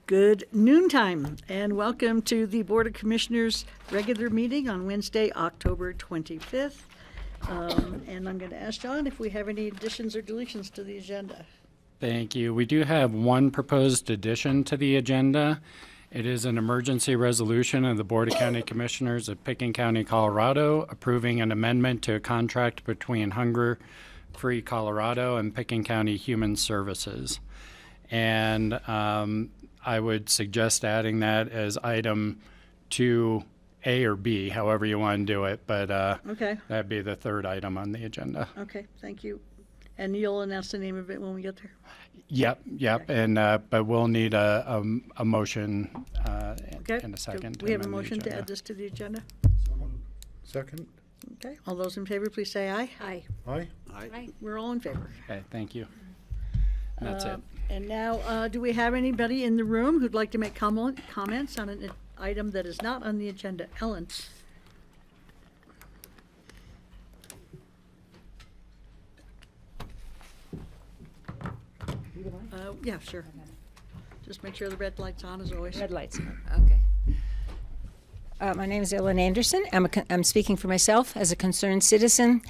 Good noontime, and welcome to the Board of Commissioners regular meeting on Wednesday, October 25th. And I'm going to ask John if we have any additions or deletions to the agenda. Thank you. We do have one proposed addition to the agenda. It is an emergency resolution of the Board of County Commissioners of Pickens County, Colorado, approving an amendment to a contract between Hunger Free Colorado and Pickens County Human Services. And I would suggest adding that as item 2A or B, however you want to do it, but Okay. that'd be the third item on the agenda. Okay, thank you. And you'll announce the name of it when we get there? Yep, Okay. and but we'll need a motion Okay. in a second. Do we have a amend the motion to agenda. add this to the agenda? Second. Okay, all those in favor, please say aye. Aye. Aye. Aye. We're all in favor. Okay, thank you. That's it. And now, do we have anybody in the room who'd like to make comments on an item that is not on the agenda? Ellen? Yeah, sure. Just make sure the red light's on as always. Red lights. Okay. My name is Ellen Anderson. I'm speaking for myself as a concerned citizen,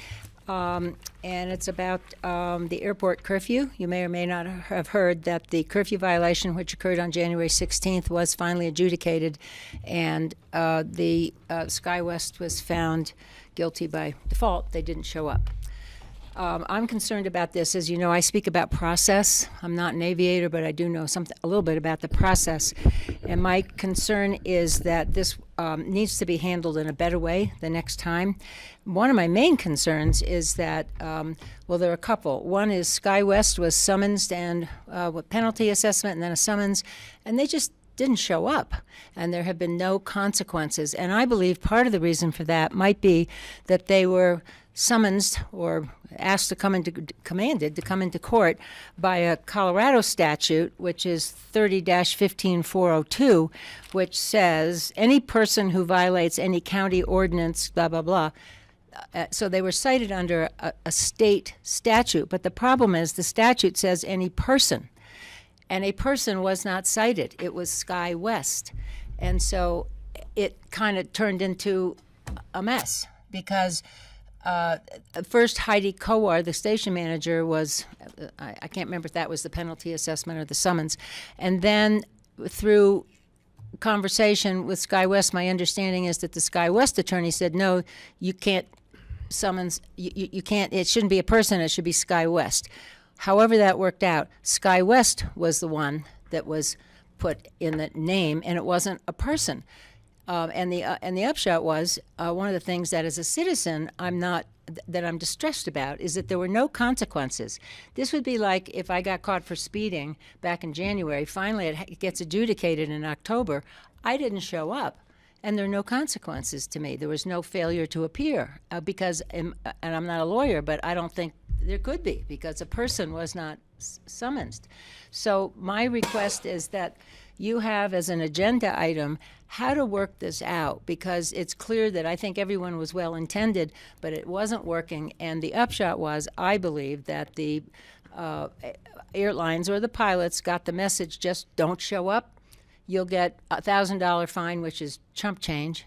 and it's about the airport curfew. You may or may not have heard that the curfew violation, which occurred on January 16th, was finally adjudicated, and the SkyWest was found guilty by default. They didn't show up. I'm concerned about this. As you know, I speak about process. I'm not an aviator, but I do know a little bit about the process. And my concern is that this needs to be handled in a better way the next time. One of my main concerns is that, well, there are a couple. One is SkyWest was summoned and with penalty assessment and then a summons, and they just didn't show up, and there have been no consequences. And I believe part of the reason for that might be that they were summoned or asked to commanded to come into court by a Colorado statute, which is 30-15402, which says any person who violates any county ordinance, blah, blah, blah. So they were cited under a state statute, but the problem is the statute says any person, and a person was not cited. It was SkyWest. And so it kind of turned into a mess because First, Heidi Kowar, the station manager, was, I can't remember if that was the penalty assessment or the summons. And then through conversation with SkyWest, my understanding is that the SkyWest attorney said, no, you can't summons, you can't, it shouldn't be a person, it should be SkyWest. However that worked out, SkyWest was the one that was put in the name, and it wasn't a person. And the upshot was, one of the things that as a citizen that I'm distressed about is that there were no consequences. This would be like if I got caught for speeding back in January. Finally, it gets adjudicated in October. I didn't show up, and there are no consequences to me. There was no failure to appear because, and I'm not a lawyer, but I don't think there could be because a person was not summoned. So my request is that you have as an agenda item how to work this out, because it's clear that I think everyone was well intended, but it wasn't working. And the upshot was, I believe, that the airlines or the pilots got the message: just don't show up. You'll get a $1,000 fine, which is chump change,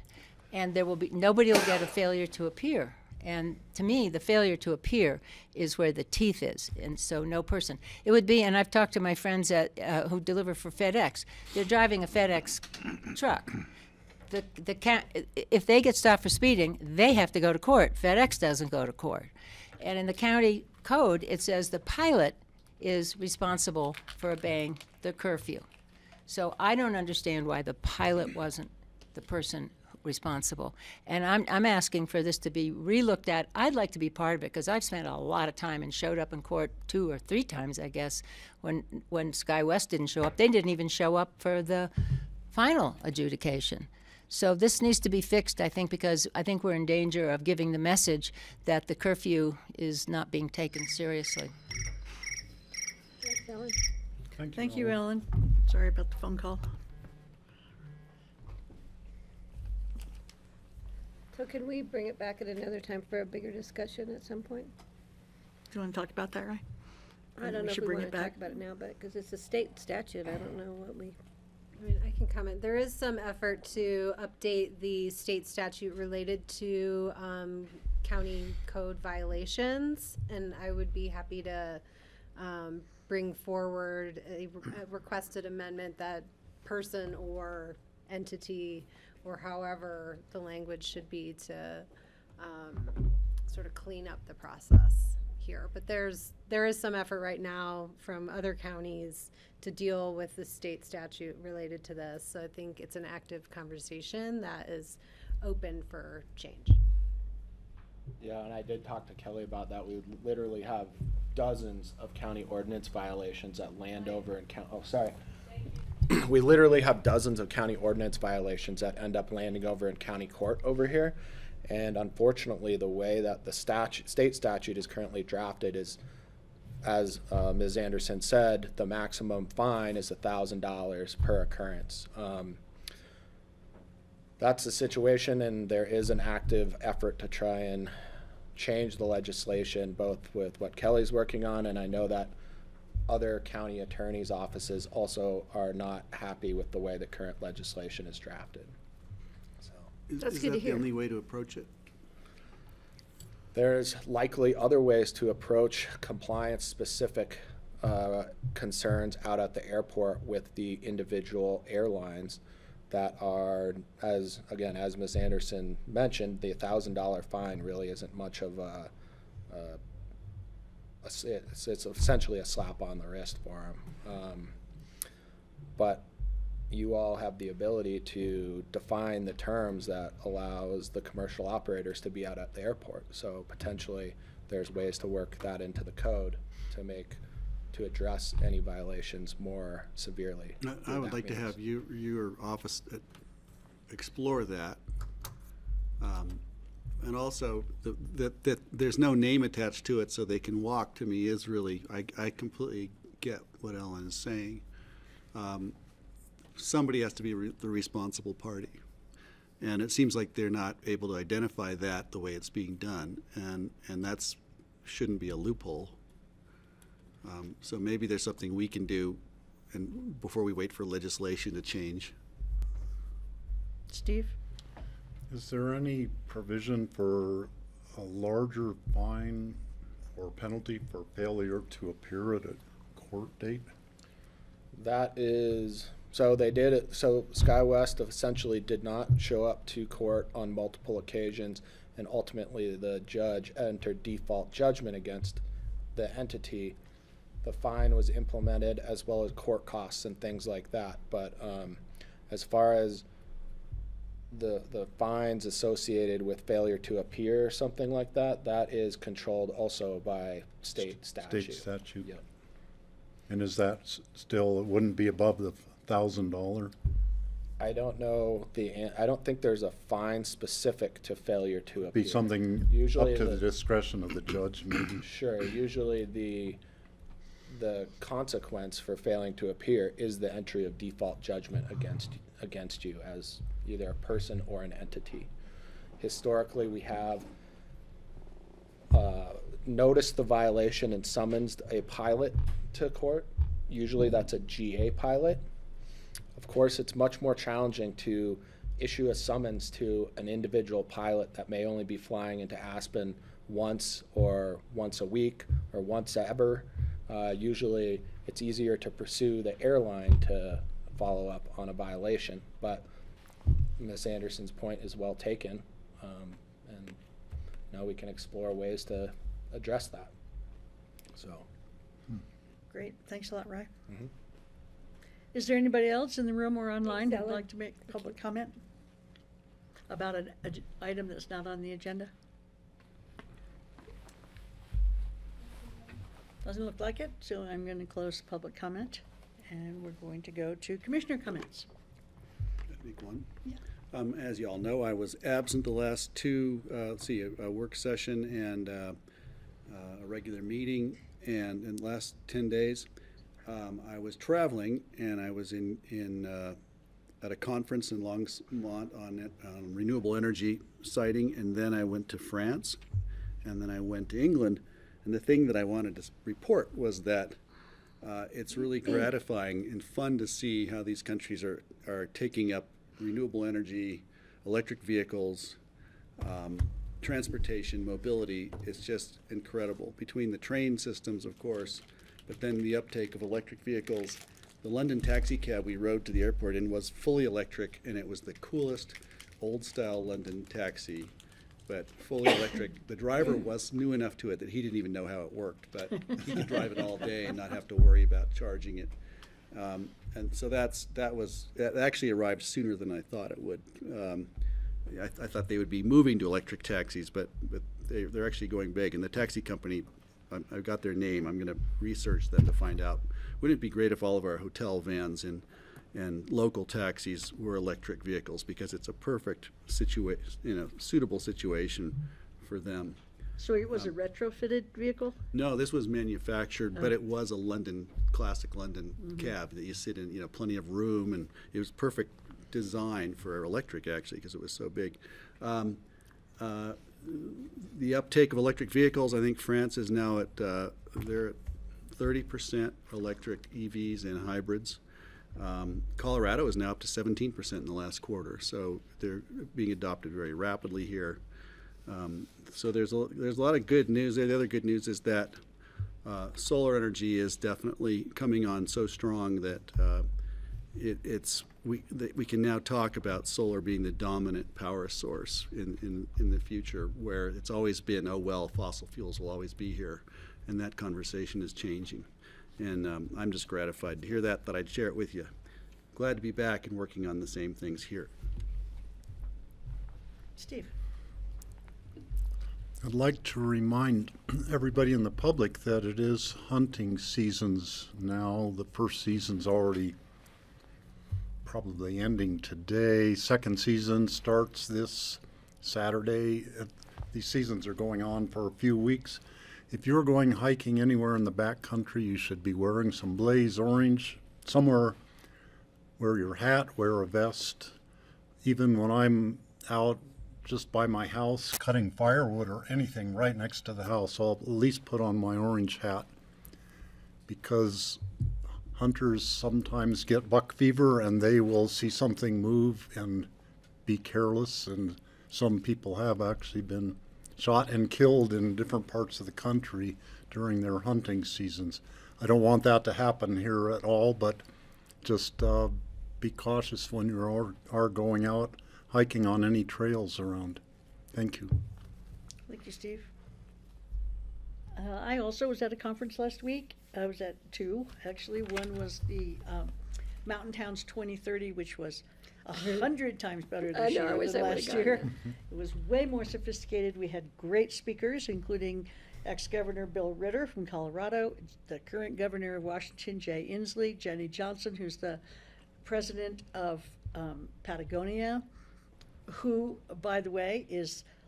and there will be nobody will get a failure to appear. And to me, the failure to appear is where the teeth is, and so no person. It would be, and I've talked to my friends who deliver for FedEx. They're driving a FedEx truck. If they get stopped for speeding, they have to go to court. FedEx doesn't go to court. And in the county code, it says the pilot is responsible for obeying the curfew. So I don't understand why the pilot wasn't the person responsible. And I'm asking for this to be relooked at. I'd like to be part of it because I've spent a lot of time and showed up in court 2 or 3 times, I guess, when SkyWest didn't show up. They didn't even show up for the final adjudication. So this needs to be fixed, I think, because I think we're in danger of giving the message that the curfew is not being taken seriously. Thank you, Ellen. Sorry about the phone call. So can we bring it back at another time for a bigger discussion at some point? Do you want to talk about that, right? I don't know if should we bring want it to talk back. about it now, but, because it's a state statute, I don't know what we, I mean, I can comment. There is some effort to update the state statute related to county code violations, and I would be happy to bring forward a requested amendment that person or entity, or however the language should be, to sort of clean up the process here. But there is some effort right now from other counties to deal with the state statute related to this. So I think it's an active conversation that is open for change. Yeah, and I did talk to Kelly about that. We would literally have dozens of county ordinance violations that land over in county. Oh, sorry. We literally have dozens of county ordinance violations that end up landing over in county court over here. And unfortunately, the way that the state statute is currently drafted is, as Ms. Anderson said, the maximum fine is $1,000 per occurrence. That's the situation, and there is an active effort to try and change the legislation, both with what Kelly's working on, and I know that other county attorneys' offices also are not happy with the way the current legislation is drafted. So That's Is good to that the hear. only way to approach it? there's likely other ways to approach compliance-specific concerns out at the airport with the individual airlines that are, as Ms. Anderson mentioned, the $1,000 fine really isn't much of it's essentially a slap on the wrist for them. But you all have the ability to define the terms that allows the commercial operators to be out at the airport. So potentially there's ways to work that into the code to address any violations more severely. I through would that like to means. have your office explore that. And also, that there's no name attached to it, so they can walk, to me is really, I completely get what Ellen is saying. Somebody has to be the responsible party. And it seems like they're not able to identify that the way it's being done, and that's shouldn't be a loophole. So maybe there's something we can do, and before we wait for legislation to change. Steve? Is there any provision for a larger fine or penalty for failure to appear at a court date? That is, so they did it, so SkyWest essentially did not show up to court on multiple occasions, and ultimately the judge entered default judgment against the entity. The fine was implemented, as well as court costs and things like that, but as far as the fines associated with failure to appear or something like that, that is controlled also by state statute. State statute? Yep. And is that still, it wouldn't be above the $1,000? I don't know I don't think there's a fine specific to failure to appear. Be something Usually up to the- the discretion of the judge, maybe? Sure, usually the consequence for failing to appear is the entry of default judgment against you as either a person or an entity. Historically, we have noticed the violation and summoned a pilot to court. Usually that's a GA pilot. Of course, it's much more challenging to issue a summons to an individual pilot that may only be flying into Aspen once or once a week or once ever. Usually it's easier to pursue the airline to follow up on a violation, but Ms. Anderson's point is well taken, and now we can explore ways to address that. So. Great, thanks a lot, Ry. Mhm. Is there anybody else in the room or online who'd Ellen. like to make public comment about an item that's not on the agenda? Doesn't look like it, so I'm going to close public comment, and we're going to go to commissioner comments. Can I make one? Yeah. As you all know, I was absent the last two, a work session and a regular meeting, and in the last 10 days, I was traveling, and I was at a conference in Longmont on renewable energy siting, and then I went to France, and then I went to England. And the thing that I wanted to report was that it's really gratifying and fun to see how these countries are taking up renewable energy, electric vehicles, transportation, mobility. It's just incredible. Between the train systems, of course, but then the uptake of electric vehicles. The London taxi cab we rode to the airport in was fully electric, and it was the coolest old-style London taxi, but fully electric. The driver was new enough to it that he didn't even know how it worked, but he could drive it all day and not have to worry about charging it. And so that actually arrived sooner than I thought it would. I thought they would be moving to electric taxis, but they're actually going big. And the taxi company, I've got their name. I'm going to research them to find out. Wouldn't it be great if all of our hotel vans and local taxis were electric vehicles, because it's a perfect suitable situation for them. So it was a retrofitted vehicle? No, this was manufactured, but it was a classic London cab that you sit in, plenty of room, and it was perfect design for electric, actually, because it was so big. The uptake of electric vehicles, I think France is now they're at 30% electric EVs and hybrids. Colorado is now up to 17% in the last quarter, so they're being adopted very rapidly here. So there's a lot of good news. The other good news is that solar energy is definitely coming on so strong that we can now talk about solar being the dominant power source in the future, where it's always been, oh well, fossil fuels will always be here, and that conversation is changing. And I'm just gratified to hear that I'd share it with you. Glad to be back and working on the same things here. Steve? I'd like to remind everybody in the public that it is hunting seasons now. The first season's already probably ending today. Second season starts this Saturday. These seasons are going on for a few weeks. If you're going hiking anywhere in the backcountry, you should be wearing some blaze orange. Somewhere, wear your hat, wear a vest. Even when I'm out just by my house cutting firewood or anything right next to the house, I'll at least put on my orange hat, because hunters sometimes get buck fever and they will see something move and be careless, and some people have actually been shot and killed in different parts of the country during their hunting seasons. I don't want that to happen here at all, but just be cautious when you are going out hiking on any trails around. Thank you. Thank you, Steve. I also was at a conference last week. I was at two, actually. One was the Mountain Towns 2030, which was 100 times better I this know, I year wish than I would've last gone year. there. It was way more sophisticated. We had great speakers, including ex-Governor Bill Ritter from Colorado, the current governor of Washington, Jay Inslee, Jenny Johnson, who's the president of Patagonia, who, by the way,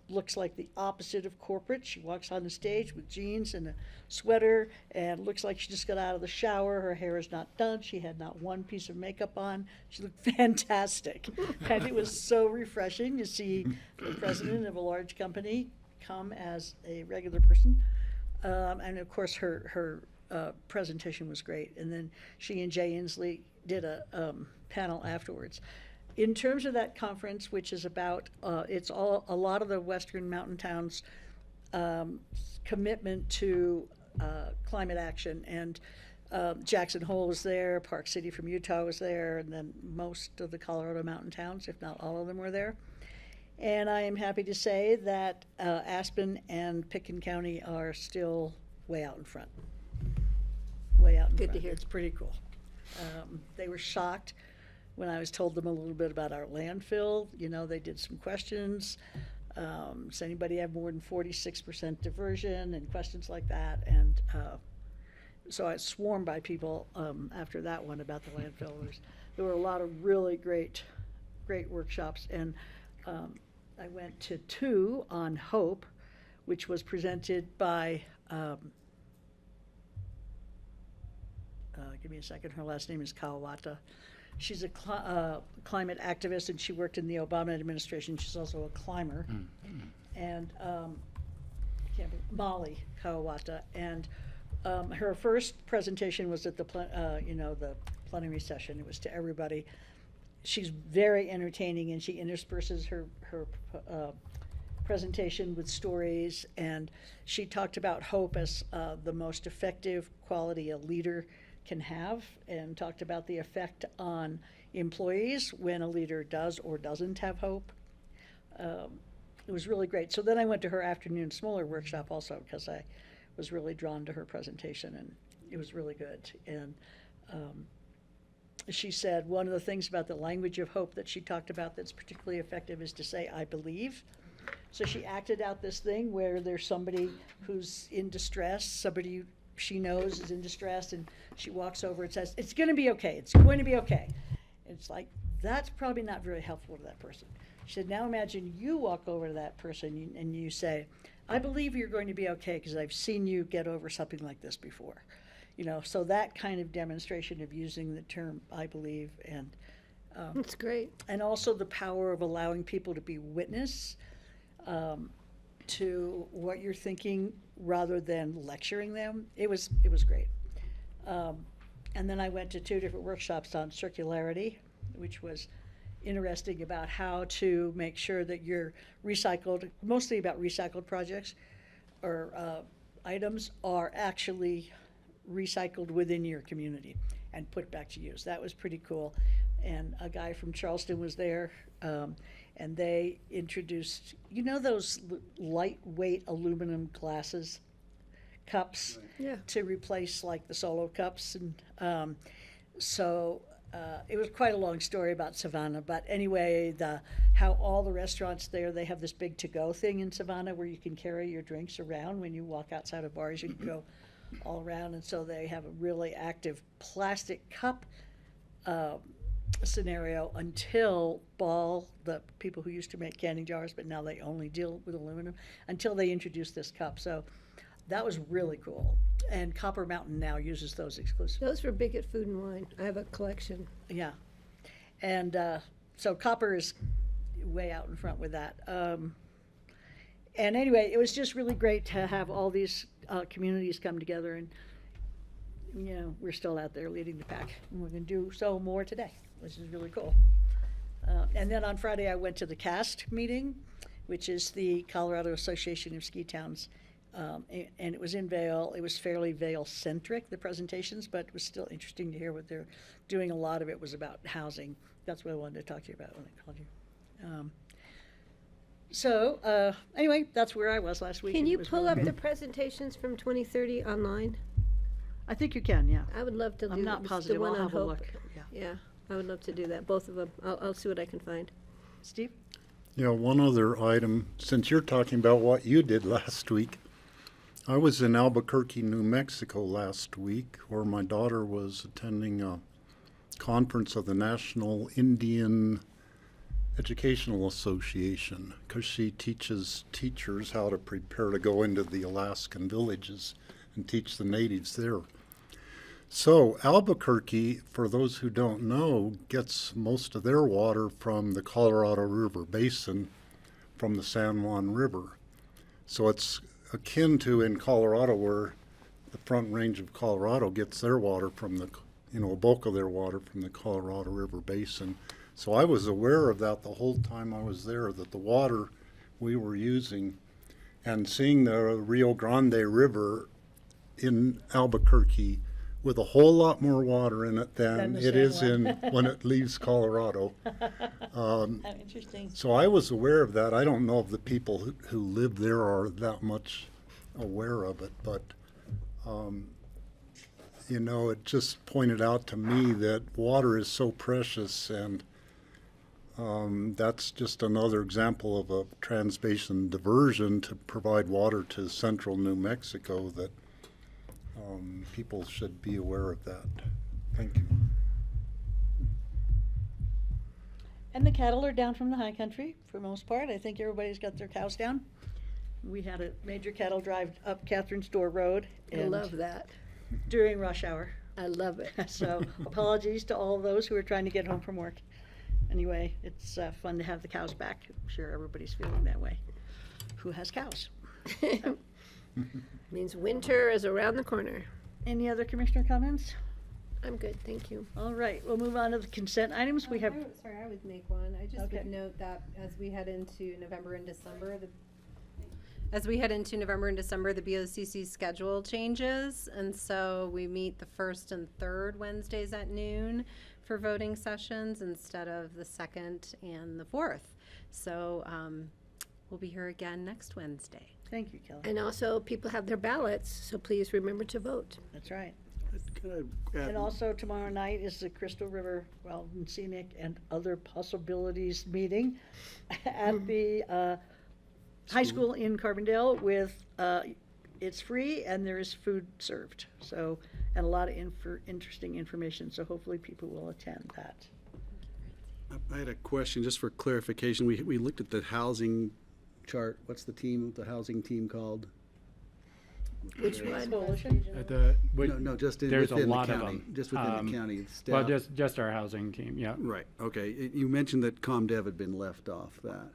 looks like the opposite of corporate. She walks on the stage with jeans and a sweater and looks like she just got out of the shower. Her hair is not done. She had not one piece of makeup on. She looked fantastic. And it was so refreshing to see the president of a large company come as a regular person. And of course, her presentation was great. And then she and Jay Inslee did a panel afterwards. In terms of that conference, which is about, it's a lot of the Western Mountain Towns' commitment to climate action. And Jackson Hole was there, Park City from Utah was there, and then most of the Colorado Mountain Towns, if not all of them, were there. And I am happy to say that Aspen and Pitkin County are still way out in front. Way out in front. Good to hear. It's pretty cool. They were shocked when I was told them a little bit about our landfill. You know, they did some questions. Does anybody have more than 46% diversion and questions like that? And so I was swarmed by people after that one about the landfill. There were a lot of really great workshops. And I went to two on hope, which was presented by, give me a second, her last name is Kawawata. She's a climate activist, and she worked in the Obama administration. She's also a climber. And Molly Kawawata. And her first presentation was at the plenary session. It was to everybody. She's very entertaining, and she intersperses her presentation with stories. And she talked about hope as the most effective quality a leader can have, and talked about the effect on employees when a leader does or doesn't have hope. It was really great. So then I went to her afternoon smaller workshop also, because I was really drawn to her presentation, and it was really good. And she said one of the things about the language of hope that she talked about that's particularly effective is to say, I believe. So she acted out this thing where there's somebody who's in distress, somebody she knows is in distress, and she walks over and says, it's going to be okay, it's going to be okay. And it's like, that's probably not very helpful to that person. She said, now imagine you walk over to that person and you say, I believe you're going to be okay because I've seen you get over something like this before. You know, so that kind of demonstration of using the term I believe, and That's great. and also the power of allowing people to be witness to what you're thinking rather than lecturing them. It was great. And then I went to two different workshops on circularity, which was interesting, about how to make sure that your recycled, mostly about recycled projects or items, are actually recycled within your community and put back to use. That was pretty cool. And a guy from Charleston was there, and they introduced, you know, those lightweight aluminum glasses, cups, Yeah. to replace like the Solo cups. And so it was quite a long story about Savannah, but anyway, how all the restaurants there, they have this big to-go thing in Savannah where you can carry your drinks around when you walk outside of bars. You can go all around, and so they have a really active plastic cup scenario until Ball, the people who used to make candy jars, but now they only deal with aluminum, until they introduced this cup. So that was really cool. And Copper Mountain now uses those exclusively. Those were big at Food and Wine. I have a collection. Yeah. And so Copper is way out in front with that. And anyway, it was just really great to have all these communities come together, and, you know, we're still out there leading the pack. And we're going to do so more today, which is really cool. And then on Friday, I went to the CAST meeting, which is the Colorado Association of Ski Towns. And it was in Vail. It was fairly Vail-centric, the presentations, but it was still interesting to hear what they're doing. A lot of it was about housing. That's what I wanted to talk to you about when I called you. Anyway, that's where I was last week. Can and it you was pull really up the great. presentations from 2030 online? I think you can, yeah. I would love to do I'm not the positive. one I'll on have a Hope. look. Yeah. Yeah, I would love to do that, both of them. I'll see what I can find. Steve? Yeah, one other item, since you're talking about what you did last week, I was in Albuquerque, New Mexico last week, where my daughter was attending a conference of the National Indian Educational Association, because she teaches teachers how to prepare to go into the Alaskan villages and teach the natives there. So Albuquerque, for those who don't know, gets most of their water from the Colorado River Basin, from the San Juan River. So it's akin to in Colorado, where the Front Range of Colorado gets their water from the, a bulk of their water from the Colorado River Basin. So I was aware of that the whole time I was there, that the water we were using, and seeing the Rio Grande River in Albuquerque with a whole lot more water in it than the it San is Juan. in when it leaves Colorado. How interesting. So I was aware of that. I don't know if the people who live there are that much aware of it, but it just pointed out to me that water is so precious, and that's just another example of a trans-basin diversion to provide water to central New Mexico, that people should be aware of that. Thank you. And the cattle are down from the high country for the most part. I think everybody's got their cows down. We had a major cattle drive up Catherine's Door Road. I and love that. during rush hour. I love it. So apologies to all those who are trying to get home from work. Anyway, it's fun to have the cows back. I'm sure everybody's feeling that way. Who has cows? Means winter is around the corner. Any other commissioner comments? I'm good, thank you. All right, we'll move on to the consent items. We have, I would make one. I just Okay. would note that as we head into November and December, the BOCC schedule changes, and so we meet the first and third Wednesdays at noon for voting sessions instead of the second and the fourth. So we'll be here again next Wednesday. thank you, Kelly. And also, people have their ballots, so please remember to vote. That's right. Could I add- And also tomorrow night is the Crystal River Wild and Scenic and Other Possibilities meeting at the high school in Carbondale with, it's free and there is food served. So, and a lot of interesting information, so hopefully people will attend that. I had a question, just for clarification. We looked at the housing chart. What's the housing team called? Which one? Coalition? No, just there's a within the lot of county. them. Just within the county Well, staff. just our housing team, yeah. Right, okay. You mentioned that ComDev had been left off that.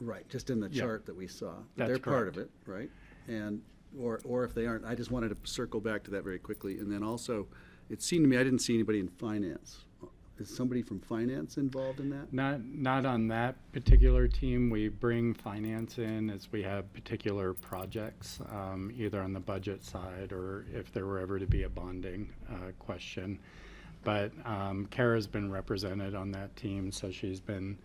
Right, just in the Yeah. chart that we saw. That's They're part of correct. it, right? And, or if they aren't, I just wanted to circle back to that very quickly. And then also, it seemed to me, I didn't see anybody in finance. Is somebody from finance involved in that? Not on that particular team. We bring finance in as we have particular projects, either on the budget side or if there were ever to be a bonding question. But Kara's been represented on that team, so she's been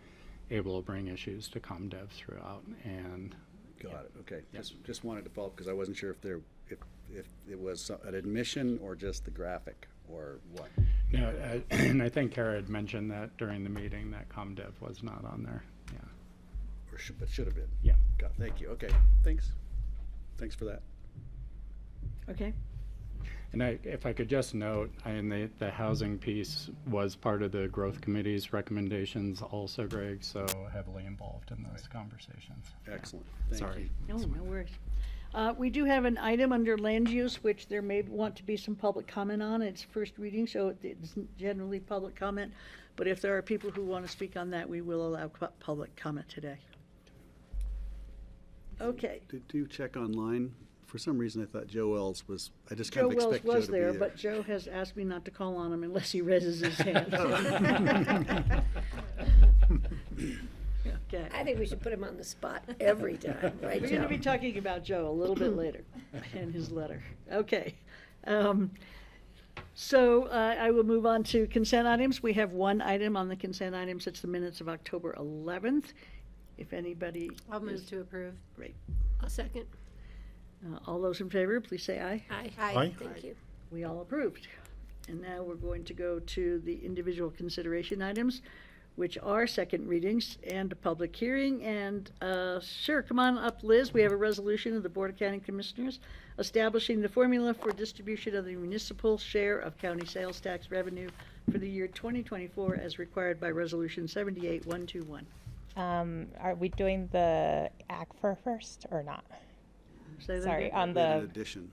able to bring issues to ComDev throughout. And Got it, okay. Just wanted to follow up, because I wasn't sure if it was an admission or just the graphic or what. no, and I think Kara had mentioned that during the meeting that ComDev was not on there. Yeah. But should have been. Yeah. Got it, thank you, okay, thanks. Thanks for that. Okay, And if I could just note, the housing piece was part of the growth committee's recommendations also, Greg, so heavily involved in those conversations. Excellent, thank Sorry. you. no worries. We do have an item under land use, which there may want to be some public comment on. It's first reading, so it's generally public comment. But if there are people who want to speak on that, we will allow public comment today. Okay. Did you check online? For some reason, I thought Joe Wells was, I just kind Joe of Wells expect Joe to was be there, there. but Joe has asked me not to call on him unless he raises his hand. Okay. I think we should put him on the spot every time, right, We're going to Joe? be talking about Joe a little bit later in his letter. Okay. So I will move on to consent items. We have one item on the consent items. It's the minutes of October 11th. If anybody I'll move is to approve. great. I'll second. All those in favor, please say aye. Aye. Aye. Thank you. We all approved. And now we're going to go to the individual consideration items, which are second readings and a public hearing. And sure, come on up, Liz. We have a resolution of the Board of County Commissioners establishing the formula for distribution of the municipal share of county sales tax revenue for the year 2024 as required by Resolution 78121. Are we doing the ACFR first or not? Say that Sorry, again? on In the addition,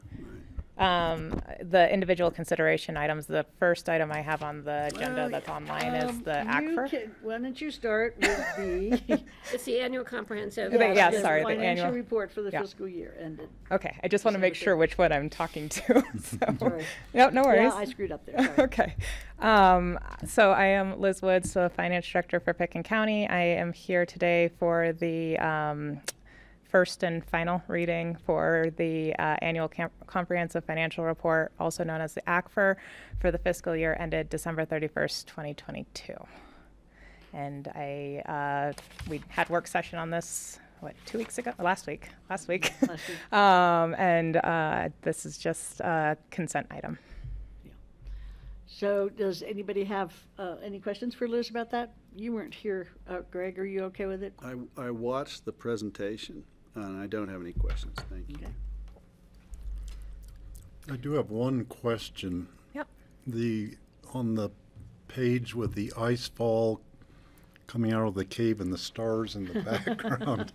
right. individual consideration items. The first item I have on the agenda Well, that's online is the you ACFR. can- Why don't you start with the It's the annual comprehensive. Yeah, Yes, the sorry, the financial annual- report for the yeah. fiscal year ended. Okay, I just want to make December sure which one I'm talking to. Sorry. No worries. Yeah, I screwed up there. Sorry. Okay. So I am Liz Woods, the finance director for Picken County. I am here today for the first and final reading for the annual comprehensive financial report, also known as the ACFR, for the fiscal year ended December 31st, 2022. And we had work session on this, 2 weeks ago? Last week. Last week. This is just a consent item. So does anybody have any questions for Liz about that? You weren't here, Greg, are you okay with it? I watched the presentation, and I don't have any questions. Thank you. Okay. I do have one question. Yep. On the page with the ice fall coming out of the cave and the stars in the background,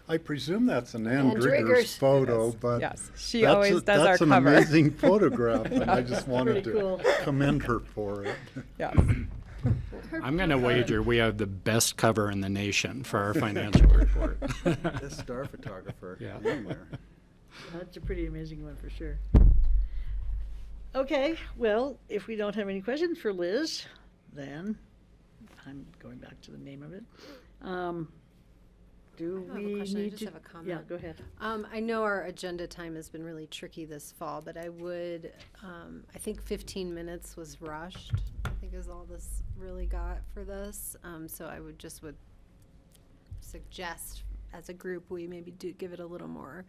I presume that's an Ann Ann Driggers Driggers. photo, but Yes, she always does our that's an cover. amazing photograph, and I just wanted Pretty cool. to commend her for it. Yes. I'm going to wager we have the best cover in the nation for our financial report. Best star photographer Yeah. anywhere. That's a pretty amazing one for sure. Okay, well, if we don't have any questions for Liz, then I'm going back to the name of it. Do I have a we question. I need just to? have a comment. Yeah, go ahead. I know our agenda time has been really tricky this fall, but I would, I think 15 minutes was rushed, I think is all this really got for this. So I would suggest as a group, we maybe do give it a little more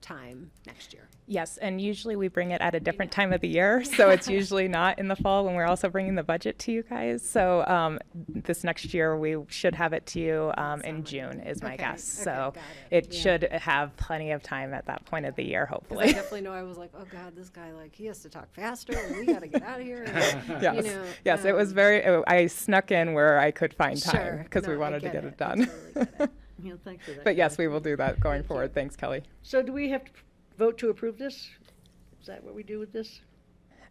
time next year. Yes, and usually we bring it at a different time of the year, so it's usually not in the fall when we're also bringing the budget to you guys. So this next year we should have it to you in June, is my Okay, guess. okay, So got it Yeah. should have plenty of time at that point of the year, 'Cause I hopefully. definitely know I was like, oh God, this guy, like, he has to talk faster and we gotta get out of here. And, Yes, you know, yes, it was very. I snuck in where I could find time Sure. because we No, I wanted to get it. it I done. totally get it. Yeah, thanks for that. But yes, we will do that going Thank you. forward. Thanks, Kelly. So do we have to vote to approve this? Is that what we do with this?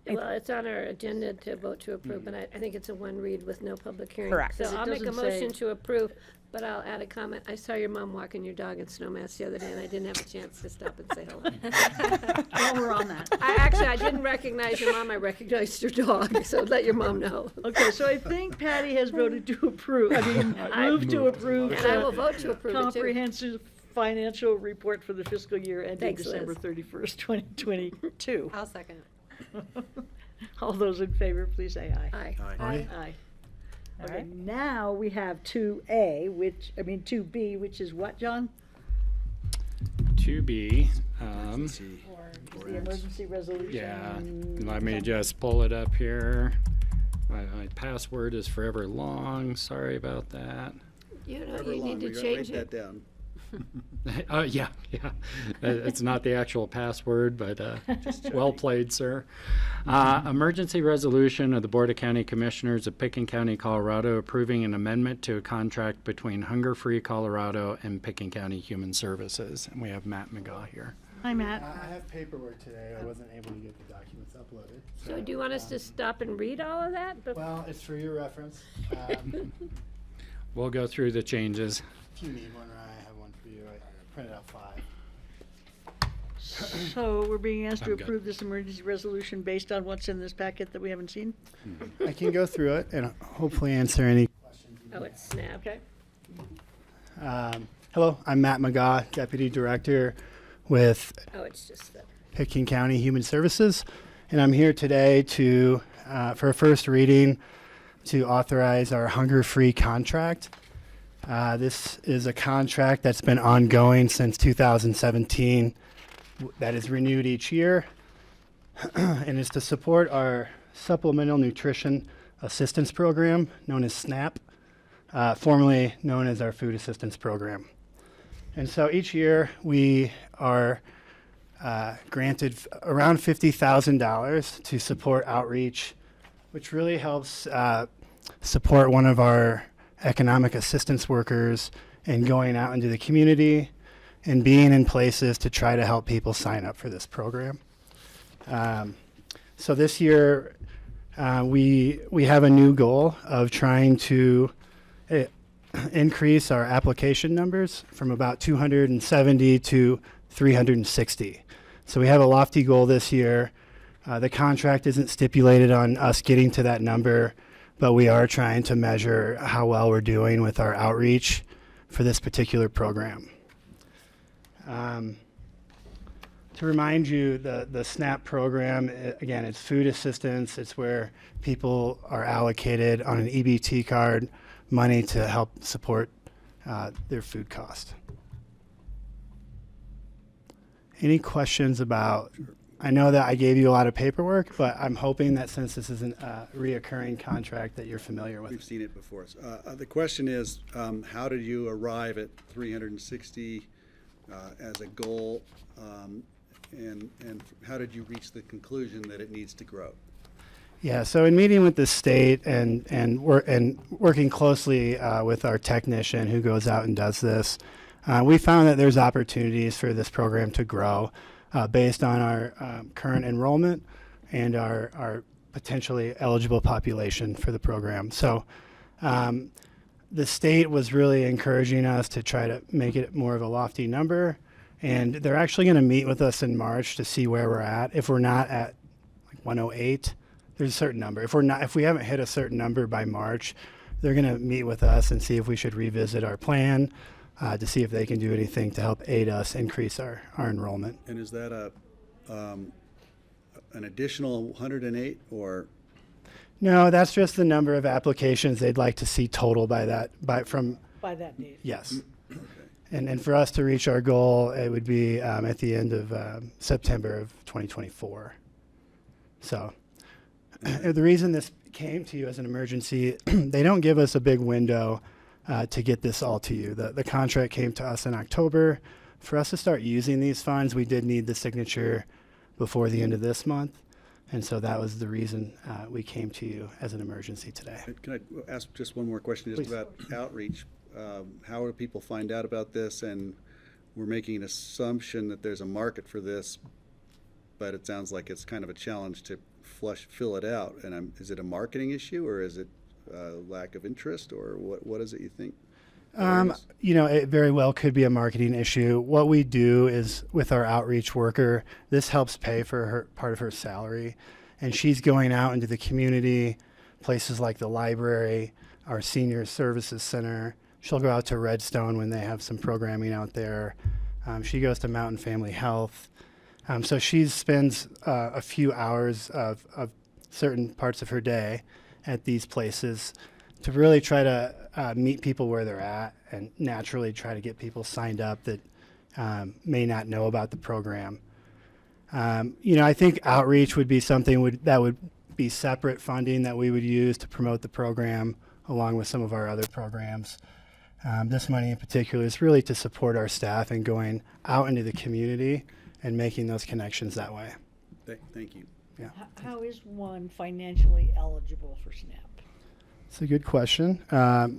Well, it's on our agenda to vote to approve, but I think it's a one read with no public hearing. Correct. So It I'll make a doesn't say- motion to approve, but I'll add a comment. I saw your mom walking your dog in Snowmass the other day, and I didn't have a chance to stop and say hello. While we're on that. I didn't recognize your mom, I recognized your dog, so let your mom know. Okay, so I think Patty has voted to approve, move to approve And I will the vote to approve it too. comprehensive financial report for the fiscal year ending Thanks, December Liz. 31st, 2022. I'll second. All those in favor, please say aye. Aye. Aye. Aye. All Okay, right. now we have 2B, which is what, John? To be, Emergency The grants. emergency resolution. yeah, let me just pull it up here. My password is forever long, sorry about that. You know, However you long, need to we gotta change write it. that down. Yeah. It's not the actual password, but well played, sir. Emergency resolution of the Board of County Commissioners of Picken County, Colorado, approving an amendment to a contract between Hunger Free Colorado and Picken County Human Services. And we have Matt McGaw here. Hi, Matt. I have paperwork today. I wasn't able to get the documents uploaded. So do you want us to stop and read all of that? Well, it's for your reference. We'll go through the changes. If you need one, I have one for you. I printed out 5. So we're being asked to I'm good. approve this emergency resolution based on what's in this packet that we haven't seen? I can go through it and hopefully answer any questions. Oh, it's snapped. Okay. Hello, I'm Matt McGaugh, Deputy Director with Oh, it's just that. Pickens County Human Services, and I'm here today to, for a first reading, to authorize our hunger-free contract. This is a contract that's been ongoing since 2017, that is renewed each year, and is to support our Supplemental Nutrition Assistance Program, known as SNAP, formerly known as our Food Assistance Program. And so each year we are granted around $50,000 to support outreach, which really helps support one of our economic assistance workers in going out into the community and being in places to try to help people sign up for this program. So this year we have a new goal of trying to increase our application numbers from about 270 to 360. So we have a lofty goal this year. The contract isn't stipulated on us getting to that number, but we are trying to measure how well we're doing with our outreach for this particular program. To remind you, the SNAP program, again, it's food assistance. It's where people are allocated on an EBT card money to help support their food cost. Any questions about, I know that I gave you a lot of paperwork, but I'm hoping that since this is a reoccurring contract that you're familiar with. We've seen it before. The question is, how did you arrive at 360 as a goal, and how did you reach the conclusion that it needs to grow? Yeah, so in meeting with the state and working closely with our technician who goes out and does this, we found that there's opportunities for this program to grow based on our current enrollment and our potentially eligible population for the program. So the state was really encouraging us to try to make it more of a lofty number, and they're actually going to meet with us in March to see where we're at. If we're not at like 108, there's a certain number. If we haven't hit a certain number by March, they're going to meet with us and see if we should revisit our plan to see if they can do anything to help aid us increase our enrollment. And is that an additional 108 or? No, that's just the number of applications they'd like to see total by that date. yes. And for us to reach our goal, it would be at the end of September of 2024. So the reason this came to you as an emergency, they don't give us a big window to get this all to you. The contract came to us in October. For us to start using these funds, we did need the signature before the end of this month. And so that was the reason we came to you as an emergency today. Can I ask just one more question just Please. about outreach? How do people find out about this? And we're making an assumption that there's a market for this, but it sounds like it's kind of a challenge to fill it out. And is it a marketing issue, or is it lack of interest, or what is it you think? It very well could be a marketing issue. What we do is with our outreach worker, this helps pay for her part of her salary, and she's going out into the community, places like the library, our senior services center. She'll go out to Redstone when they have some programming out there. She goes to Mountain Family Health. So she spends a few hours of certain parts of her day at these places to really try to meet people where they're at and naturally try to get people signed up that may not know about the program. I think outreach would be something that would be separate funding that we would use to promote the program along with some of our other programs. This money in particular is really to support our staff and going out into the community and making those connections that way. Thank you. Yeah. How is one financially eligible for SNAP? It's a good question.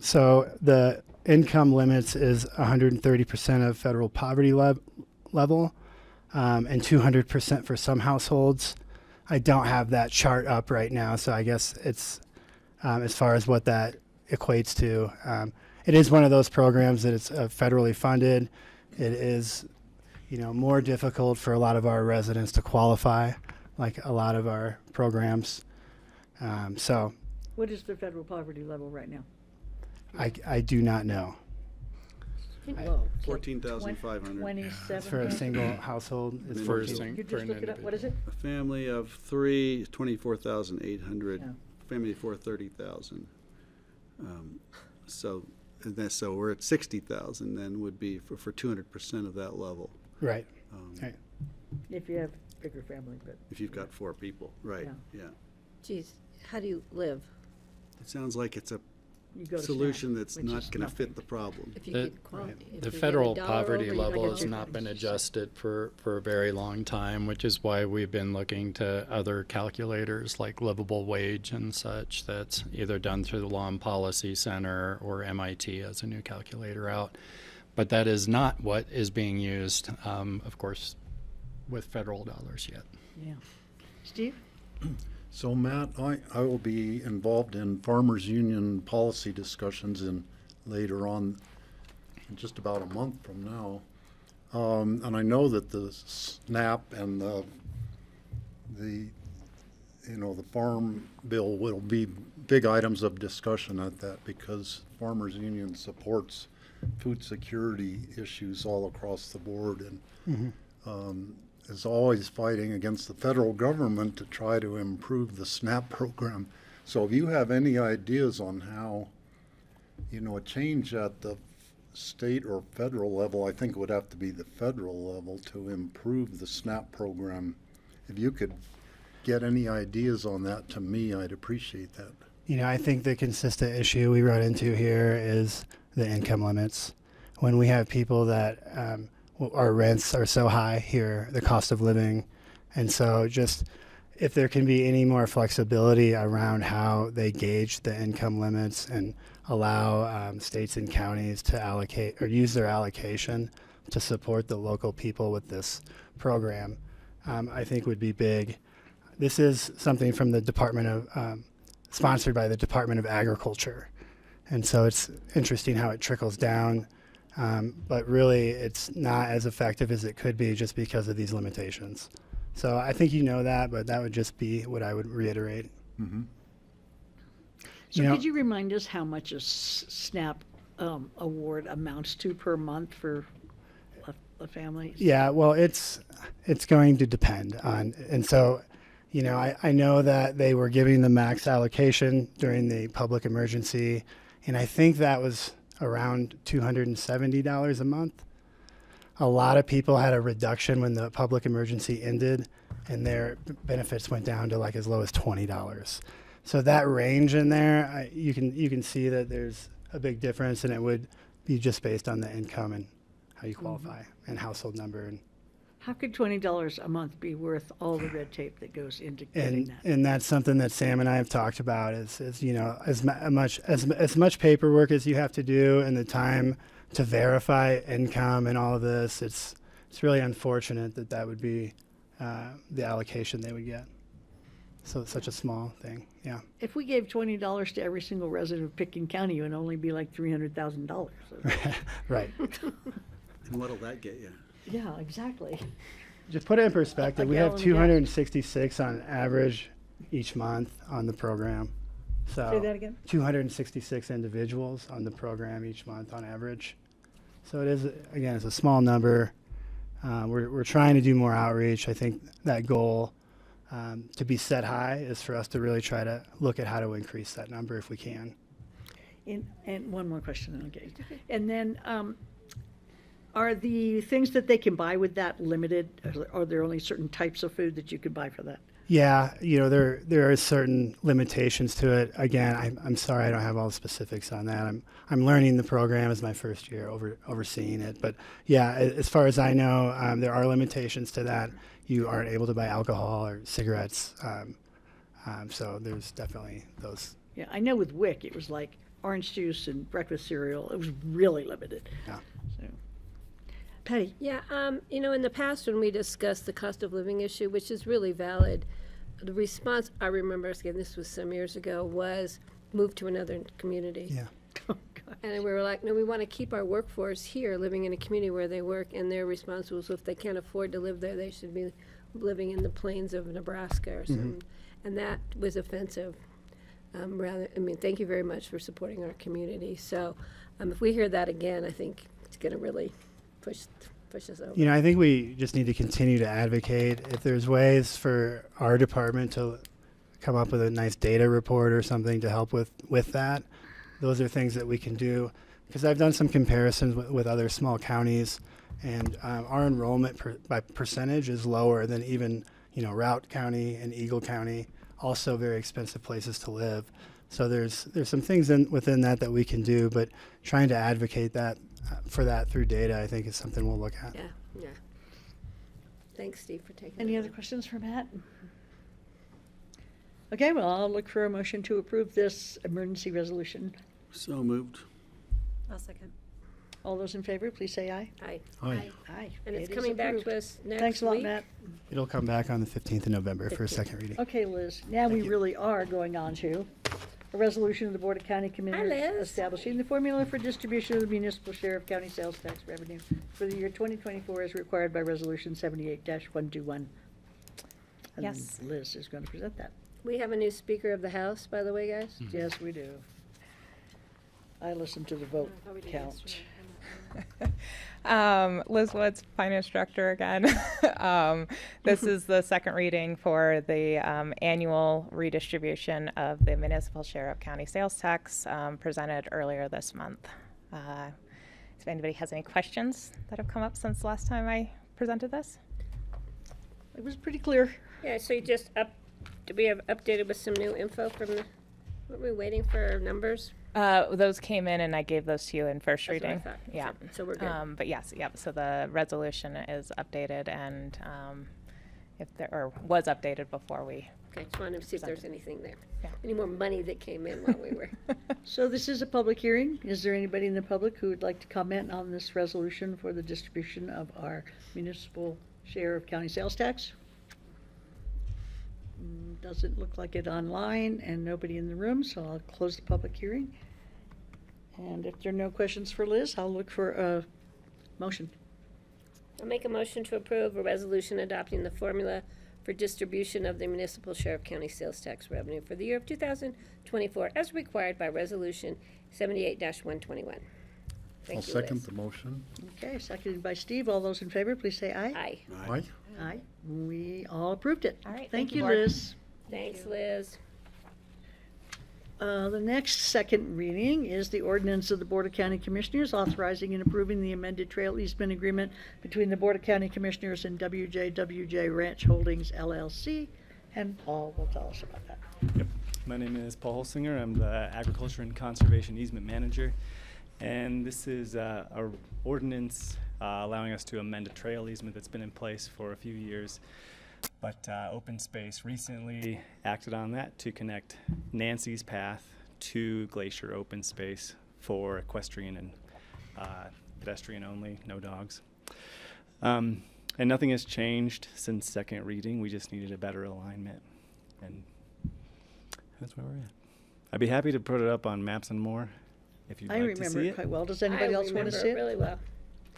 So the income limits is 130% of federal poverty level and 200% for some households. I don't have that chart up right now, so I guess it's as far as what that equates to. It is one of those programs that it's federally funded. It is, more difficult for a lot of our residents to qualify, like a lot of our programs. So What is the federal poverty level right now? I do not know. think low. 14,500. 27. That's for a single household. It's Then 14. You for just an look it up, what is it? A family of three, 24,800. Yeah. Family of four, 30,000. So, so we're at 60,000 then would be for 200% of that level. Right. um, Right. If you have bigger family, but. If you've got four people, right, Yeah. yeah. Geez, how do you live? It sounds like it's a You go to solution SNAP, that's which not is going to nothing. fit the problem. If you The- get qual- if you The get federal $1 poverty over, you level get has your- not been adjusted for a very long time, which is why we've been looking to other calculators like livable wage and such that's either done through the Law and Policy Center or MIT as a new calculator out. But that is not what is being used, of course, with federal dollars yet. Yeah. Steve? So Matt, I will be involved in Farmers Union policy discussions later on, in just about a month from now. And I know that the SNAP and the farm bill will be big items of discussion at that, because Farmers Union supports food security issues all across the board, and is always fighting against the federal government to try to improve the SNAP program. So if you have any ideas on how, a change at the state or federal level, I think it would have to be the federal level, to improve the SNAP program. If you could get any ideas on that to me, I'd appreciate that. I think the consistent issue we run into here is the income limits. When we have people that our rents are so high here, the cost of living, and so just if there can be any more flexibility around how they gauge the income limits and allow states and counties to allocate or use their allocation to support the local people with this program, I think would be big. This is something from the Department of, sponsored by the Department of Agriculture. And so it's interesting how it trickles down, but really it's not as effective as it could be just because of these limitations. So I think that, but that would just be what I would reiterate. Mm-hmm. So You know- could you remind us how much a SNAP award amounts to per month for a family? Yeah, well, it's going to depend on, and so, I know that they were giving the max allocation during the public emergency, and I think that was around $270 a month. A lot of people had a reduction when the public emergency ended, and their benefits went down to like as low as $20. So that range in there, you can see that there's a big difference, and it would be just based on the income and how you qualify and household number, and How could $20 a month be worth all the red tape that goes into getting that? and that's something that Sam and I have talked about is as much paperwork as you have to do and the time to verify income and all of this. It's really unfortunate that would be the allocation they would get. So it's such a small thing. Yeah. If we gave $20 to every single resident of Pickens County, it would only be like $300,000. Right. And what'll that get you? Yeah, exactly. Just put it in perspective. We have gallon of gas. 266 on average each month on the program. So Say that again? 266 individuals on the program each month on average. So it is, again, it's a small number. We're trying to do more outreach. I think that goal to be set high is for us to really try to look at how to increase that number if we can. And one more question, okay. And then, are the things that they can buy with that limited? Are there only certain types of food that you could buy for that? Yeah, there are certain limitations to it. Again, I'm sorry I don't have all the specifics on that. I'm learning the program as my first year overseeing it. But yeah, as far as I know, there are limitations to that. You aren't able to buy alcohol or cigarettes. So there's definitely those. Yeah, I know with WIC, it was like orange juice and breakfast cereal. It was really limited. Yeah. So. Patty? Yeah, in the past when we discussed the cost of living issue, which is really valid, the response, I remember, again, this was some years ago, was move to another community. Yeah. Oh, God. And we were like, no, we want to keep our workforce here, living in a community where they work, and their response was, if they can't afford to live there, they should be living in the plains of Nebraska or something. And that was offensive. Thank you very much for supporting our community. So if we hear that again, I think gonna really push us over. You know, I think we just need to continue to advocate. If there's ways for our department to come up with a nice data report or something to help with that, those are things that we can do. Because I've done some comparisons with other small counties, and our enrollment by percentage is lower than even, you know, Routt County and Eagle County, also very expensive places to live. So there's some things within that we can do, but trying to advocate for that through data, I think, is something we'll look at. Yeah. Thanks, Steve, for taking Any that other on. questions for Matt? Okay, well, I'll look for a motion to approve this emergency resolution. So moved. I'll second. All those in favor, please say aye. Aye. Aye. Aye. And it's It is coming back approved. to us next week. Thanks a lot, Matt. It'll come back on the 15th of November for a 15th. second reading. Okay, Liz, now we really are going on to a resolution of the Board of County Commissioners Liz. establishing the formula for distribution of the municipal share of county sales tax revenue for the year 2024 as required by Resolution 78-121. And Yes. Liz is going to present that. We have a new Speaker of the House, by the way, guys. Yes, we do. I listened to the vote Oh, we did count. yesterday. Liz Woods, Finance Director again. This is the second reading for the annual redistribution of the municipal share of county sales tax presented earlier this month. If anybody has any questions that have come up since last time I presented this? It was pretty clear. Yeah, so you just we have updated with some new info from the, were we waiting for numbers? Those came in and I gave those to you in first That's what I reading. thought. Yeah. So we're good. But yes, yep. So the resolution is updated and if there, or was updated before we. Okay, just wanted to see if there's anything there. Yeah. Any more money that came in while we were. So this is a public hearing. Is there anybody in the public who would like to comment on this resolution for the distribution of our municipal share of county sales tax? Doesn't look like it online and nobody in the room, so I'll close the public hearing. And if there are no questions for Liz, I'll look for a motion. I'll make a motion to approve a resolution adopting the formula for distribution of the municipal share of county sales tax revenue for the year of 2024 as required by Resolution 78-121. Thank I'll you, second Liz. the motion. Okay, seconded by Steve. All those in favor, please say aye. Aye. Aye. Aye. We all approved it. All right, Thank thank you, you, Board. Liz. Thanks, Liz. The next second reading is the ordinance of the Board of County Commissioners authorizing and approving the amended trail easement agreement between the Board of County Commissioners and WJWJ Ranch Holdings LLC. And Paul will tell us about that. Yep. My name is Paul Holsinger. I'm the Agriculture and Conservation Easement Manager. And this is our ordinance allowing us to amend a trail easement that's been in place for a few years. But Open Space recently acted on that to connect Nancy's Path to Glacier Open Space for equestrian and pedestrian only, no dogs. And nothing has changed since second reading. We just needed a better alignment. And that's where we're at. I'd be happy to put it up on Maps and More if you'd I like to remember see it it. quite well. Does anybody else want to see I it? remember it really well.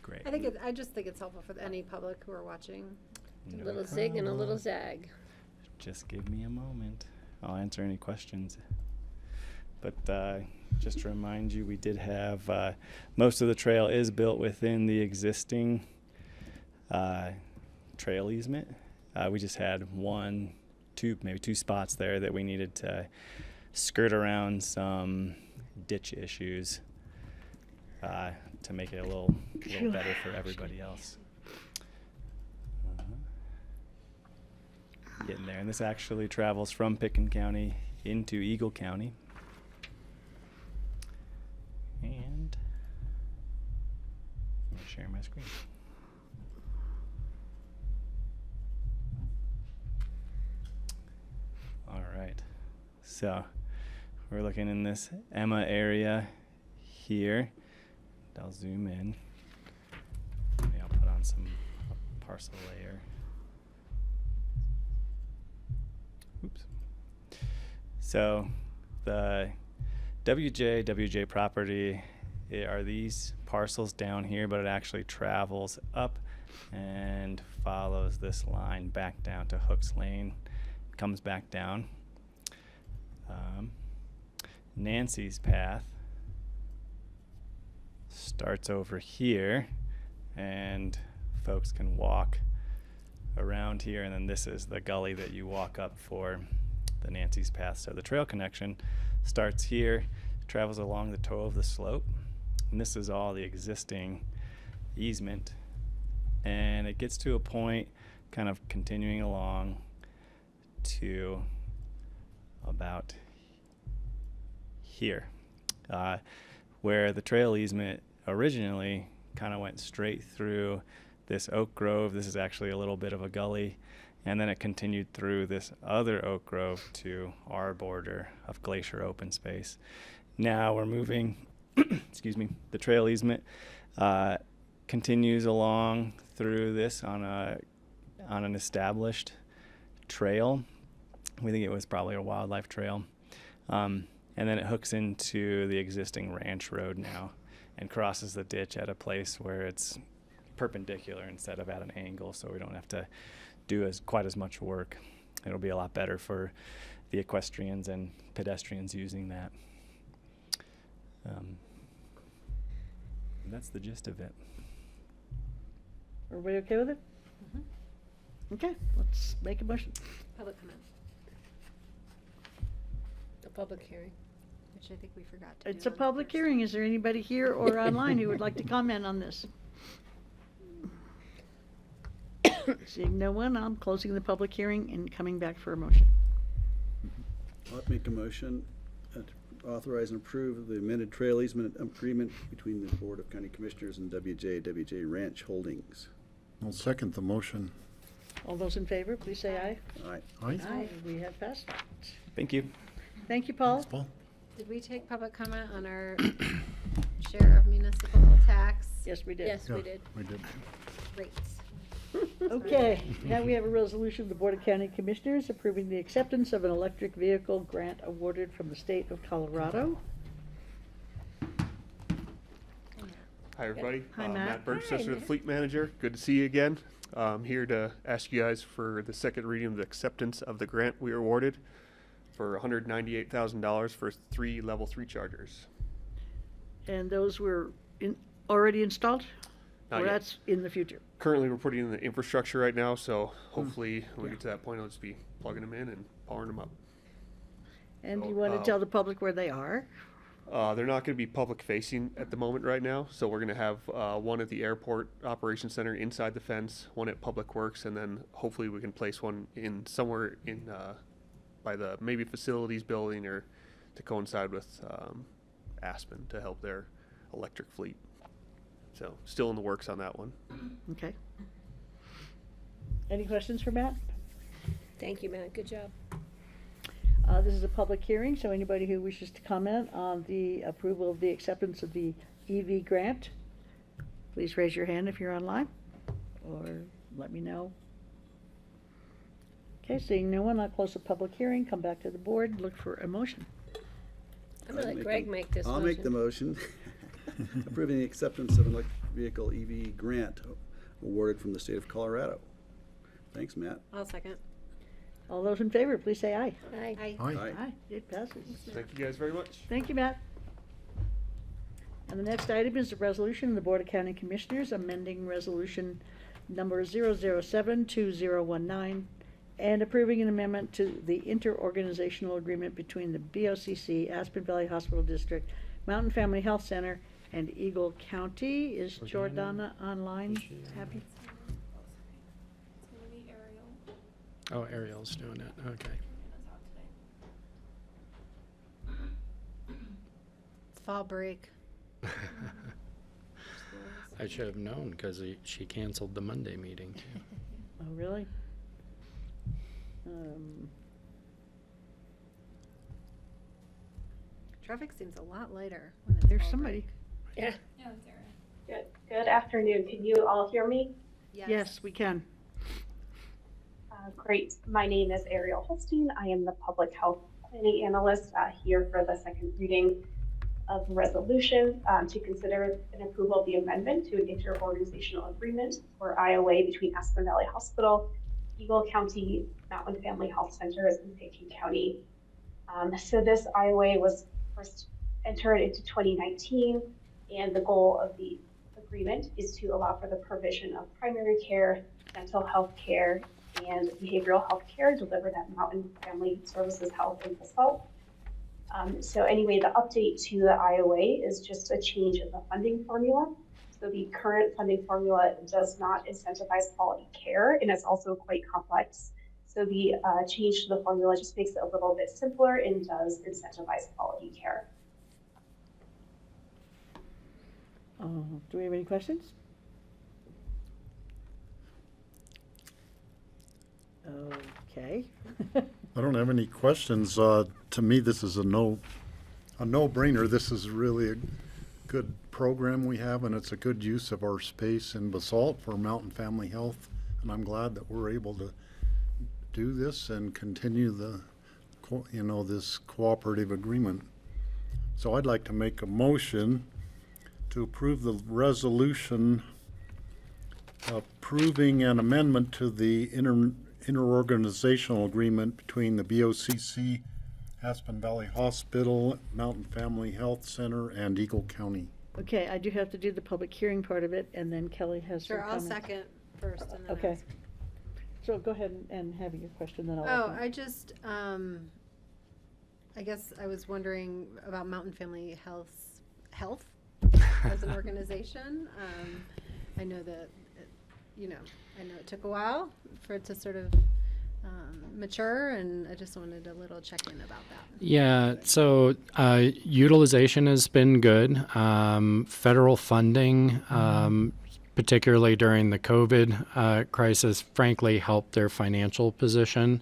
Great. I just think it's helpful for any public who are watching. A No little zig and a little problem. zag. Just give me a moment. I'll answer any questions. But just to remind you, we did have most of the trail is built within the existing trail easement. We just had maybe two spots there that we needed to skirt around some ditch issues to make it a little better for everybody else. Getting there, and this actually travels from Picken County into Eagle County. And I'm gonna share my screen. All right, so we're looking in this Emma area here. I'll zoom in. Maybe I'll put on some parcel layer. Oops. So the WJ property are these parcels down here, but it actually travels up and follows this line back down to Hooks Lane, comes back down. Nancy's Path starts over here, and folks can walk around here, and then this is the gully that you walk up for the Nancy's Path. So the trail connection starts here, travels along the toe of the slope, and this is all the existing easement, and it gets to a point kind of continuing along to about here, where the trail easement originally kind of went straight through this oak grove. This is actually a little bit of a gully, and then it continued through this other oak grove to our border of glacier open space. Now we're moving, excuse me, the trail easement continues along through this on an established trail. We think it was probably a wildlife trail. And then it hooks into the existing ranch road now and crosses the ditch at a place where it's perpendicular instead of at an angle, so we don't have to do quite as much work. It'll be a lot better for the equestrians and pedestrians using that. That's the gist of it. Everybody okay with it? Okay, let's make a motion. Public comment, A public hearing. which I think we forgot to do. It's a on the public first hearing. Is there anybody here or online who would like to comment on this? Seeing no one, I'm closing the public hearing and coming back for a motion. I'll make a motion to authorize and approve the amended trail easement agreement between the Board of County Commissioners and WJ Ranch Holdings. I'll second the motion. All those in favor, please say aye. Aye. Aye. We have passed that. Thank you. Thank you, Paul. Paul? Did we take public comment on our share of municipal tax Yes, we did. Yes, we Yeah, did. We did. rates? Okay, now we have a resolution of the Board of County Commissioners approving the acceptance of an electric vehicle grant awarded from the state of Colorado. Hi, everybody. Hi, Matt. Burgess, the fleet manager. Good to see you again. I'm here to ask you guys for the second reading of the acceptance of the grant we were awarded for $198,000 for 3 level 3 chargers. And those were already installed? Not Or yet. that's in the future? Currently, we're putting in the infrastructure right now, so hopefully when we get to that point, I'll just be plugging them in and powering them up. And do So, you want to tell the public where they are? They're not going to be public facing at the moment right now, so we're going to have one at the airport operations center inside the fence, one at Public Works, and then hopefully we can place one in somewhere in by the maybe facilities building or to coincide with Aspen to help their electric fleet. So still in the works on that one. Okay. Any questions for Matt? Thank you, Matt. Good job. This is a public hearing, so anybody who wishes to comment on the approval of the acceptance of the EV grant, please raise your hand if you're online, or let me know. Okay, seeing no one, I'll close the public hearing, come back to the board, look for a motion. I'm gonna let Greg make this I'll motion. make the motion approving the acceptance of an electric vehicle EV grant awarded from the state of Colorado. Thanks, Matt. I'll second. All those in favor, please say aye. Aye. Aye. Aye. Aye, it passes. Thank you guys very much. Thank you, Matt. And the next item is the resolution of the Board of County Commissioners amending resolution number 0072019 and approving an amendment to the interorganizational agreement between the BOCC, Aspen Valley Hospital District, Mountain Family Health Center, and Eagle County. Is Jordana online? Happy? Oh, Ariel's doing it, okay. It's fall break. I should have known because she canceled the Monday meeting. Oh, really? Traffic seems a lot lighter when it's There's fall somebody. Yeah. Good afternoon. Can you all hear me? break. Yes, we can. Great. My name is Ariel Holstein. I am the public health planning analyst here for the second reading of the resolution to consider an approval of the amendment to an interorganizational agreement for IOA between Aspen Valley Hospital, Eagle County, Mountain Family Health Centers, and Pickens County. So this IOA was first entered into 2019, And the goal of the agreement is to allow for the provision of primary care, mental health care, and behavioral health care delivered at Mountain Family Services Health in Basalt. So anyway, the update to the IOA is just a change in the funding formula. So the current funding formula does not incentivize quality care, and it's also quite complex. So the change to the formula just makes it a little bit simpler and does incentivize quality care. Do we have any questions? Okay. I don't have any questions. To me, this is a no-brainer. This is really a good program we have, and it's a good use of our space in Basalt for Mountain Family Health. And I'm glad that we're able to do this and continue this cooperative agreement. So I'd like to make a motion to approve the resolution approving an amendment to the interorganizational agreement between the BOCC, Aspen Valley Hospital, Mountain Family Health Center, and Eagle County. Okay, I do have to do the public hearing part of it, and then Kelly has some Sure, I'll comments. second first and then Okay. ask. So go ahead and have your question, then I'll. Oh, open. I just, I guess I was wondering about Mountain Family Health as an organization. I know that, I know it took a while for it to sort of mature, and I just wanted a little check-in about that. Yeah, so utilization has been good. Federal funding, particularly during the COVID crisis, frankly helped their financial position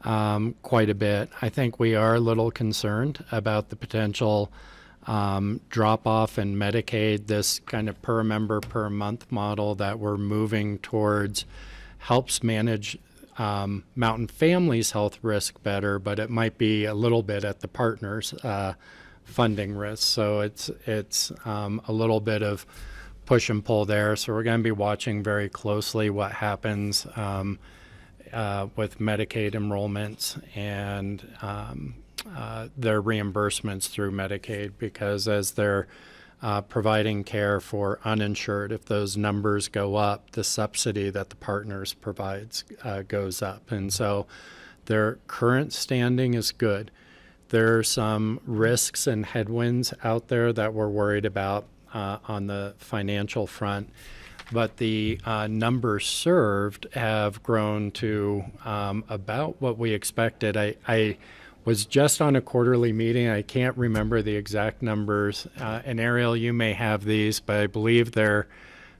quite a bit. I think we are a little concerned about the potential drop-off in Medicaid. This kind of per member per month model that we're moving towards helps manage Mountain Family's health risk better, but it might be a little bit at the partner's funding risk. So it's a little bit of push and pull there. So we're going to be watching very closely what happens with Medicaid enrollments and their reimbursements through Medicaid, because as they're providing care for uninsured, if those numbers go up, the subsidy that the partners provides goes up. And so their current standing is good. There are some risks and headwinds out there that we're worried about on the financial front, but the numbers served have grown to about what we expected. I was just on a quarterly meeting. I can't remember the exact numbers. And Ariel, you may have these, but I believe they're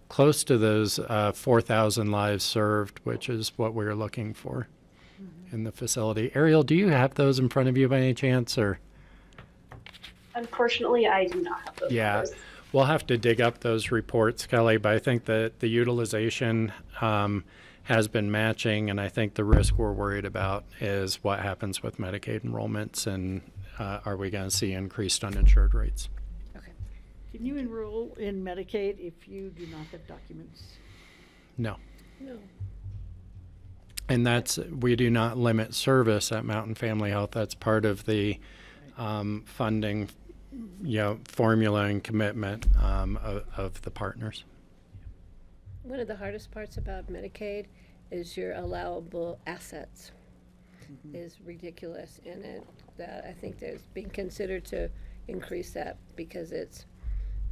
close to those 4,000 lives served, which is what we're looking for in the facility. Ariel, do you have those in front of you by any chance, or? Unfortunately, I do not have those numbers. We'll have to dig up those reports, Kelly, but I think that the utilization has been matching, and I think the risk we're worried about is what happens with Medicaid enrollments, and are we going to see increased uninsured rates? Okay. Can you enroll in Medicaid if you do not have documents? No. No. And we do not limit service at Mountain Family Health. That's part of the funding, formula and commitment of the partners. One of the hardest parts about Medicaid is your allowable assets is ridiculous, and that I think there's being considered to increase that, because it's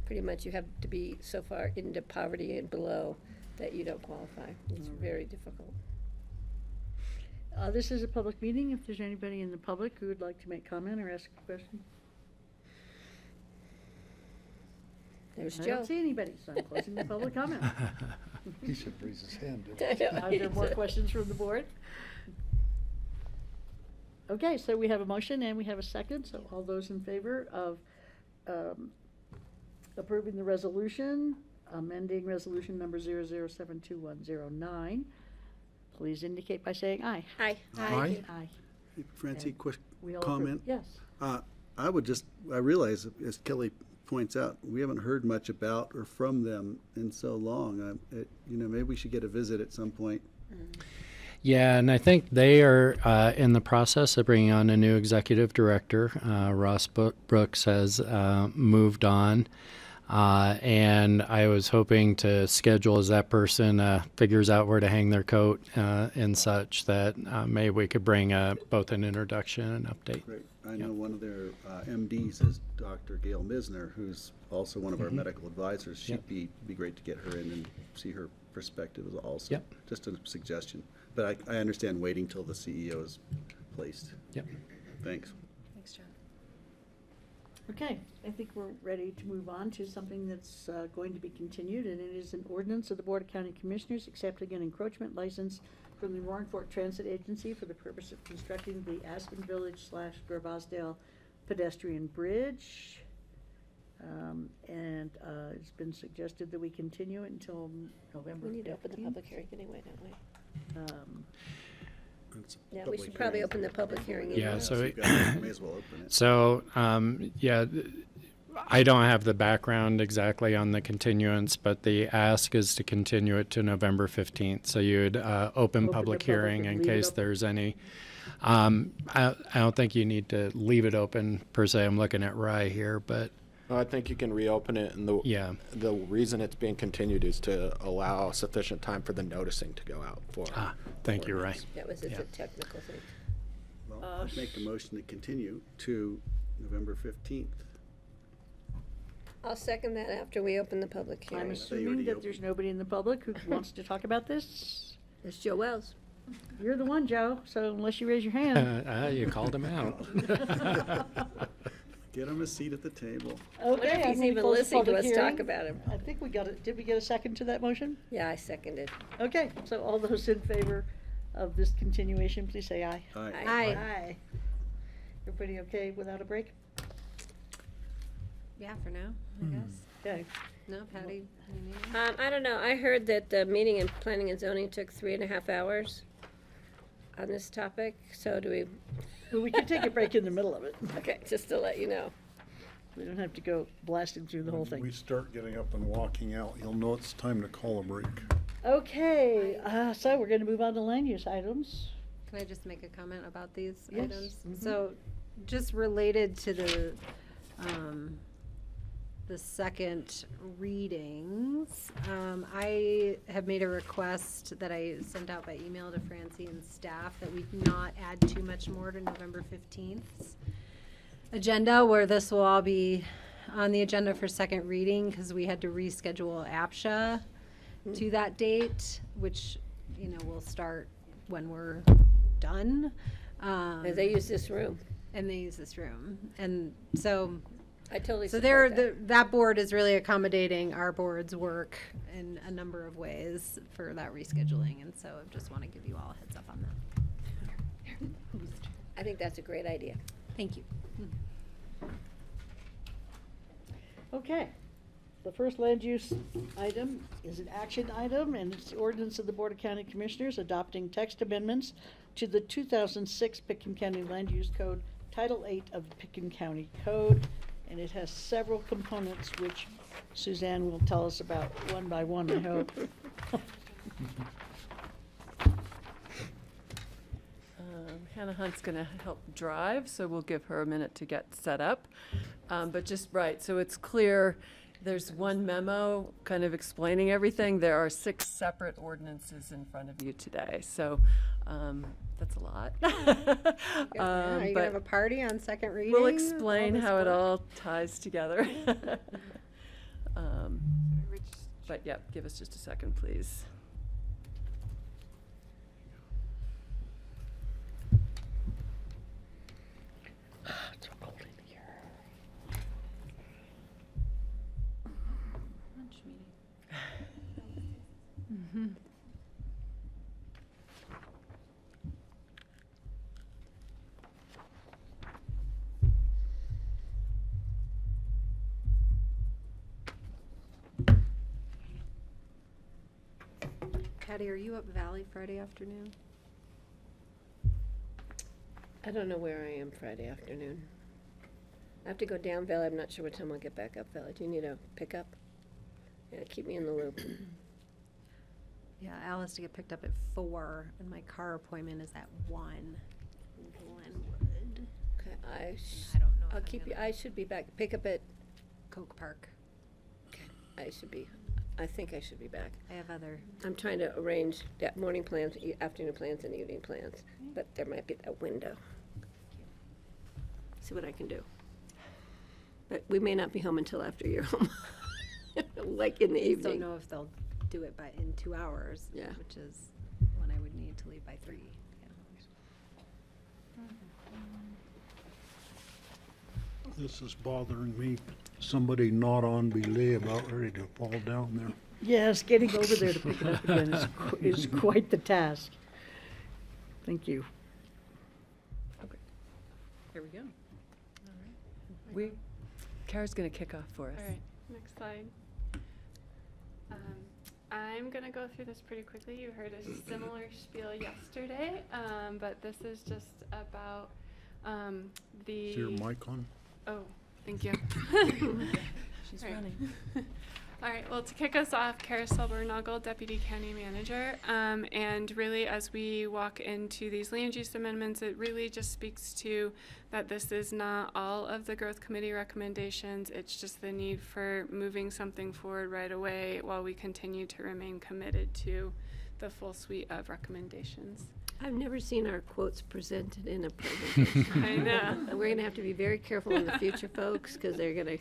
pretty much you have to be so far into poverty and below that you don't qualify. It's very difficult. This is a public meeting. If there's anybody in the public who would like to make comment or ask a question. There's I Joe. don't see anybody, so I'm closing the public comment. He should raise his hand. Are there more questions from the board? Okay, so we have a motion and we have a second, so all those in favor of approving the resolution, amending resolution number 00721109, please indicate by saying aye. Hi. Aye. Aye. Francie, quick We all approve. comment? Yes. I realize, as Kelly points out, we haven't heard much about or from them in so long. Maybe we should get a visit at some point. Yeah, and I think they are in the process of bringing on a new executive director. Ross Brooks has moved on. And I was hoping to schedule as that person figures out where to hang their coat and such that maybe we could bring both an introduction and update. Great. I know one of their MDs is Dr. Gail Misner, who's also one of our medical advisors. She'd be great to get her in and see her perspective also. Yep. Just a suggestion. But I understand waiting till the CEO is placed. Yep. Thanks. Thanks, John. Okay, I think we're ready to move on to something that's going to be continued, and it is an ordinance of the Board of County Commissioners accepting an encroachment license from the Roaring Fork Transit Agency for the purpose of constructing the Aspen Village / Gravasdale pedestrian bridge. And it's been suggested that we continue it until November 15th. We need to open the public hearing anyway, don't we? It's a Yeah, we public should probably hearing. open the public hearing. Yeah, anyway. so you guys may as well open it. So, I don't have the background exactly on the continuance, but the ask is to continue it to November 15th. So you'd open the public public hearing and in leave it case open? there's any. I don't think you need to leave it open per se. I'm looking at Rye here, but I think you can reopen it, and yeah. the reason it's being continued is to allow sufficient time for the noticing to go out for. Thank you, Rye. ordinance. That was just Yeah. a technical thing. Well, I'd make a motion to continue to November 15th. I'll second that after we open the public I'm hearing. assuming already that there's nobody in the public who wants to talk about this. It's Joe Wells. You're the one, Joe, so unless you raise your hand. You called him out. Get him a seat at the table. What if he's even listening to us talk about him? I think we got it. Did we get a second to that motion? Yeah, I seconded. Okay, so all those in favor of this continuation, please say aye. Aye. Aye. Aye. Everybody okay without a break? Yeah, for now, I guess. Okay. No, Patty? you need it? I don't know, I heard that the meeting in planning and zoning took 3.5 hours on this topic, so do we, Well, we can take a break in the middle of it. okay, just to let you know. We don't have to go blasting through the whole When we thing. start getting up and walking out, you'll know it's time to call a break. Okay, so we're gonna move on to land use items. Can I just make a comment about these Yes. items? Mhm. So, just related to the second readings, I have made a request that I sent out by email to Francie and staff that we not add too much more to November 15th's agenda, where this will all be on the agenda for second reading, because we had to reschedule APSHA to that date, which, will start when we're done. They use this room. And they use this room. And so, I totally so support that. that board is really accommodating our board's work in a number of ways for that rescheduling. And so I just want to give you all a heads up on that. I think that's a great idea. Thank you. Okay, the first land use item is an action item, and it's the ordinance of the Board of County Commissioners adopting text amendments to the 2006 Pickens County Land Use Code, Title 8 of the Pickens County Code, and it has several components which Suzanne will tell us about one by one, I hope. Hannah Hunt's going to help drive, so we'll give her a minute to get set up. But just right, so it's clear, there's one memo kind of explaining everything. There are 6 separate ordinances in front of you today, so that's a lot. Yeah, are you going to have a party on second reading? We'll All explain this how it work? all ties together. But yeah, give us just a second, please. It's so cold in here. Patty, are you up Valley Friday afternoon? I don't know where I am Friday afternoon. I have to go down Valley. I'm not sure what time I'll get back up Valley. Do you need a pickup? Yeah, keep me in the loop. Yeah, Al has to get picked up at 4, and my car appointment is at 1 in Glenwood. Okay, I don't know. I'll keep you, I should be back, pick up at Coke Park. I think I should be back. I have other. I'm trying to arrange that morning plans, afternoon plans, and evening plans, but there might be that window. See what I can do. But we may not be home until after you're home, like in the I just don't evening. know if they'll do it in 2 hours, Yeah. which is when I would need to leave by 3. This is bothering me. Somebody not on belay about ready to fall down there. Yes, getting over there to pick it up again is quite the task. Thank you. Here we go. All right. Kara's going to kick off for us. All right, next slide. I'm going to go through this pretty quickly. You heard a similar spiel yesterday, but this is just about the... Is your mic on? Oh, thank you. She's All right. running. All right, well, to kick us off, Kara Silbernagel, Deputy County Manager. And really, as we walk into these land use amendments, it really just speaks to that this is not all of the Growth Committee recommendations. It's just the need for moving something forward right away while we continue to remain committed to the full suite of recommendations. I've never seen our quotes presented in a presentation. I know. And we're going to have to be very careful in the future, folks, because they're going to...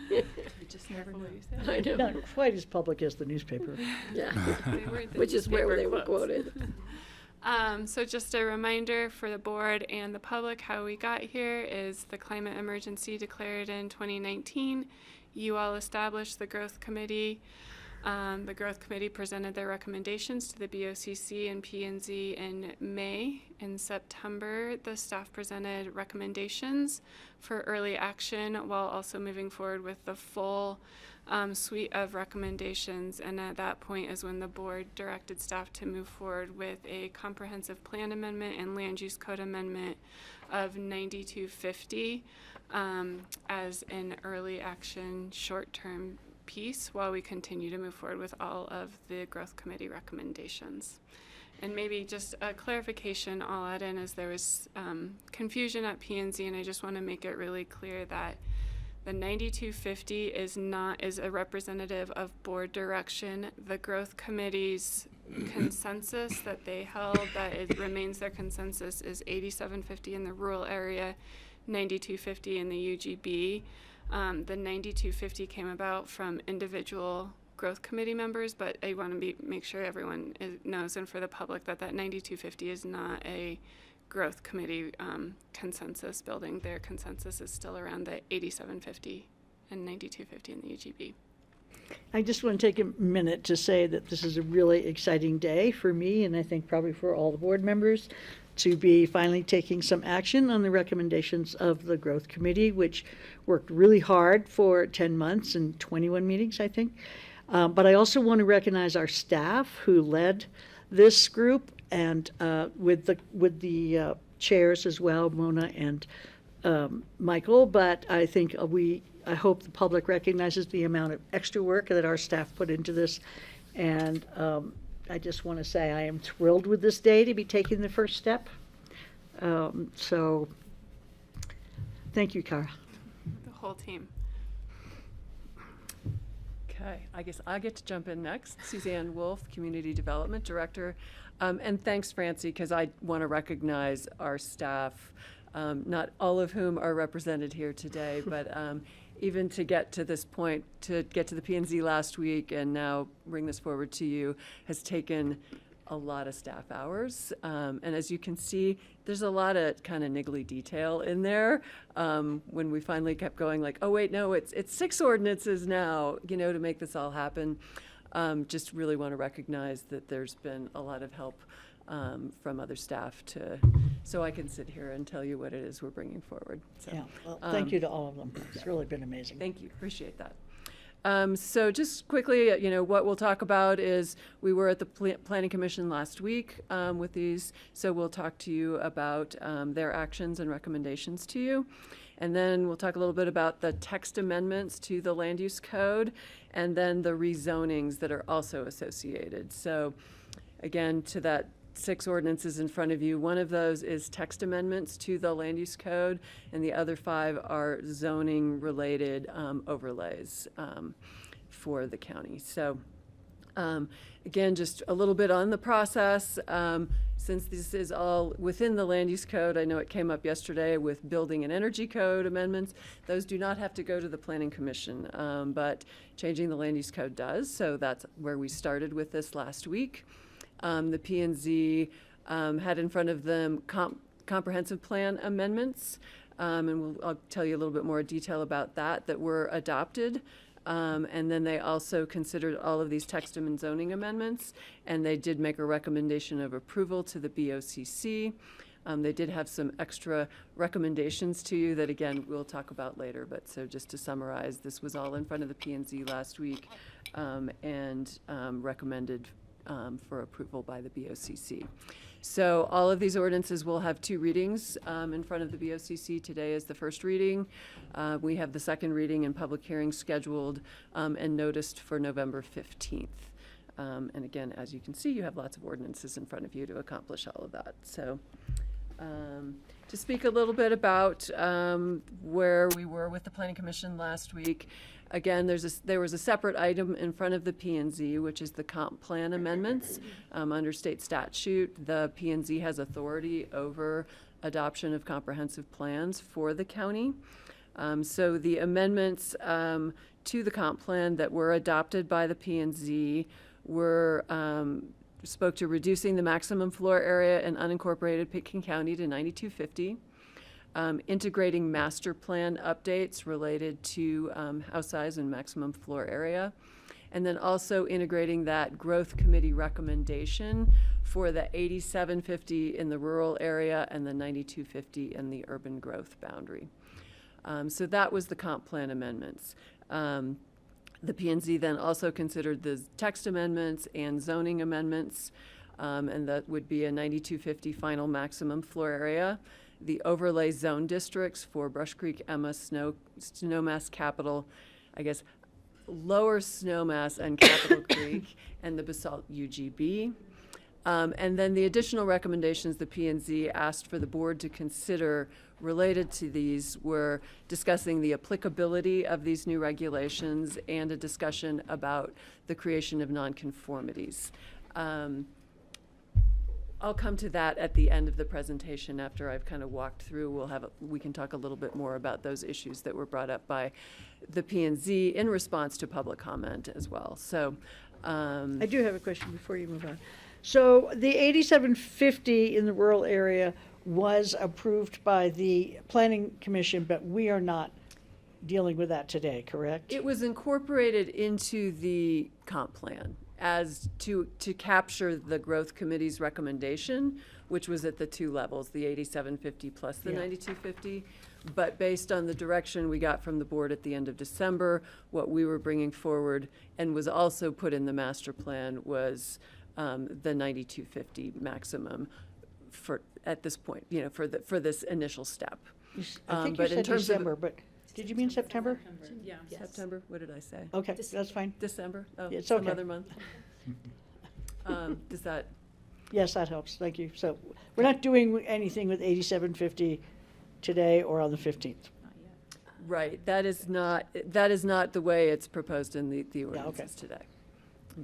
You just never know. I know. Not quite as public as the newspaper. Yeah, They weren't the which is where they newspaper were quotes. quoted. So just a reminder for the board and the public how we got here is the climate emergency declared in 2019. You all established the Growth Committee. The Growth Committee presented their recommendations to the BOCC and P&Z in May. In September, the staff presented recommendations for early action while also moving forward with the full suite of recommendations. And at that point is when the board directed staff to move forward with a comprehensive plan amendment and land use code amendment of 9250 as an early action short-term piece while we continue to move forward with all of the Growth Committee recommendations. And maybe just a clarification I'll add in is there was confusion at P&Z, and I just want to make it really clear that the 9250 is a representative of board direction. The Growth Committee's consensus that they held, that it remains their consensus, is 8750 in the rural area, 9250 in the UGB. The 9250 came about from individual Growth Committee members, but I want to make sure everyone knows, and for the public, that 9250 is not a Growth Committee consensus building. Their consensus is still around the 8750 and 9250 in the UGB. I just want to take a minute to say that this is a really exciting day for me, and I think probably for all the board members, to be finally taking some action on the recommendations of the Growth Committee, which worked really hard for 10 months and 21 meetings, I think. But I also want to recognize our staff who led this group, and with the chairs as well, Mona and Michael. But I think I hope the public recognizes the amount of extra work that our staff put into this, and I just want to say I am thrilled with this day to be taking the first step. So thank you, Kara. The whole team. Okay, I guess I get to jump in next. Suzanne Wolf, Community Development Director. And thanks, Francie, because I want to recognize our staff, not all of whom are represented here today, but even to get to this point, to get to the P&Z last week and now bring this forward to you, has taken a lot of staff hours. And as you can see, there's a lot of kind of niggly detail in there. When we finally kept going like, oh wait, no, it's 6 ordinances now, to make this all happen. Just really want to recognize that there's been a lot of help from other staff so I can sit here and tell you what it is we're bringing forward. So, Yeah, well, thank you to all of them. It's really been amazing. Thank you, appreciate that. So just quickly, what we'll talk about is we were at the Planning Commission last week with these, so we'll talk to you about their actions and recommendations to you. And then we'll talk a little bit about the text amendments to the land use code, and then the rezonings that are also associated. So again, to that 6 ordinances in front of you, one of those is text amendments to the land use code, and the other 5 are zoning related overlays. for the county. So again, just a little bit on the process. Since this is all within the land use code, I know it came up yesterday with building and energy code amendments. Those do not have to go to the planning commission, but changing the land use code does. So that's where we started with this last week. The P&Z had in front of them comprehensive plan amendments, and I'll tell you a little bit more detail about that were adopted. And then they also considered all of these text and zoning amendments, and they did make a recommendation of approval to the BOCC. They did have some extra recommendations to you that, again, we'll talk about later. But so just to summarize, this was all in front of the P&Z last week and recommended for approval by the BOCC. So all of these ordinances will have 2 readings in front of the BOCC. Today is the first reading. We have the second reading and public hearing scheduled and noticed for November 15th. And again, as you can see, you have lots of ordinances in front of you to accomplish all of that. So to speak a little bit about where we were with the Planning Commission last week, again, there was a separate item in front of the P&Z, which is the comp plan amendments. Under state statute, the P&Z has authority over adoption of comprehensive plans for the county. So the amendments to the comp plan that were adopted by the P&Z were spoke to reducing the maximum floor area in unincorporated Pitkin County to 9,250. Integrating master plan updates related to house size and maximum floor area, and then also integrating that growth committee recommendation for the 8750 in the rural area and the 9250 in the urban growth boundary. So that was the comp plan amendments. The P&Z then also considered the text amendments and zoning amendments, and that would be a 9250 final maximum floor area. The overlay zone districts for Brush Creek, Emma, Snowmass, Capital, I guess, Lower Snowmass and Capital Creek, and the Basalt UGB. And then the additional recommendations the P&Z asked for the board to consider related to these were discussing the applicability of these new regulations and a discussion about the creation of nonconformities. I'll come to that at the end of the presentation after I've kind of walked through. We can talk a little bit more about those issues that were brought up by the P&Z in response to public comment as well. So I do have a question before you move on. So the 8750 in the rural area was approved by the Planning Commission, but we are not dealing with that today, correct? it was incorporated into the comp plan as to capture the growth committee's recommendation, which was at the 2 levels, the 8750 plus the 9250. But based on the direction we got from the board at the end of December, what we were bringing forward and was also put in the master plan was the 9250 maximum for at this point, for this initial step. I think you but in said terms of- December, but did you mean September? Yeah, September. What did I say? Okay, that's fine. December? Oh, It's some okay. other month. Does that? Yes, that helps, thank you. So we're not doing anything with 8750 today or on the 15th. Right, that is not the way it's proposed in the ordinances today.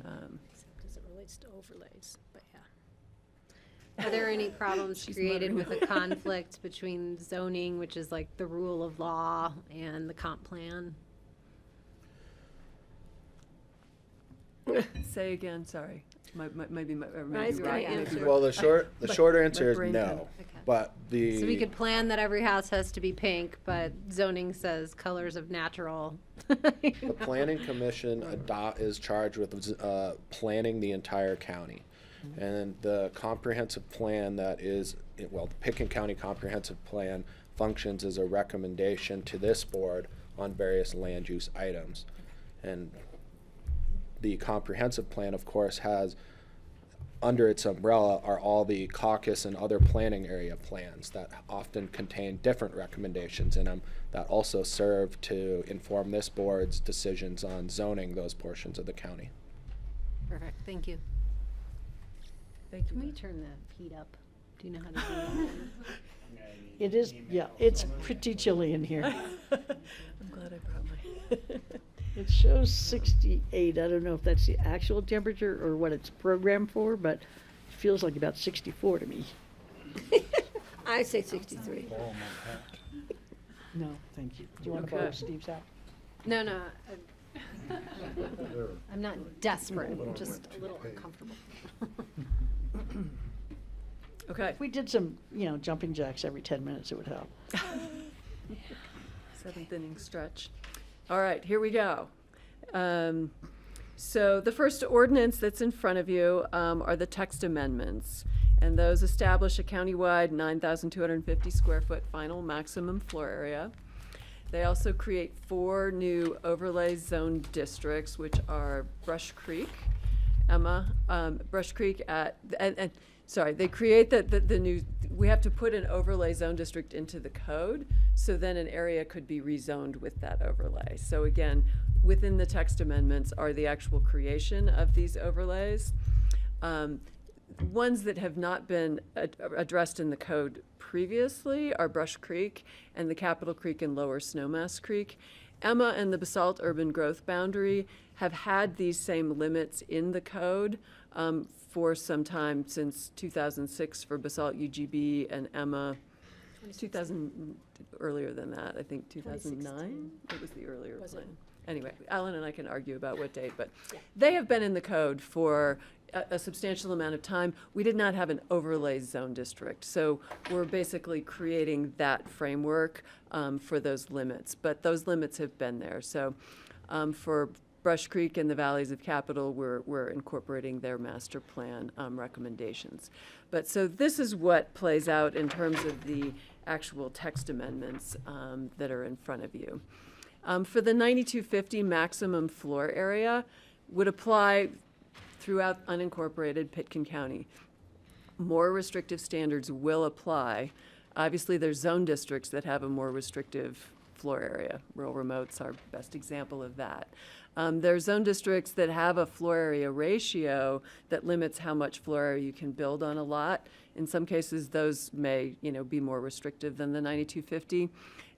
As it relates to overlays, but yeah. Are there any problems created with a conflict between zoning, which is like the rule of law, and the comp plan? Say again, sorry. Maybe Ryan's gonna right. answer. Well, the short answer is brain no, kinda- Okay. but the. So we could plan that every house has to be pink, but zoning says colors of natural. The planning commission is charged with planning the entire county. And the comprehensive plan the Pitkin County Comprehensive Plan functions as a recommendation to this board on various land use items. And the comprehensive plan, of course, has under its umbrella are all the caucus and other planning area plans that often contain different recommendations in them that also serve to inform this board's decisions on zoning those portions of the county. Perfect, thank you. Thank Can you. we turn the heat up? Do you know how to do that? It is, yeah, it's pretty chilly in here. I'm glad I brought my. It shows 68. I don't know if that's the actual temperature or what it's programmed for, but it feels like about 64 to me. I say 63. No, thank you. Do you want to Okay. borrow Steve's hat? No, no, I'm not desperate, I'm just a little uncomfortable. Okay. If we did some, jumping jacks every 10 minutes, it would help. Seventh inning stretch. All right, here we go. So the first ordinance that's in front of you are the text amendments. And those establish a countywide 9,250 square foot final maximum floor area. They also create 4 new overlay zone districts, which are Brush Creek, Brush Creek they create the new, we have to put an overlay zone district into the code, so then an area could be rezoned with that overlay. So again, within the text amendments are the actual creation of these overlays. Ones that have not been addressed in the code previously are Brush Creek and the Capitol Creek and Lower Snowmass Creek. Emma and the Basalt Urban Growth Boundary have had these same limits in the code for some time, since 2006 for Basalt UGB and Emma. 2000, earlier than that, I think 2009. It was the earlier plan. Anyway, Alan and I can argue about what date, but they have been in the code for a substantial amount of time. We did not have an overlay zone district, so we're basically creating that framework for those limits. But those limits have been there. So for Brush Creek and the Valleys of Capitol, we're incorporating their master plan recommendations. But so this is what plays out in terms of the actual text amendments that are in front of you. For the 9250 maximum floor area would apply throughout unincorporated Pitkin County. More restrictive standards will apply. Obviously, there's zone districts that have a more restrictive floor area. Rural remote's our best example of that. There are zone districts that have a floor area ratio that limits how much floor area you can build on a lot. In some cases, those may, be more restrictive than the 9250.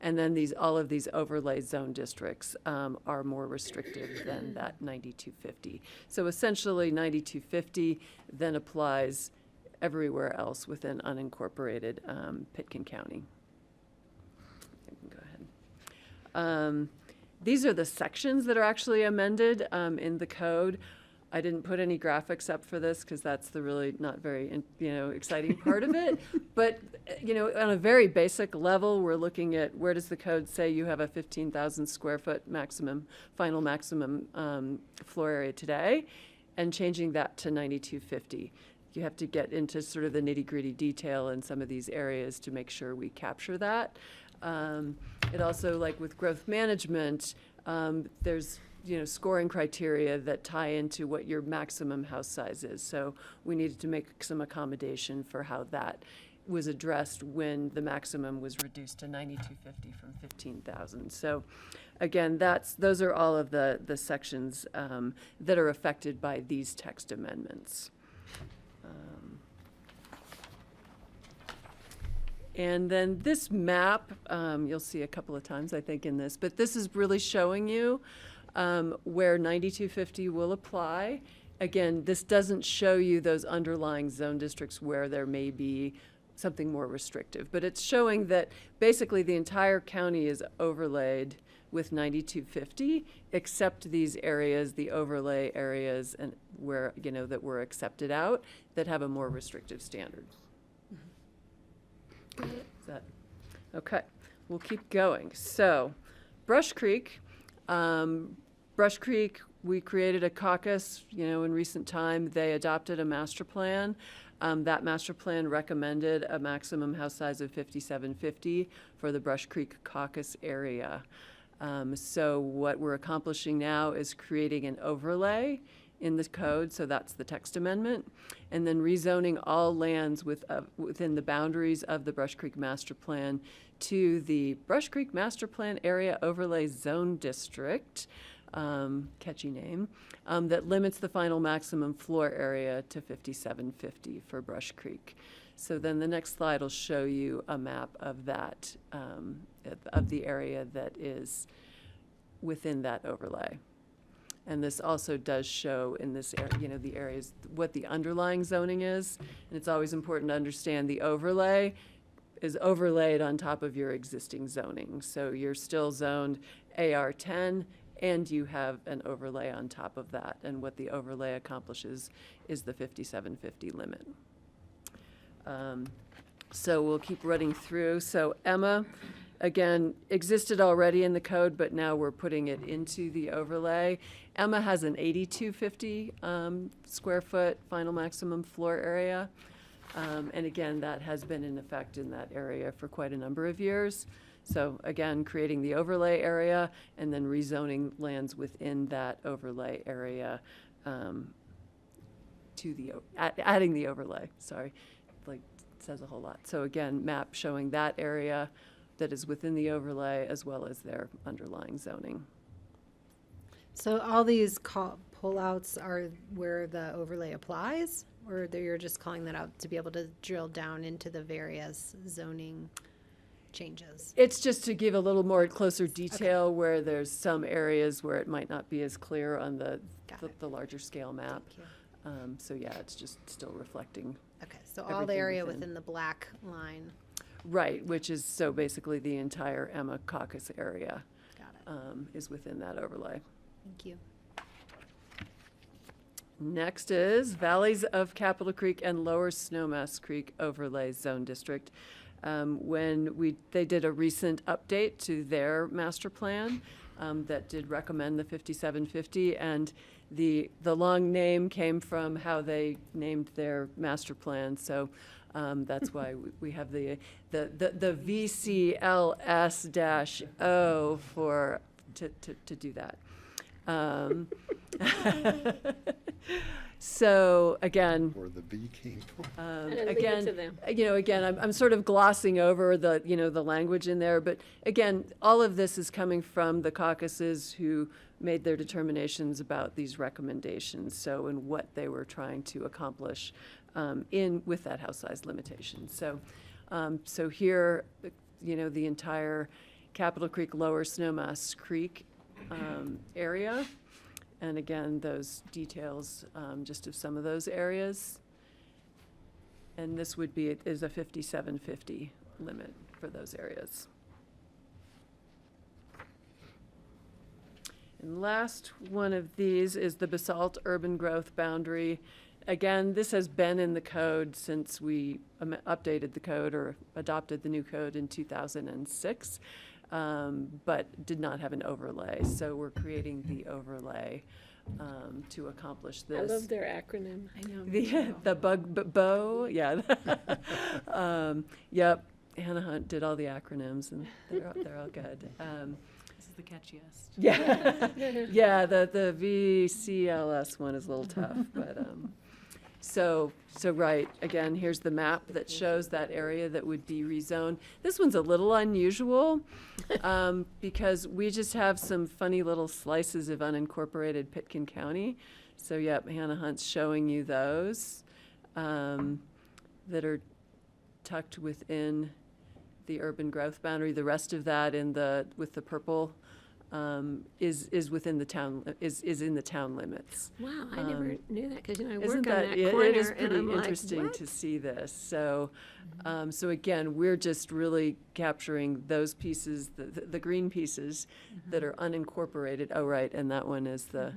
And then all of these overlay zone districts are more restrictive than that 9250. So essentially, 9250 then applies everywhere else within unincorporated Pitkin County. You can go ahead. These are the sections that are actually amended in the code. I didn't put any graphics up for this because that's the really not very, exciting part of it. But, on a very basic level, we're looking at where does the code say you have a 15,000 square foot final maximum floor area today, and changing that to 9250. You have to get into sort of the nitty-gritty detail in some of these areas to make sure we capture that. It also, like with growth management, there's scoring criteria that tie into what your maximum house size is. So we needed to make some accommodation for how that was addressed when the maximum was reduced to 9250 from 15,000. So again, those are all of the sections that are affected by these text amendments. And then this map, you'll see a couple of times, I think, in this, but this is really showing you where 9250 will apply. Again, this doesn't show you those underlying zone districts where there may be something more restrictive, but it's showing that basically the entire county is overlaid with 9250, except these areas, the overlay areas, and where, that were accepted out, that have a more restrictive standard. Is that okay? We'll keep going. So, Brush Creek, we created a caucus. In recent time, they adopted a master plan. That master plan recommended a maximum house size of 5,750 for the Brush Creek caucus area. So what we're accomplishing now is creating an overlay in the code, so that's the text amendment, and then rezoning all lands within the boundaries of the Brush Creek Master Plan to the Brush Creek Master Plan Area Overlay Zone District, catchy name, that limits the final maximum floor area to 5,750 for Brush Creek. So then the next slide will show you a map of that, of the area that is within that overlay. And this also does show in this area, the areas, what the underlying zoning is. And it's always important to understand the overlay is overlaid on top of your existing zoning. So you're still zoned AR10, and you have an overlay on top of that. And what the overlay accomplishes is the 5750 limit. So we'll keep running through. So Emma, again, existed already in the code, but now we're putting it into the overlay. Emma has an 8250 square foot final maximum floor area. And again, that has been in effect in that area for quite a number of years. So again, creating the overlay area and then rezoning lands within that overlay area to the, adding the overlay, sorry, like says a whole lot. So again, map showing that area that is within the overlay as well as their underlying zoning. So all these pullouts are where the overlay applies, or you're just calling that out to be able to drill down into the various zoning changes? It's just to give a little more closer detail where there's some areas where it might not be as clear on the larger scale map. So yeah, it's just still reflecting. Okay, so all the area within the black line. Right, which is, so basically the entire Emma caucus area is within that overlay. Thank you. Next is Valleys of Capitol Creek and Lower Snowmass Creek Overlay Zone District. When they did a recent update to their master plan that did recommend the 5750, and the long name came from how they named their master plan. So that's why we have the VCLS-O to do that. So again, Where the V came from. Again, I'm sort of glossing over the, the language in there, but again, all of this is coming from the caucuses who made their determinations about these recommendations. So, and what they were trying to accomplish with that house size limitation. So, so here, the entire Capitol Creek, Lower Snowmass Creek area. And again, those details, just of some of those areas. And this would be, is a 5750 limit for those areas. And last one of these is the basalt urban growth boundary. Again, this has been in the code since we updated the code or adopted the new code in 2006. But did not have an overlay. So we're creating the overlay to accomplish this. I love their acronym. I know. The BOCC, yeah. Yep. Hannah Hunt did all the acronyms, and they're all good. This is the catchiest. Yeah. Yeah. The VCLS one is a little tough, but. So right, again, here's the map that shows that area that would be rezoned. This one's a little unusual because we just have some funny little slices of unincorporated Pitkin County. So yep, Hannah Hunt's showing you those that are tucked within the urban growth boundary. The rest of that with the purple is within the town, is in the town limits. Wow, I never knew that because I work Isn't on that, that it corner, is and pretty I'm interesting like, to see this. So, so again, we're just really capturing those pieces, the green pieces that are unincorporated. Oh, right, and that one is the,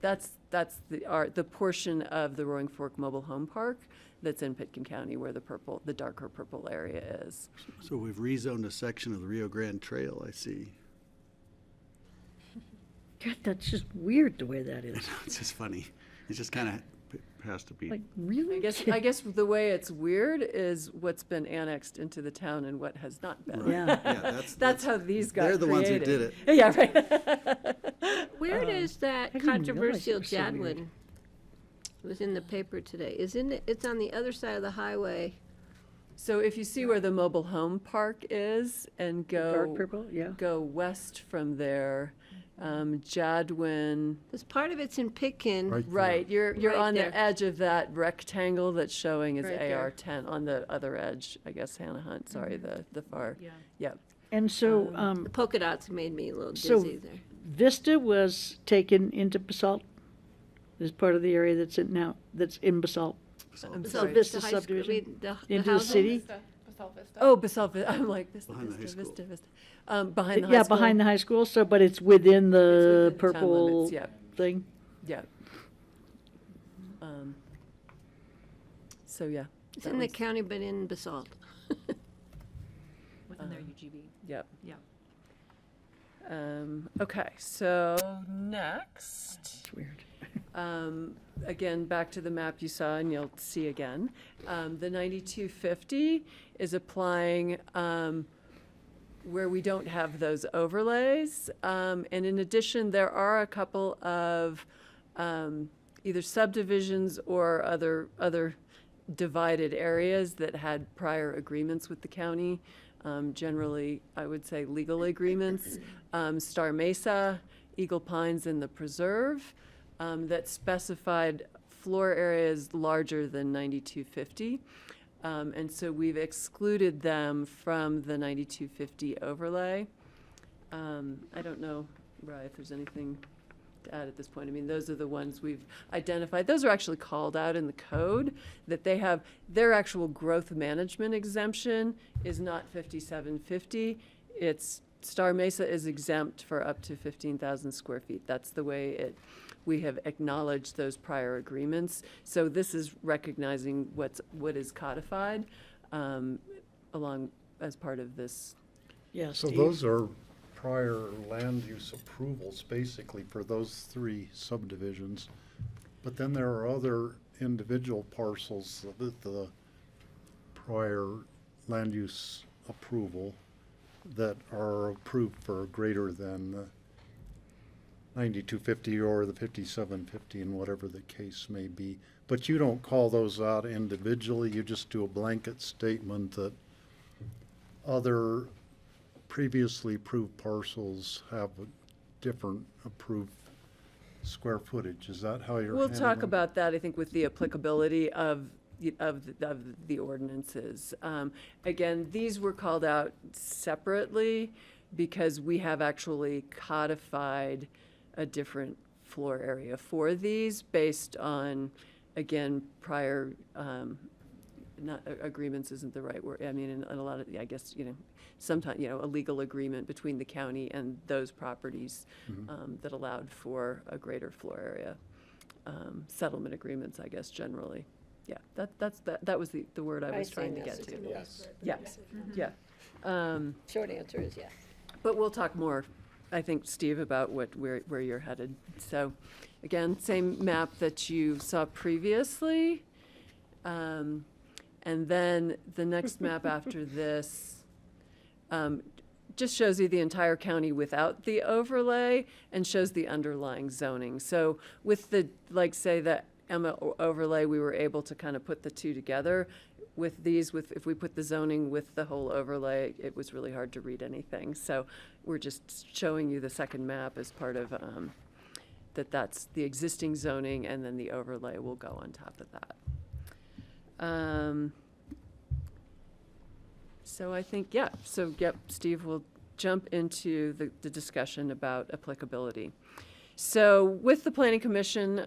that's the portion of the Roaring Fork Mobile Home Park that's in Pitkin County where the darker purple area is. So we've rezoned a section of the Rio Grande Trail, I see. God, that's just weird the way that is. It's just funny. It just kind of has to be. Like, really? I guess the way it's weird is what's been annexed into the town and what has not been. Right. Yeah. That's how these got They're the ones who created. did it. Yeah, right. Where does that I didn't realize it controversial was so weird. Jadwin was in the paper today? Isn't it? It's on the other side of the highway. So if you see where the mobile home park is and Dark purple, yeah. go west from there, Jadwin. Because part of it's in Pitkin. Right, you're Right on there. the edge of that rectangle that's showing as Right there. AR10 on the other edge. I guess Hannah Hunt. Sorry, the far. Yeah. Yep. And so, The polka dots made me a little So- dizzy there. Vista was taken into Basalt as part of the area that's in now, that's in Basalt. I'm So sorry, Vista the high school- I subdivision mean, into the housing? city. Oh, Basalt, I'm like, Vista, Behind the high Vista, school. Vista, Vista. Behind the high Yeah, school. behind the high school, so, but it's within the within the town purple limits, yeah. thing. Yeah. So, yeah. It's that in the was- county, but in Basalt. Within their UGB. Yep. Yeah. Okay, so next. It's weird. Again, back to the map you saw, and you'll see again. The 9250 is applying where we don't have those overlays. And in addition, there are a couple of either subdivisions or other divided areas that had prior agreements with the county. Generally, I would say legal agreements. Star Mesa, Eagle Pines, and the Preserve that specified floor areas larger than 9250. And so we've excluded them from the 9250 overlay. I don't know, Rye, if there's anything to add at this point. I mean, those are the ones we've identified. Those are actually called out in the code, that they have, their actual growth management exemption is not 5750. It's, Star Mesa is exempt for up to 15,000 square feet. That's the way we have acknowledged those prior agreements. So this is recognizing what is codified along as part of this. Yeah, So Steve. those are prior land use approvals, basically, for those 3 subdivisions. But then there are other individual parcels with the prior land use approval that are approved for greater than the 9250 or the 5750 and whatever the case may be. But you don't call those out individually, you just do a blanket statement that other previously approved parcels have a different approved square footage. Is that how you're We'll talk handling it? about that, I think, with the applicability of the ordinances. Again, these were called out separately because we have actually codified a different floor area for these based on, again, prior, not agreements isn't the right word. I mean, in a lot of, I guess, sometimes, a legal agreement between the county and those properties that allowed for a greater floor area. Settlement agreements, I guess, generally. Yeah, that was the word I was trying to get to. Yes. Yes, yeah. Short answer is yes. But we'll talk more, I think, Steve, about where you're headed. So, again, same map that you saw previously. And then the next map after this just shows you the entire county without the overlay and shows the underlying zoning. So with the, say, the Emma overlay, we were able to kind of put the two together. With these, if we put the zoning with the whole overlay, it was really hard to read anything. So we're just showing you the second map as part of that's the existing zoning, and then the overlay will go on top of that. So I think, Steve will jump into the discussion about applicability. So with the Planning Commission,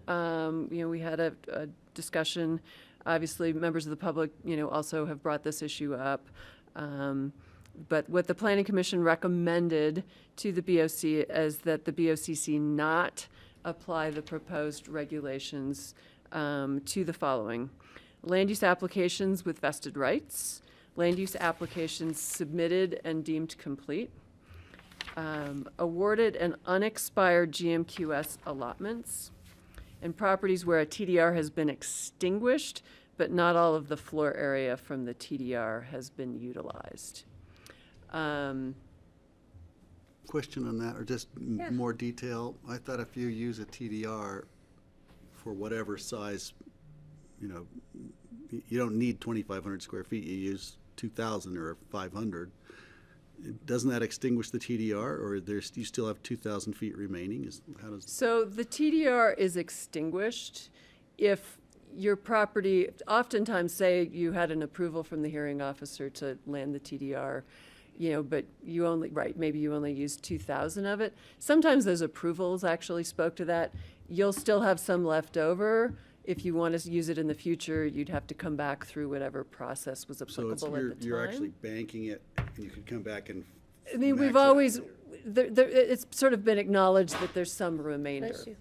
we had a discussion. Obviously, members of the public, also have brought this issue up. But what the Planning Commission recommended to the BOC is that the BOCC not apply the proposed regulations to the following: land use applications with vested rights, land use applications submitted and deemed complete, awarded and unexpired GMQS allotments, and properties where a TDR has been extinguished, but not all of the floor area from the TDR has been utilized. Question on that, or just more detail? I thought if you use a TDR for whatever size, you don't need 2,500 square feet, you use 2,000 or 500. Doesn't that extinguish the TDR, or you still have 2,000 feet remaining? So the TDR is extinguished if your property, oftentimes say you had an approval from the hearing officer to land the TDR, but you only, right, maybe you only used 2,000 of it. Sometimes those approvals actually spoke to that. You'll still have some left over. If you want to use it in the future, you'd have to come back through whatever process was So it's, applicable at the time. you're actually banking it, and you could come back and. I mean, we've max it. always, it's sort of been acknowledged that there's some remainder. Bless you.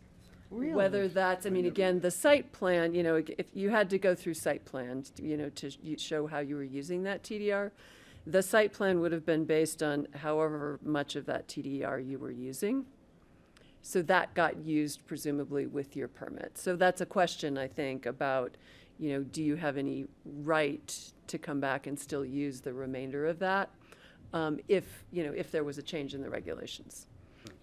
Really? Whether that's, I mean, again, the site plan, if you had to go through site plans, to show how you were using that TDR, the site plan would have been based on however much of that TDR you were using. So that got used presumably with your permit. So that's a question, I think, about, do you have any right to come back and still use the remainder of that? If there was a change in the regulations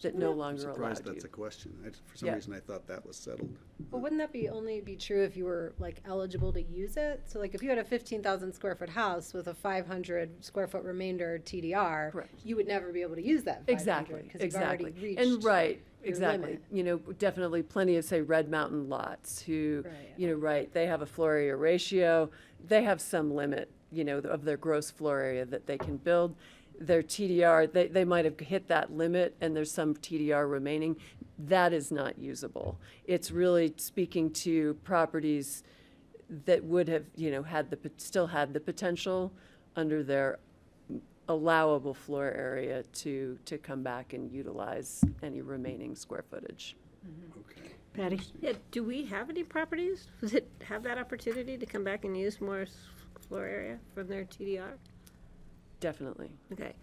that no I'm longer allowed surprised that's a you. question. For some Yeah. reason, I thought that was settled. Well, wouldn't that only be true if you were like eligible to use it? So like if you had a 15,000 square foot house with a 500 square foot remainder TDR, Correct. you would never be able to use that 500 Exactly, because you've already exactly. reached And right, your exactly. limit. Definitely plenty of, say, Red Mountain lots who, Right. right, they have a floor area ratio. They have some limit, of their gross floor area that they can build. Their TDR, they might have hit that limit and there's some TDR remaining. That is not usable. It's really speaking to properties that would have, still had the potential under their allowable floor area to come back and utilize any remaining square footage. Okay. Patty? Yeah, do we have any properties that have that opportunity to come back and use more floor area from their TDR? Definitely. Okay.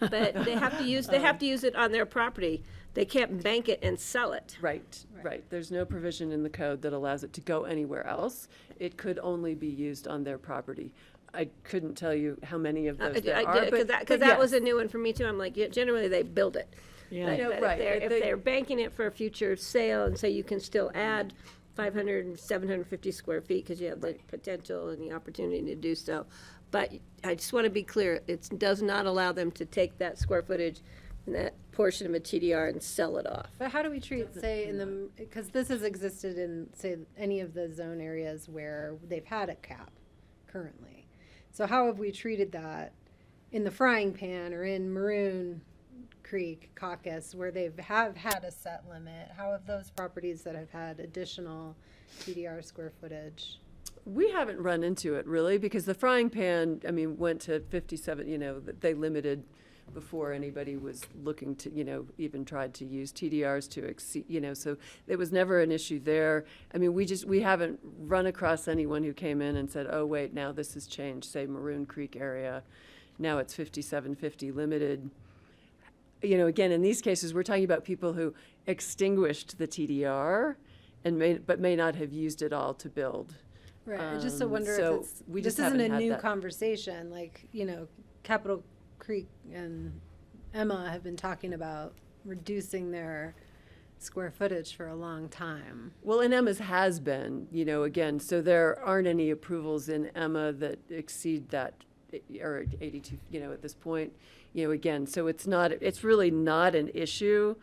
But they have to use it on their property. They can't bank it and sell it. Right. There's no provision in the code that allows it to go anywhere else. It could only be used on their property. I couldn't tell you how many of those there are, Because but that was a yes. new one for me too. I'm like, generally they build it. Yeah. But- No, but right. If they're banking it for a future sale and say you can still add 500 and 750 square feet because you have the potential and the opportunity to do so. But I just want to be clear, it does not allow them to take that square footage and that portion of a TDR and sell it off. But how do we treat, say, because this has existed in, say, any of the zone areas where they've had a cap currently. So how have we treated that in the Frying Pan or in Maroon Creek Caucus where have had a set limit? How have those properties that have had additional TDR square footage? We haven't run into it really because the Frying Pan, went to 57, they limited before anybody was looking to, even tried to use TDRs to exceed, so it was never an issue there. We haven't run across anyone who came in and said, oh, wait, now this has changed, say Maroon Creek area. Now it's 5750 limited. Again, in these cases, we're talking about people who extinguished the TDR and may not have used it all to build. Right, I just wonder so if it's, we this just isn't a haven't had new that. conversation, like, Capitol Creek and Emma have been talking about reducing their square footage for a long time. Well, and Emma's has been, again, so there aren't any approvals in Emma that exceed that, or 82, at this point, again, so it's really not an issue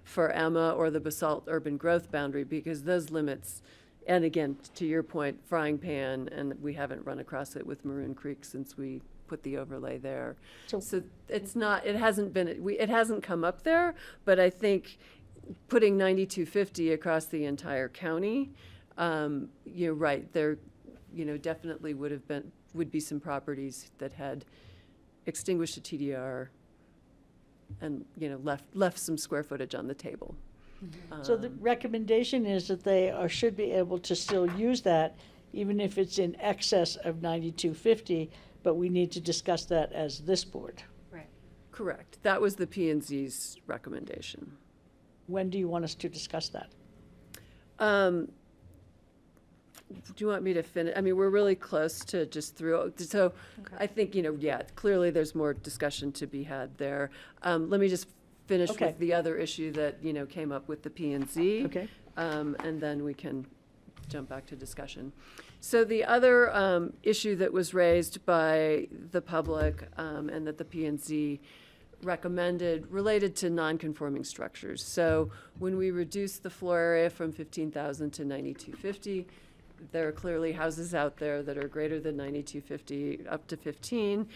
for Emma or the basalt urban growth boundary because those limits, and again, to your point, Frying Pan, and we haven't run across it with Maroon Creek since we put the overlay there. So it's not, it hasn't come up there, but I think putting 9250 across the entire county, you're right, there, definitely would be some properties that had extinguished a TDR and, left some square footage on the table. So the recommendation is that they should be able to still use that, even if it's in excess of 9250, but we need to discuss that as this board. Right. Correct. That was the P&Z's recommendation. When do you want us to discuss that? Do you want me to finish? We're really close to just through, so I think, clearly there's more discussion to be had there. Let me just finish Okay. with the other issue that, came up with the P&Z. Okay. And then we can jump back to discussion. So the other issue that was raised by the public and that the P&Z recommended related to non-conforming structures. So when we reduced the floor area from 15,000 to 9,250, there are clearly houses out there that are greater than 9,250 up to 15.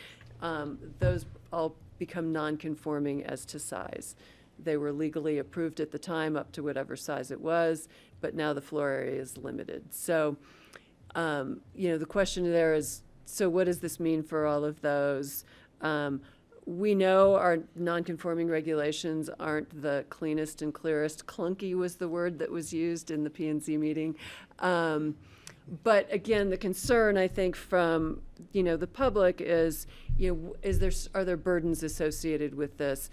Those all become non-conforming as to size. They were legally approved at the time up to whatever size it was, but now the floor area is limited. So, the question there is, so what does this mean for all of those? We know our non-conforming regulations aren't the cleanest and clearest. Clunky was the word that was used in the P&Z meeting. But again, the concern, I think, from, the public is, are there burdens associated with this?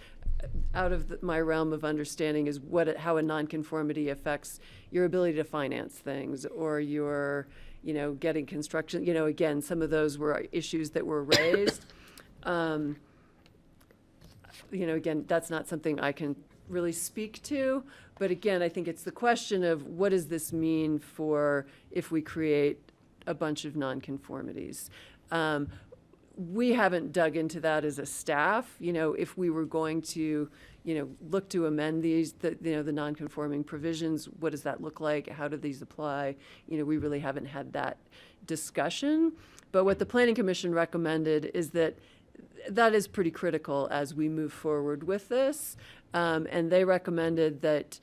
Out of my realm of understanding is how a nonconformity affects your ability to finance things, or your, getting construction. Again, some of those were issues that were raised. Again, that's not something I can really speak to. But again, I think it's the question of what does this mean for if we create a bunch of nonconformities. We haven't dug into that as a staff. If we were going to, look to amend the nonconforming provisions, what does that look like? How do these apply? We really haven't had that discussion. But what the Planning Commission recommended is that is pretty critical as we move forward with this. And they recommended that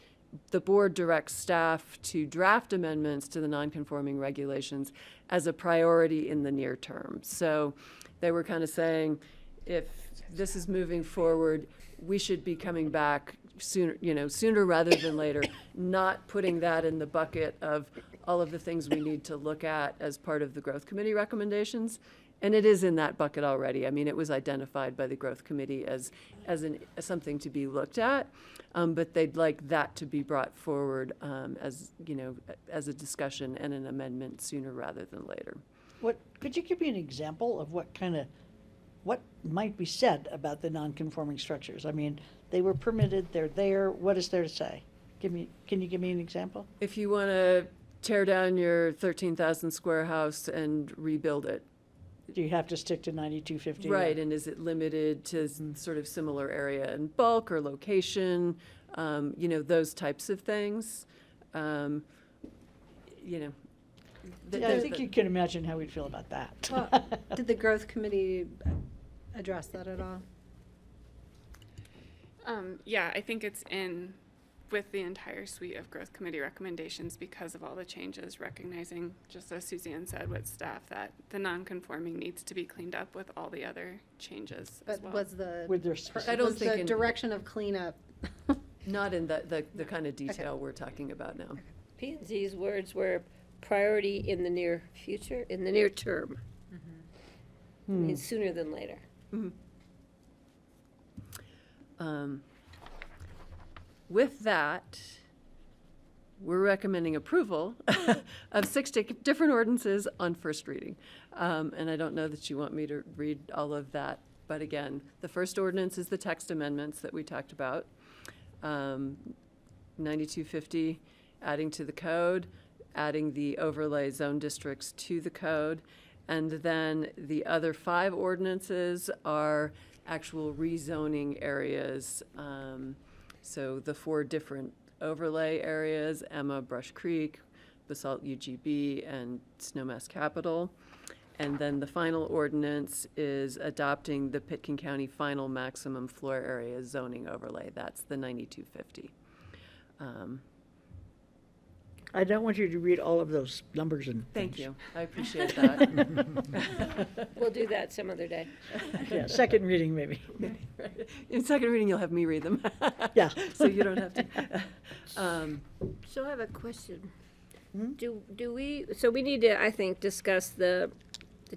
the board directs staff to draft amendments to the nonconforming regulations as a priority in the near term. So they were kind of saying, if this is moving forward, we should be coming back sooner rather than later, not putting that in the bucket of all of the things we need to look at as part of the Growth Committee recommendations. And it is in that bucket already. I mean, it was identified by the Growth Committee as something to be looked at, but they'd like that to be brought forward as a discussion and an amendment sooner rather than later. Could you give me an example of what might be said about the non-conforming structures? I mean, they were permitted, they're there, what is there to say? Can you give me an example? If you want to tear down your 13,000 square house and rebuild it, Do you have to stick to 9250? right, and is it limited to sort of similar area and bulk or location, those types of things. I think you can imagine how we'd feel about that. Well, did the Growth Committee address that at all? Yeah, I think it's in with the entire suite of Growth Committee recommendations because of all the changes, recognizing, just as Suzanne said with staff, that the non-conforming needs to be cleaned up with all the other changes as well. Was the With their I don't was think the direction of cleanup? not in the kind of detail we're talking about now. P&Z's words were priority in the near future, in the near term. I mean, sooner than later. With that, we're recommending approval of 6 different ordinances on first reading. And I don't know that you want me to read all of that, but again, the first ordinance is the text amendments that we talked about. 9250, adding to the code, adding the overlay zone districts to the code. And then the other 5 ordinances are actual rezoning areas. So the 4 different overlay areas, Emma, Brush Creek, Basalt UGB, and Snowmass Capital. And then the final ordinance is adopting the Pitkin County final maximum floor area zoning overlay. That's the 9250. I don't want you to read all of those numbers and Thank things. you. I appreciate that. We'll do that some other day. Yeah, second reading maybe. In second reading, you'll have me read them. Yeah. So you don't have to. So I have a question. Do we, so we need to, I think, discuss the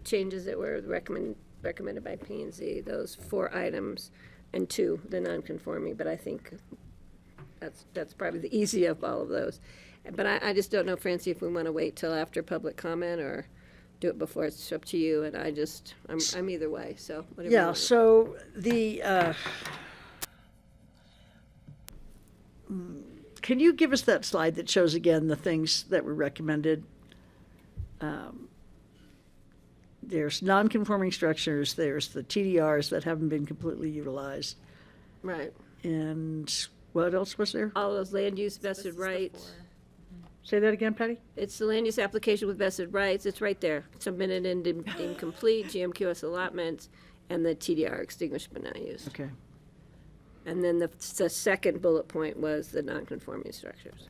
changes that were recommended by P&Z, those 4 items, and 2, the non-conforming, but I think that's probably the easy of all of those. But I just don't know, Francie, if we want to wait till after public comment or do it before. It's up to you, and I'm either way, so whatever you Yeah, want. so the, can you give us that slide that shows again the things that were recommended? There's non-conforming structures, there's the TDRs that haven't been completely utilized, Right. and what else was there? All those land use vested rights. Say that again, Patty? It's the land use application with vested rights. It's right there. Submitted and incomplete, GMQS allotments, and the TDR extinguished but not used. Okay. And then the second bullet point was the non-conforming structures.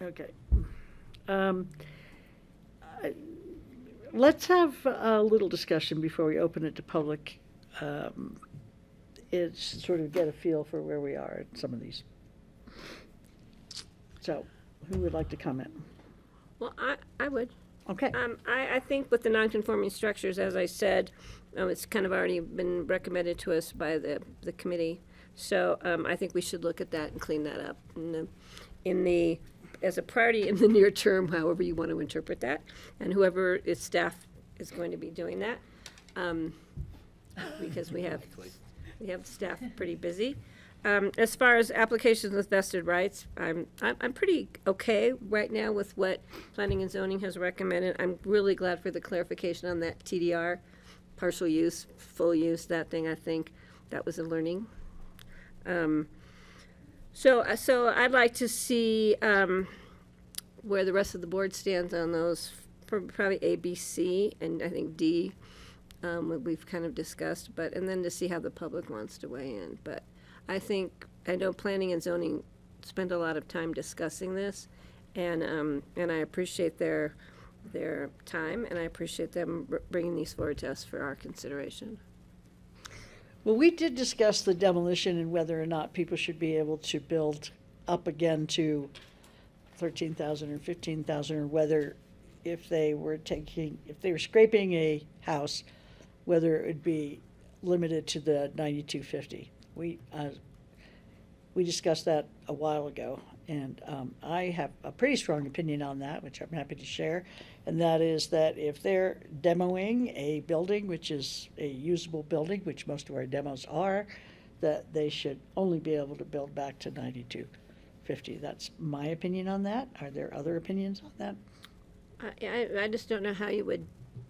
Okay. Let's have a little discussion before we open it to public. It's sort of get a feel for where we are at some of these. So, who would like to comment? Well, I would. Okay. I think with the non-conforming structures, as I said, it's kind of already been recommended to us by the committee. So I think we should look at that and clean that up as a priority in the near term, however you want to interpret that. And whoever is staff is going to be doing that, because we have staff pretty busy. As far as applications with vested rights, I'm pretty okay right now with what Planning and Zoning has recommended. I'm really glad for the clarification on that TDR, partial use, full use, that thing. I think that was a learning. So I'd like to see where the rest of the board stands on those, probably A, B, C, and I think D, what we've kind of discussed, and then to see how the public wants to weigh in. But I know Planning and Zoning spent a lot of time discussing this, and I appreciate their time, and I appreciate them bringing these forward to us for our consideration. Well, we did discuss the demolition and whether or not people should be able to build up again to 13,000 or 15,000, or whether if they were scraping a house, whether it would be limited to the 9250. We discussed that a while ago, and I have a pretty strong opinion on that, which I'm happy to share, and that is that if they're demoing a building, which is a usable building, which most of our demos are, that they should only be able to build back to 9250. That's my opinion on that. Are there other opinions on that? I just don't know how you would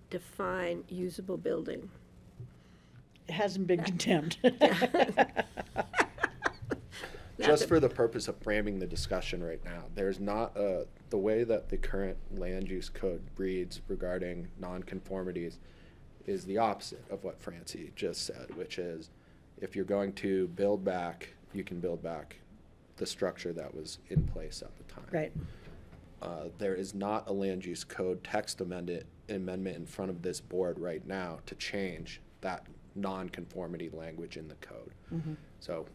define usable building. It hasn't been condemned. Just for the purpose of framing the discussion right now, there's not the way that the current land use code reads regarding nonconformities is the opposite of what Francie just said, which is if you're going to build back, you can build back the structure that was in place at the time. Right. There is not a land use code text amendment in front of this board right now to change that non-conformity language in the code. Mm-hmm. So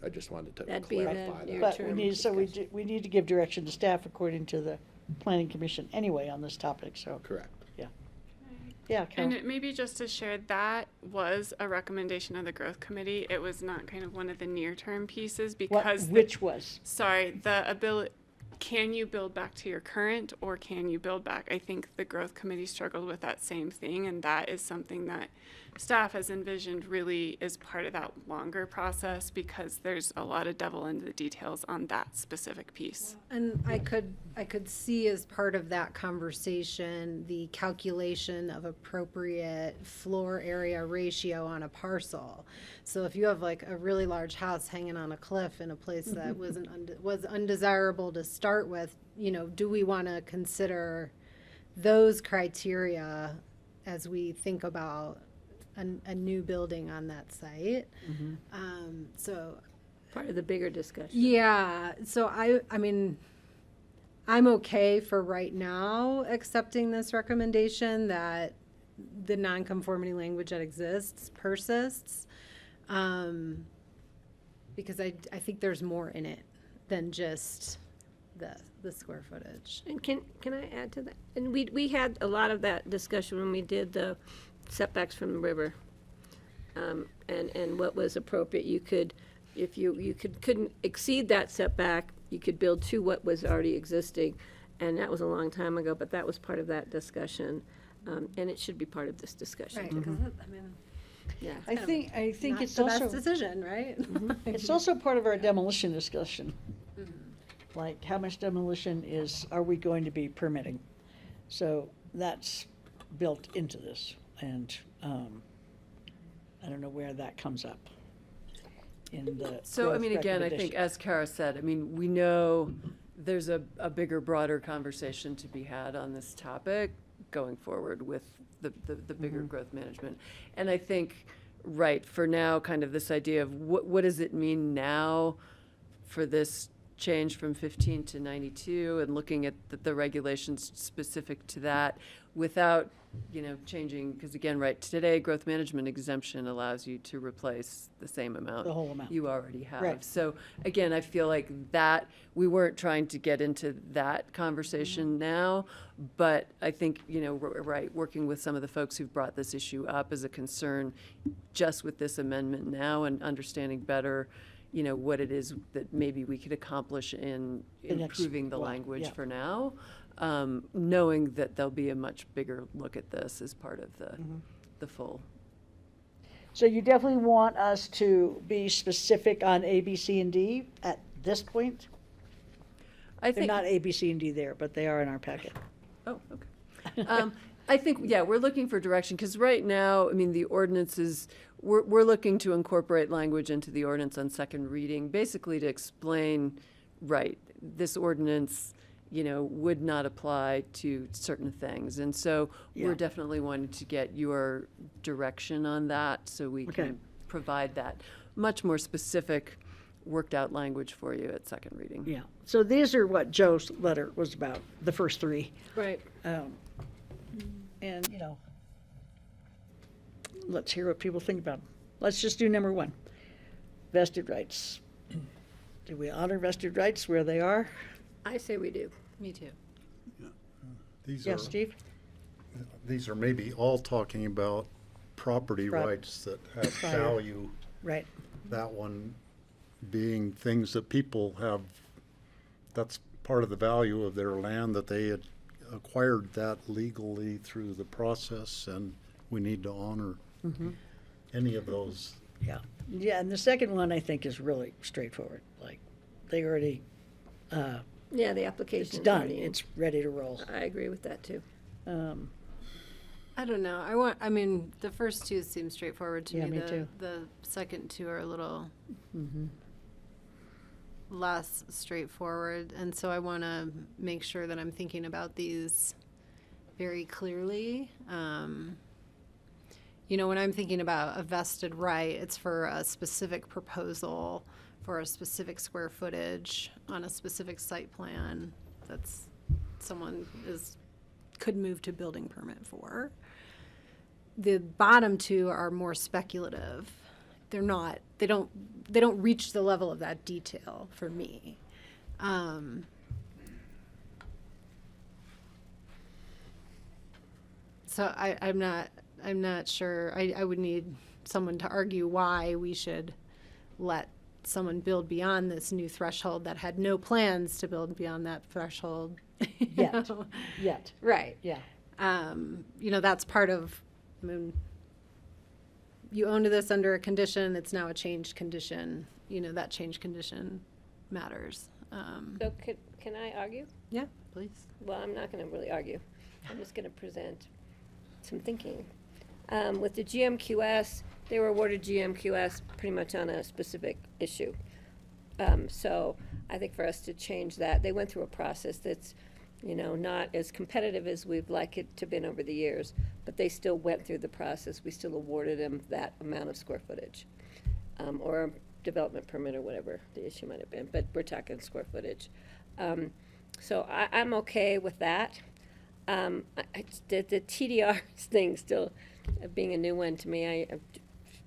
I just wanted to That'd be clarify the that. But we need to give direction to staff according to the Planning Commission anyway on this topic, so. Correct. Yeah, Carol. And maybe just to share, that was a recommendation of the growth committee. It was not kind of one of the near-term pieces because Which was? Sorry, the ability. Can you build back to your current, or can you build back? I think the growth committee struggled with that same thing, and that is something that staff has envisioned really is part of that longer process, because there's a lot of devil in the details on that specific piece. And I could see as part of that conversation, the calculation of appropriate floor area ratio on a parcel. So if you have like a really large house hanging on a cliff in a place that was undesirable to start with, do we want to consider those criteria as we think about a new building on that site? Mm-hmm. So part of the bigger discussion. Yeah, so I mean, I'm okay for right now accepting this recommendation that the nonconformity language that exists persists, because I think there's more in it than just the square footage. And can I add to that? And we had a lot of that discussion when we did the setbacks from the river, and what was appropriate. You could, if you couldn't exceed that setback, you could build to what was already existing, and that was a long time ago. But that was part of that discussion, and it should be part of this discussion. Right, too. because I mean, Yeah. I think not it's the also best decision, right? it's also part of our demolition discussion. Like how much demolition are we going to be permitting? So that's built into this, and I don't know where that comes up in the. So, I growth mean, again, I think, recommendation. as Kara said, I mean, we know there's a bigger, broader conversation to be had on this topic going forward with the bigger growth management. And I think, right, for now, kind of this idea of what does it mean now for this change from 15 to 92, and looking at the regulations specific to that without, changing, because again, right, today, growth management exemption allows you to replace the same amount. The whole amount. You already have. Right. So again, I feel like that, we weren't trying to get into that conversation now, but I think, right, working with some of the folks who've brought this issue up as a concern, just with this amendment now and understanding better, what it is that maybe we could accomplish in The next- improving the well, language yeah. for now, knowing that there'll be a much bigger look at this as part of the full. So you definitely want us to be specific on A, B, C, and D at this point? I They're think. not A, B, C, and D there, but they are in our packet. Oh, okay. I think, yeah, we're looking for direction, because right now, I mean, the ordinances, we're looking to incorporate language into the ordinance on second reading, basically to explain, right, this ordinance, would not apply to certain things. And so we're Yeah. definitely wanting to get your direction on that, so we Okay. can provide that much more specific, worked out language for you at second reading. Yeah. So these are what Joe's letter was about, the first three. Right. And, let's hear what people think about them. Let's just do number one, vested rights. Do we honor vested rights where they are? I say we do. Me too. These Yes, are, Steve? these are maybe all talking about property Prop- rights that have Prior. value. Right. That one being things that people have, that's part of the value of their land, that they had acquired that legally through the process, and we need to honor any of those. Yeah. Yeah, and the second one I think is really straightforward. Like, they already, Yeah, the application. it's is done. already in. It's ready to roll. I agree with that too. I don't know. I mean, the first two seem straightforward to Yeah, me. me too. The second two are a little less straightforward, and so I want to make sure that I'm thinking about these very clearly. When I'm thinking about a vested right, it's for a specific proposal for a specific square footage on a specific site plan that's someone could move to building permit for. The bottom two are more speculative. They don't reach the level of that detail for me. So I'm not sure. I would need someone to argue why we should let someone build beyond this new threshold that had no plans to build beyond that threshold. Yet. Yet. Right. Yeah. That's part of, you owned this under a condition, it's now a changed condition, that changed condition matters. So can I argue? Yeah, please. Well, I'm not going to really argue. I'm just going to present some thinking. With the GMQS, they were awarded GMQS pretty much on a specific issue. So I think for us to change that, they went through a process that's, not as competitive as we'd like it to been over the years, but they still went through the process. We still awarded them that amount of square footage, or a development permit or whatever the issue might have been, but we're talking square footage. So I'm okay with that. The TDR thing still being a new one to me, I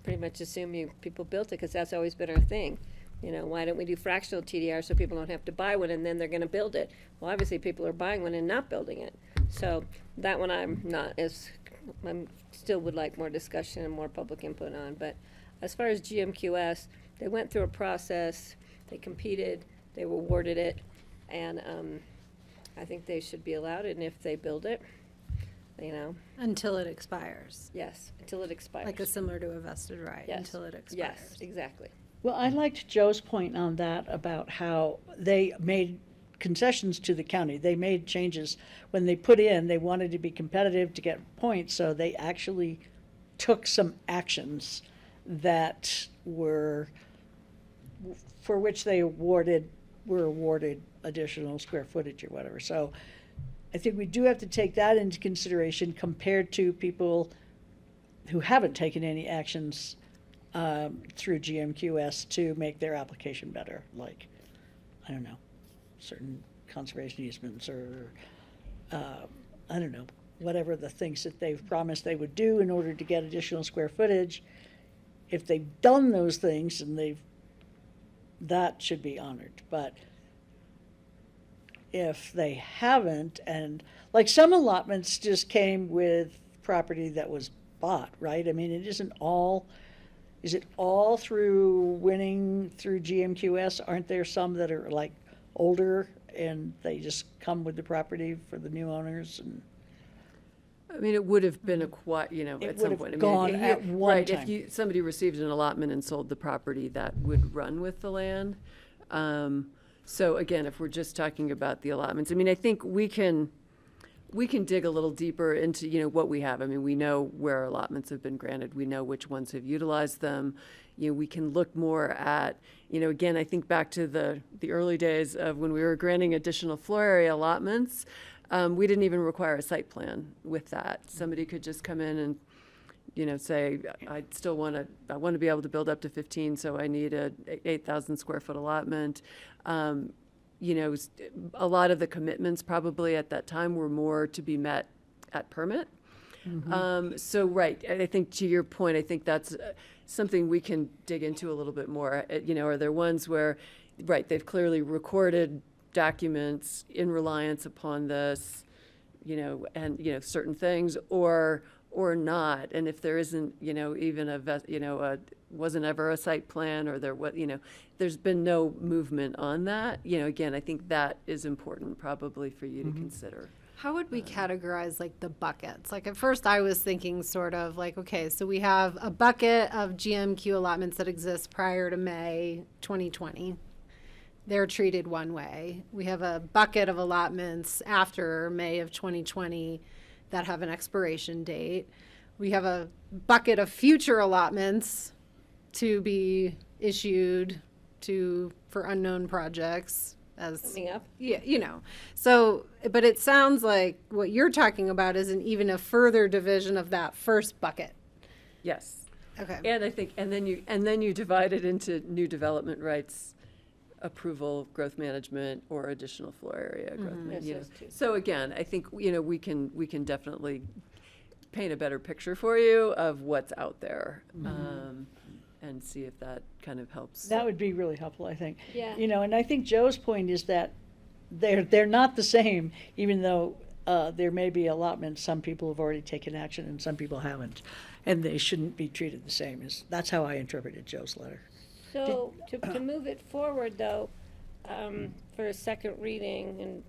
pretty much assume people built it because that's always been our thing. Why don't we do fractional TDR so people don't have to buy one and then they're going to build it? Well, obviously people are buying one and not building it. So that one I still would like more discussion and more public input on. But as far as GMQS, they went through a process, they competed, they were awarded it, and I think they should be allowed it, and if they build it, Until it expires. yes, until it expires. Like similar to a vested right, Yes. until it expires. Yes, exactly. Well, I liked Joe's point on that about how they made concessions to the county. They made changes. When they put in, they wanted to be competitive to get points, so they actually took some actions that for which they were awarded additional square footage or whatever. So I think we do have to take that into consideration compared to people who haven't taken any actions through GMQS to make their application better, like, I don't know, certain conservation easements or, I don't know, whatever the things that they've promised they would do in order to get additional square footage. If they've done those things and that should be honored. But if they haven't, and like some allotments just came with property that was bought, right? I mean, is it all through winning through GMQS? Aren't there some that are like older and they just come with the property for the new owners? And I mean, it would have been It at would some have point. I mean, gone at one right, time. if somebody received an allotment and sold the property, that would run with the land. So again, if we're just talking about the allotments, I mean, I think we can dig a little deeper into, what we have. I mean, we know where allotments have been granted. We know which ones have utilized them. We can look more at, again, I think back to the early days of when we were granting additional floor area allotments. We didn't even require a site plan with that. Somebody could just come in and, say, I want to be able to build up to 15, so I need a 8,000 square foot allotment. A lot of the commitments probably at that time were more to be met at permit. So, right, I think to your point, I think that's something we can dig into a little bit more. Are there ones where, right, they've clearly recorded documents in reliance upon this, and, certain things, or not. And if there isn't, even wasn't ever a site plan, or there's been no movement on that, again, I think that is important probably for you to consider. How would we categorize like the buckets? Like at first I was thinking sort of like, okay, so we have a bucket of GMQ allotments that exist prior to May 2020. They're treated one way. We have a bucket of allotments after May of 2020 that have an expiration date. We have a bucket of future allotments to be issued for unknown projects as Coming up. Yeah, So, but it sounds like what you're talking about is even a further division of that first bucket. Yes. Okay. And I think, and then you divide it into new development rights, approval, growth management, or additional floor area growth. Yes, those two. So again, I think, we can definitely paint a better picture for you of what's out there, and see if that kind of helps. that would be really helpful, I think. Yeah. And I think Joe's point is that they're not the same, even though there may be allotments. Some people have already taken action and some people haven't, and they shouldn't be treated the same. That's how I interpreted Joe's letter. So to move it forward, though, for a second reading and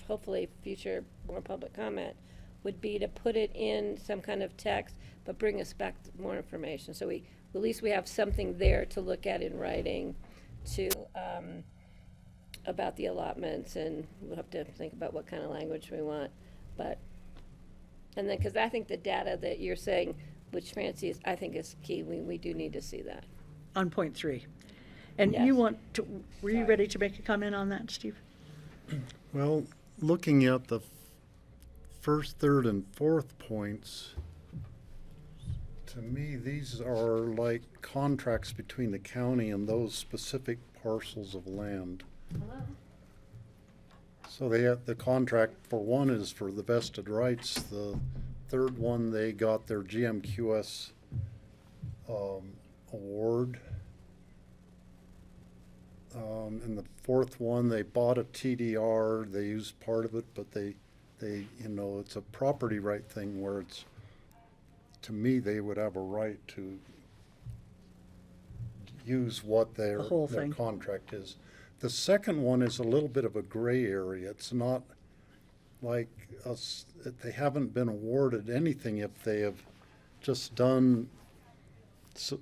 hopefully future more public comment, would be to put it in some kind of text, but bring us back more information. So at least we have something there to look at in writing to, about the allotments, and we'll have to think about what kind of language we want. And then, because I think the data that you're saying, which Francie I think is key, we do need to see that. On point 3. And Yes. were you ready to make a comment on that, Steve? Well, looking at the first, third, and fourth points, to me, these are like contracts between the county and those specific parcels of land. So the contract for one is for the vested rights. The third one, they got their GMQS award. And the fourth one, they bought a TDR. They used part of it, but they it's a property right thing where to me, they would have a right to use what their whole thing. contract is. The second one is a little bit of a gray area. It's not like they haven't been awarded anything if they have just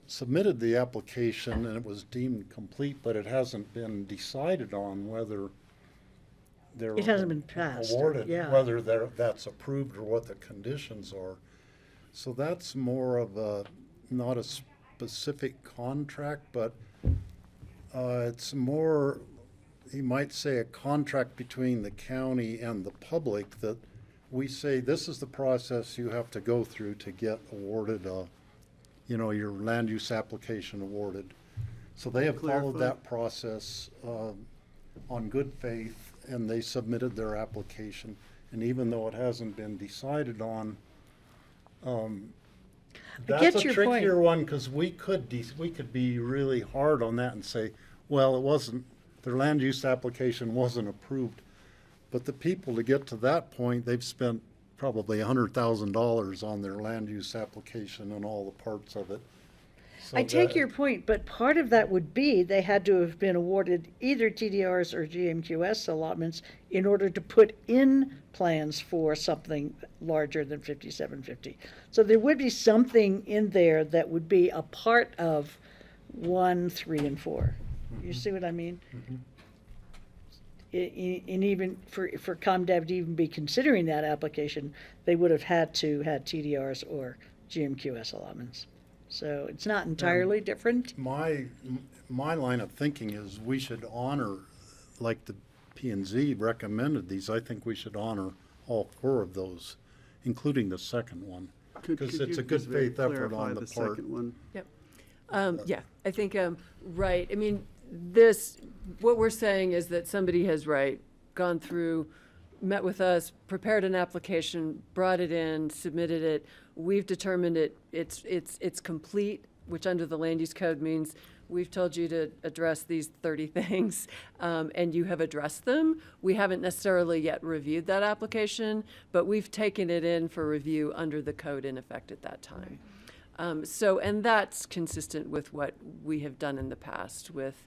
submitted the application and it was deemed complete, but it hasn't been decided on whether they're It hasn't been passed, awarded, yeah. whether that's approved or what the conditions are. So that's more of not a specific contract, but it's more he might say a contract between the county and the public that we say, this is the process you have to go through to get awarded, your land use application awarded. So they have followed Clarify. that process on good faith, and they submitted their application. And even though it hasn't been decided on, get that's a your point. trickier one, because we could be really hard on that and say, well, their land use application wasn't approved. But the people, to get to that point, they've spent probably $100,000 on their land use application and all the parts of it. So I take that- your point, but part of that would be they had to have been awarded either TDRs or GMQS allotments in order to put in plans for something larger than 5750. So there would be something in there that would be a part of 1, 3, and 4. You see what I mean? And even for ComDev to even be considering that application, they would have had to had TDRs or GMQS allotments. So it's not entirely different. My line of thinking is we should honor, like the P&Z recommended these, I think we should honor all 4 of those, including the second one. Because it's a good faith effort on the part. Second one? Yep. Yeah, I think, right, I mean, what we're saying is that somebody has, gone through, met with us, prepared an application, brought it in, submitted it. We've determined it's complete, which under the land use code means we've told you to address these 30 things, and you have addressed them. We haven't necessarily yet reviewed that application, but we've taken it in for review under the code in effect at that time. And that's consistent with what we have done in the past with,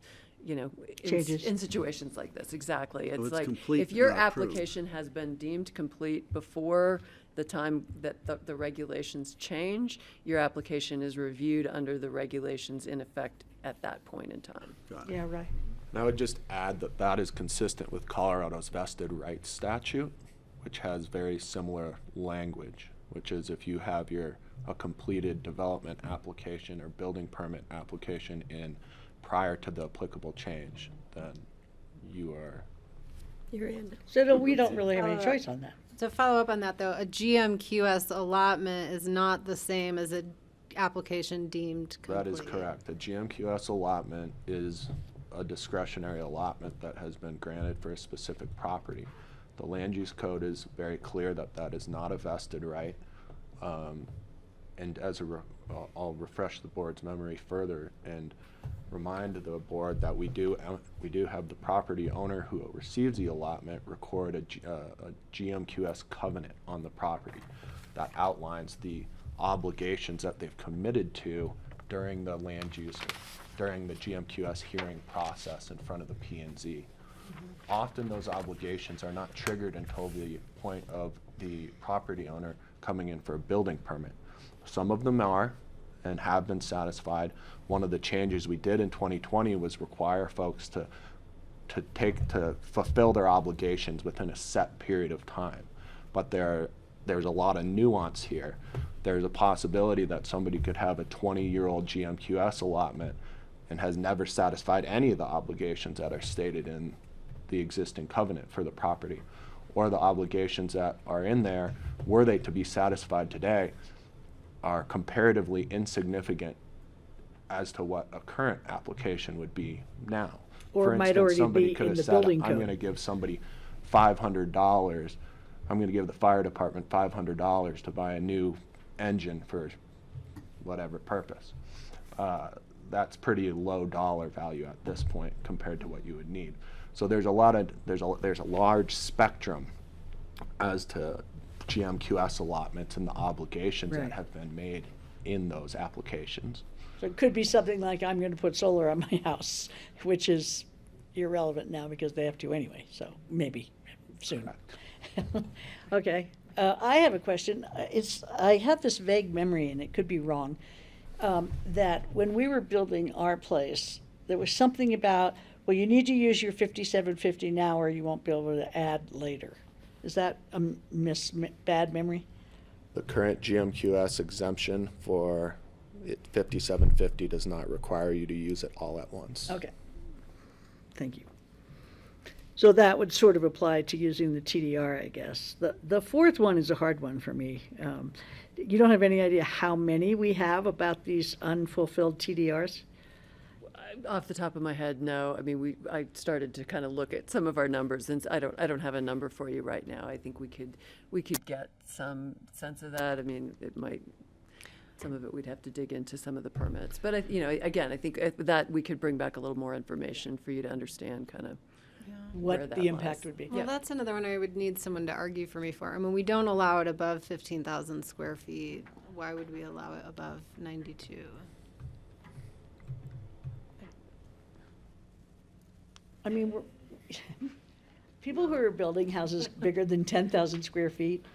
Changes. in situations like this, exactly. So It's it's like, complete if but your not approved. application has been deemed complete before the time that the regulations change, your application is reviewed under the regulations in effect at that point in time. Got it. Yeah, right. And I would just add that that is consistent with Colorado's vested rights statute, which has very similar language, which is if you have a completed development application or building permit application in prior to the applicable change, then You're in. So we don't really have any choice on that. To follow up on that, though, a GMQS allotment is not the same as an application deemed complete. That is correct. A GMQS allotment is a discretionary allotment that has been granted for a specific property. The land use code is very clear that that is not a vested right. And I'll refresh the board's memory further and remind the board that we do have the property owner who receives the allotment record a GMQS covenant on the property that outlines the obligations that they've committed to during the GMQS hearing process in front of the P&Z. Often those obligations are not triggered until the point of the property owner coming in for a building permit. Some of them are and have been satisfied. One of the changes we did in 2020 was require folks to fulfill their obligations within a set period of time. But there's a lot of nuance here. There's a possibility that somebody could have a 20-year-old GMQS allotment and has never satisfied any of the obligations that are stated in the existing covenant for the property, or the obligations that are in there, were they to be satisfied today, are comparatively insignificant as to what a current application would be now. Or For might instance, already somebody be could in have the said, building I'm code. going to give somebody $500. I'm going to give the fire department $500 to buy a new engine for whatever purpose. That's pretty low dollar value at this point compared to what you would need. So there's a large spectrum as to GMQS allotments and the obligations Right. that have been made in those applications. So it could be something like, I'm going to put solar on my house, which is irrelevant now because they have to anyway, so maybe soon. Okay, I have a question. I have this vague memory, and it could be wrong, that when we were building our place, there was something about, well, you need to use your 5750 now or you won't be able to add later. Is that a bad memory? The current GMQS exemption for 5750 does not require you to use it all at once. Okay. Thank you. So that would sort of apply to using the TDR, I guess. The fourth one is a hard one for me. You don't have any idea how many we have about these unfulfilled TDRs? Off the top of my head, no. I mean, I started to kind of look at some of our numbers, and I don't have a number for you right now. I think we could get some sense of that. I mean, it might, some of it we'd have to dig into some of the permits. But again, I think that we could bring back a little more information for you to understand kind of where What that the impact lies. would be. Well, that's another one I would need someone to argue for me for. I mean, we don't allow it above 15,000 square feet. Why would we allow it above 92? I mean, people who are building houses bigger than 10,000 square feet.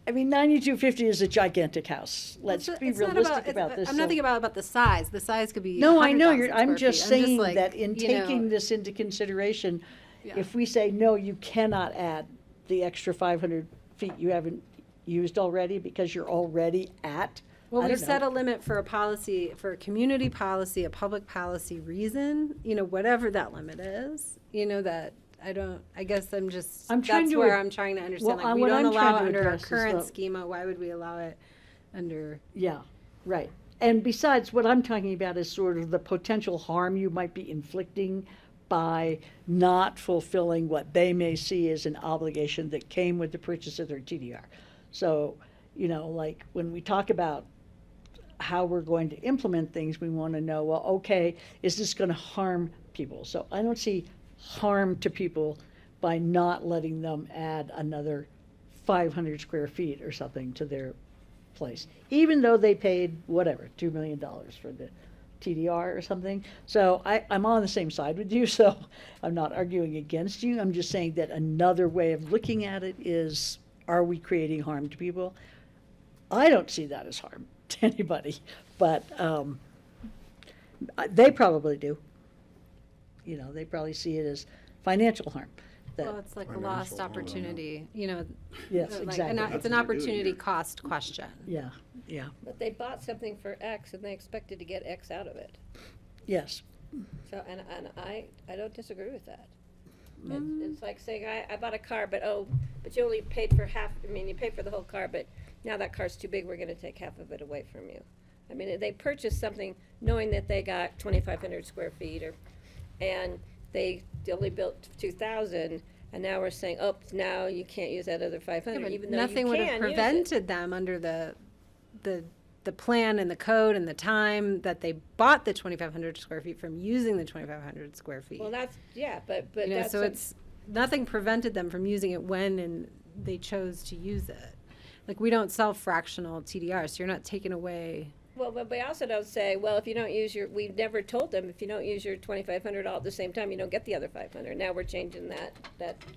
I mean, 9250 is a gigantic house. Let's be It's not realistic about this. I'm not So- thinking about the size. The size could be. No, I know, 100,000 I'm square just feet. saying like, that in you know, taking this into consideration, Yeah. if we say, no, you cannot add the extra 500 feet you haven't used already because you're already at, Well, I we've don't set know. a limit for a policy, for a community policy, a public policy reason, whatever that limit is, that I guess I'm just, I'm trying that's to where ad- I'm trying to understand. well, Like, we what don't I'm allow trying it to under our address is current the- schema. Why would we allow it under? Yeah, right. And besides, what I'm talking about is sort of the potential harm you might be inflicting by not fulfilling what they may see as an obligation that came with the purchase of their TDR. So, like when we talk about how we're going to implement things, we want to know, well, okay, is this going to harm people? So I don't see harm to people by not letting them add another 500 square feet or something to their place, even though they paid whatever, $2 million for the TDR or something. So I'm on the same side with you, so I'm not arguing against you. I'm just saying that another way of looking at it is, are we creating harm to people? I don't see that as harm to anybody, but they probably do. They probably see it as financial harm. that- Well, it's like a lost opportunity, Yes, like, exactly. it's an opportunity cost question. Yeah, yeah, But they bought something for X and they expected to get X out of it. yes. So, and I don't disagree with that. It's like saying, I bought a car, but you only paid for half, you paid for the whole car, but now that car's too big, we're gonna take half of it away from you. I mean, they purchased something knowing that they got 2,500 square feet, and they only built 2,000, and now we're saying, now you can't use that other 500, even though you Nothing would have can use it. prevented them under the plan and the code and the time that they bought the 2,500 square feet from using the 2,500 square feet. Well, that's, yeah, but that's. So it's, nothing prevented them from using it when and they chose to use it. Like, we don't sell fractional TDR, so you're not taking away. Well, but we also don't say, well, if you don't use we never told them, if you don't use your 2,500 all at the same time, you don't get the other 500. Now we're changing that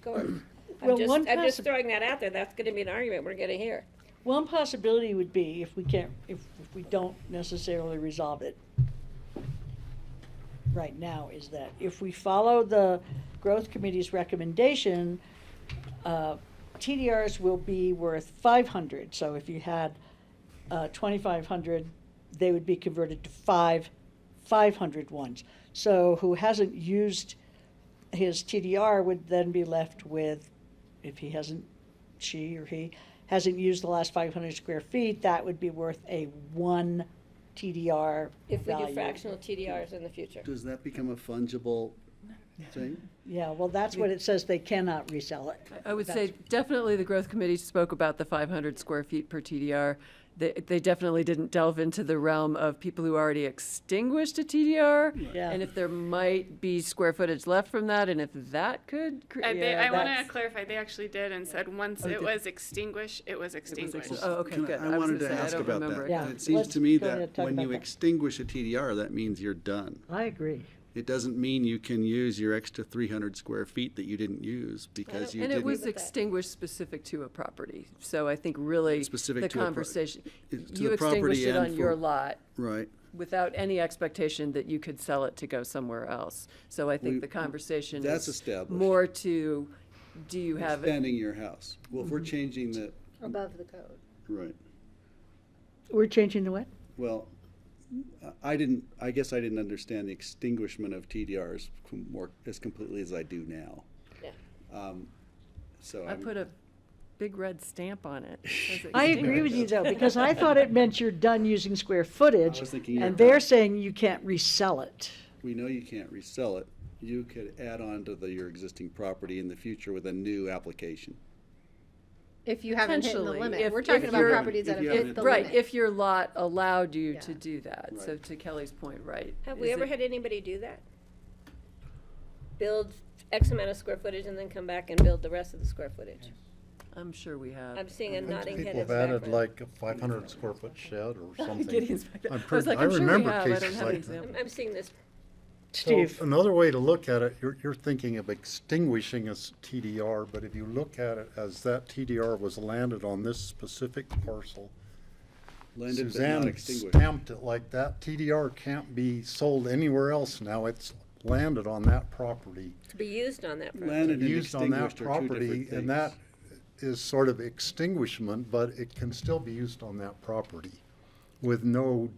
code. Well, I'm just throwing that out there. That's gonna be an argument we're gonna hear. One possibility would be, if we don't necessarily resolve it right now, is that if we follow the growth committee's recommendation, TDRs will be worth 500. So if you had 2,500, they would be converted to 500 ones. So who hasn't used his TDR would then be left with, if he hasn't, she or he hasn't used the last 500 square feet, that would be worth a 1 TDR If we do value. fractional TDRs in the future. Does that become a fungible thing? Yeah, well, that's what it says, they cannot resell it. I would say That's- definitely the growth committee spoke about the 500 square feet per TDR. They definitely didn't delve into the realm of people who already extinguished a TDR. Yeah. And if there might be square footage left from that, and if that could. I want to that's- clarify, they actually did and said once Oh, they it did. was extinguished, it was extinguished. Oh, okay, good. I wanted was to gonna say, ask I don't about remember that. it. Yeah, It seems let's to me go ahead that and talk when about you that. extinguish a TDR, that means you're done. I agree. It doesn't mean you can use your extra 300 square feet that you didn't use because you And didn't. it was with that. extinguished specific to a property. So I think really Specific the to a pro- conversation, to you the property extinguished it and on your for- lot Right. without any expectation that you could sell it to go somewhere else. So I think We- the conversation that's is established. more to, do you have it? Expanding your house. Well, if we're changing the, Above the code. right. We're changing the what? Well, I guess I didn't understand the extinguishment of TDRs as completely as I do now. Yeah. So I put a big red stamp on it. Says I agree with you extinguished. though, because I thought it meant you're done using square footage, I was thinking you're and they're done. saying you can't resell it. We know you can't resell it. You could add on to your existing property in the future with a new application. If you haven't hit the Potentially, limit. if- We're if talking about you're- properties that if you have haven't hit the Right, limit. if your lot allowed you Yeah. to do that. So Right. to Kelly's point, right. Have is we ever it- had anybody do that? Build X amount of square footage and then come back and build the rest of the square footage? I'm sure we have. I'm seeing a I think nodding head people in have the added background. like a 500 square foot shed or something. Gideon's back there. I'm I was pretty- like, I'm sure we remember have. I don't cases have an like example. I'm seeing this. Steve, Another way to look at it, you're thinking of extinguishing a TDR, but if you look at it as that TDR was landed on this specific parcel, Landed but not Suzanne extinguished. stamped it like that. TDR can't be sold anywhere else now. It's landed on that property. To be used on that property. Landed and Used on that extinguished are two property, different and that things. is sort of extinguishment, but it can still be used on that property with no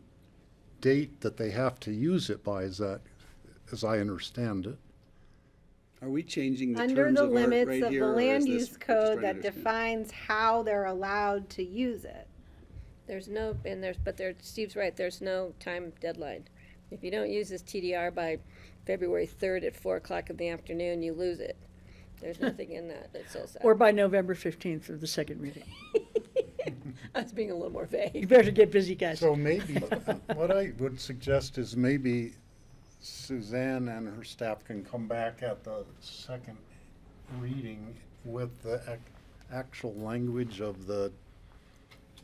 date that they have to use it by, as I understand it. Are we changing the Under terms the of art limits right of here? the or is land this- use I'm just code trying to that understand. defines how they're allowed to use it. There's no, and there's, but there, Steve's right, there's no time deadline. If you don't use this TDR by February 3rd at 4 o'clock in the afternoon, you lose it. There's nothing in that that says that. or by November 15th of the second reading. I was being a little more You vague. better get busy, guys. So maybe, what I would suggest is maybe Suzanne and her staff can come back at the second reading with the actual language of the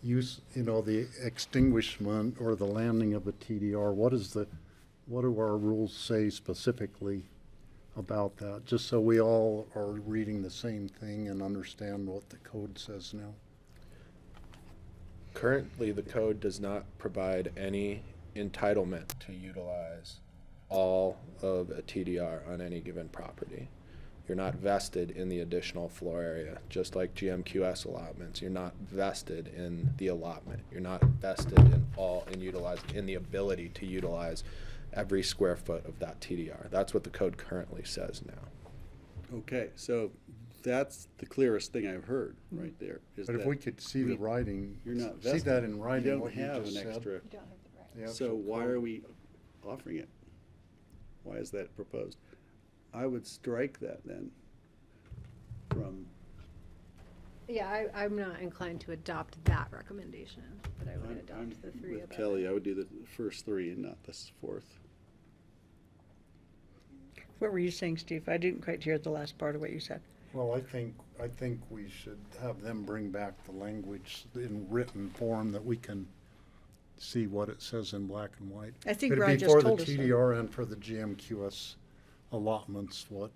use, the extinguishment or the landing of a TDR. What do our rules say specifically about that? Just so we all are reading the same thing and understand what the code says now. Currently, the code does not provide any entitlement to utilize all of a TDR on any given property. You're not vested in the additional floor area, just like GMQS allotments. You're not vested in the allotment. You're not vested in the ability to utilize every square foot of that TDR. That's what the code currently says now. Okay, so that's the clearest thing I've heard right there. Is But if that we could see the writing, You're not see vested. that in writing, You don't what you have just an said. extra. The So actual why code. are we offering it? Why is that proposed? I would strike that then from, Yeah, I'm not inclined to adopt that recommendation, but I would I'm adopt the three with of Kelly, I would do the first three and not this fourth. What were you saying, Steve? I didn't quite hear the last part of what you said. Well, I think we should have them bring back the language in written form that we can see what it says in black and white. I think It'd Ryan be just for told the us that. TDR and for the GMQS allotments, what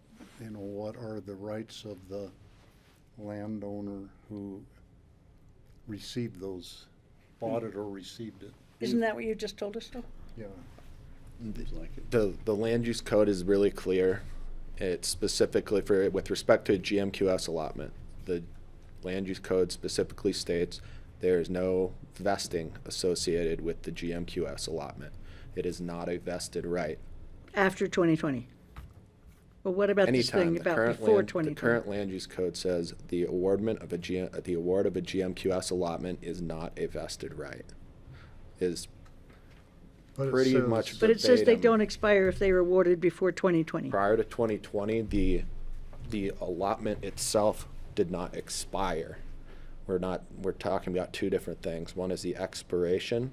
are the rights of the landowner who received those, bought it or received it. Isn't that what you just told us, though? Yeah. Seems like it. The land use code is really clear. It's specifically with respect to a GMQS allotment. The land use code specifically states there is no vesting associated with the GMQS allotment. It is not a vested right. After 2020? Well, what about this Anytime thing the about current before land, 2020? the current land use code says the award of a GMQS allotment is not a vested right. Is But it pretty says- much But it says they verbatim. don't expire if they were awarded before 2020. Prior to 2020, the allotment itself did not expire. We're talking about two different things. One is the expiration,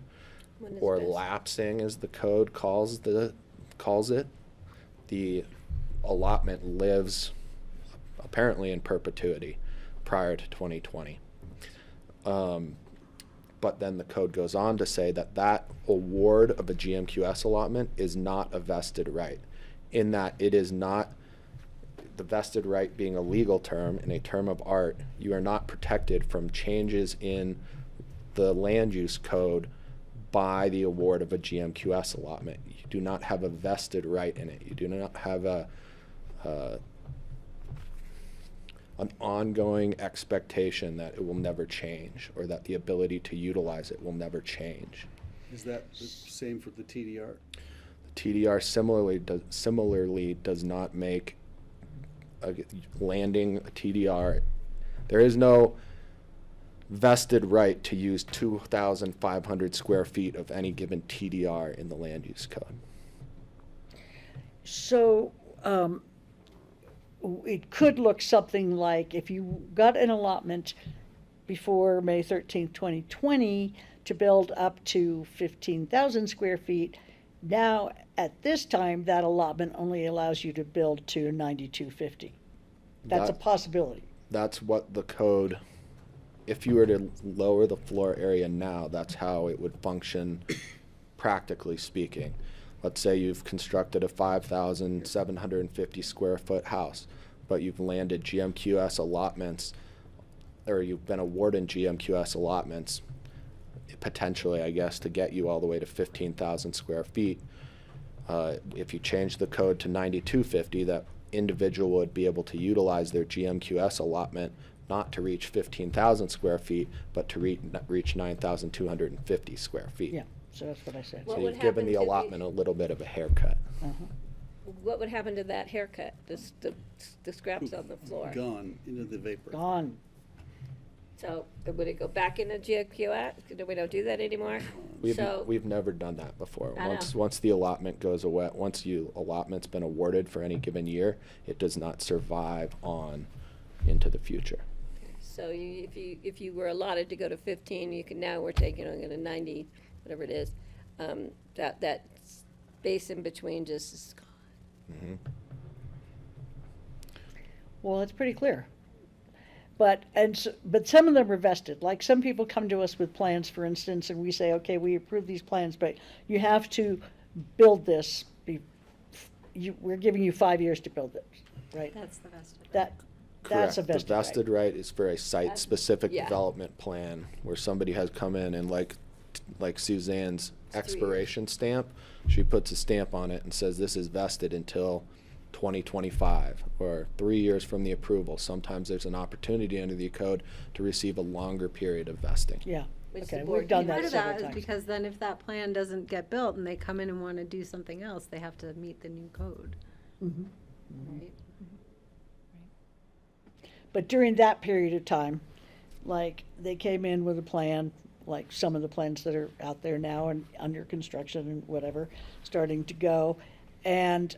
When is or this? lapsing as the code calls it. The allotment lives apparently in perpetuity prior to 2020. But then the code goes on to say that award of a GMQS allotment is not a vested right, in that it is not, the vested right being a legal term and a term of art, you are not protected from changes in the land use code by the award of a GMQS allotment. You do not have a vested right in it. You do not have an ongoing expectation that it will never change, or that the ability to utilize it will never change. Is that the same for the TDR? TDR similarly does not make landing a TDR. There is no vested right to use 2,500 square feet of any given TDR in the land use code. So, it could look something like if you got an allotment before May 13th, 2020 to build up to 15,000 square feet. Now, at this time, that allotment only allows you to build to 9,250. That's a possibility. That's what the code, if you were to lower the floor area now, that's how it would function, practically speaking. Let's say you've constructed a 5,750 square foot house, but you've landed GMQS allotments, or you've been awarded GMQS allotments, potentially, I guess, to get you all the way to 15,000 square feet. If you change the code to 9,250, that individual would be able to utilize their GMQS allotment not to reach 15,000 square feet, but to reach 9,250 square feet. Yeah, so that's what I said. What So would you've given happen the to allotment a little bit of a haircut. What would happen to that haircut, the scraps on the floor? Gone into the vapor. Gone. So would it go back into GMQS? We don't do that anymore? So, We've never done that before. I know. Once the allotment goes away, once allotment's been awarded for any given year, it does not survive on into the future. so if you were allotted to go to 15, you can, now we're taking on to 90, whatever it is. That space in between just is gone. Well, it's pretty clear. But some of them are vested. Like some people come to us with plans, for instance, and we say, okay, we approve these plans, but you have to build this. We're giving you 5 years to build it, right? That's the vested. That's a Correct. vested The vested right. right is for a site-specific yeah. development plan where somebody has come in and like Suzanne's 3 years. expiration stamp, she puts a stamp on it and says this is vested until 2025 or 3 years from the approval. Sometimes there's an opportunity under the code to receive a longer period of vesting. Yeah, Which okay, the we've board done can that Part of several that is times. because then if that plan doesn't get built and they come in and want to do something else, they have to meet the new code. Mhm. Right? But during that period of time, like, they came in with a plan, like some of the plans that are out there now and under construction and whatever, starting to go, and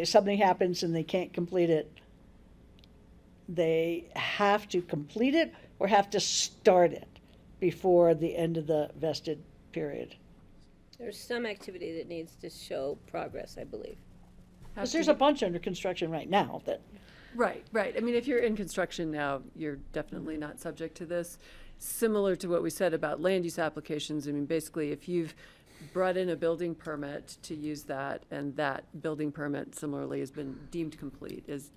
something happens and they can't complete it. They have to complete it or have to start it before the end of the vested period. There's some activity that needs to show progress, I believe. Because there's a bunch under construction right now that, Right. I mean, if you're in construction now, you're definitely not subject to this. Similar to what we said about land use applications, I mean, basically, if you've brought in a building permit to use that, and that building permit similarly has been deemed complete, has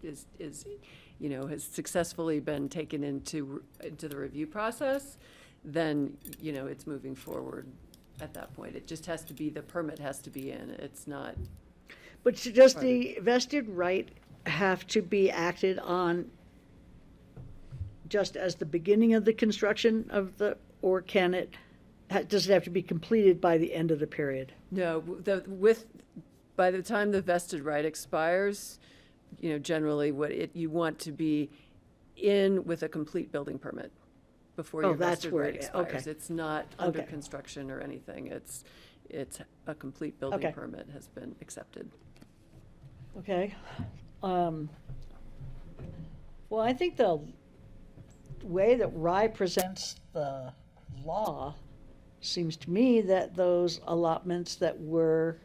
successfully been taken into the review process, then, it's moving forward at that point. It just has to be, the permit has to be in. It's not. but does the vested right have to be acted on just as the beginning of the construction of or can it, does it have to be completed by the end of the period? No, by the time the vested right expires, generally you want to be in with a complete building permit before your that's vested where right it- expires. okay. It's not under Okay. construction or anything. It's a complete building Okay. permit has been accepted. Okay. Well, I think the way that Rye presents the law seems to me that those allotments that were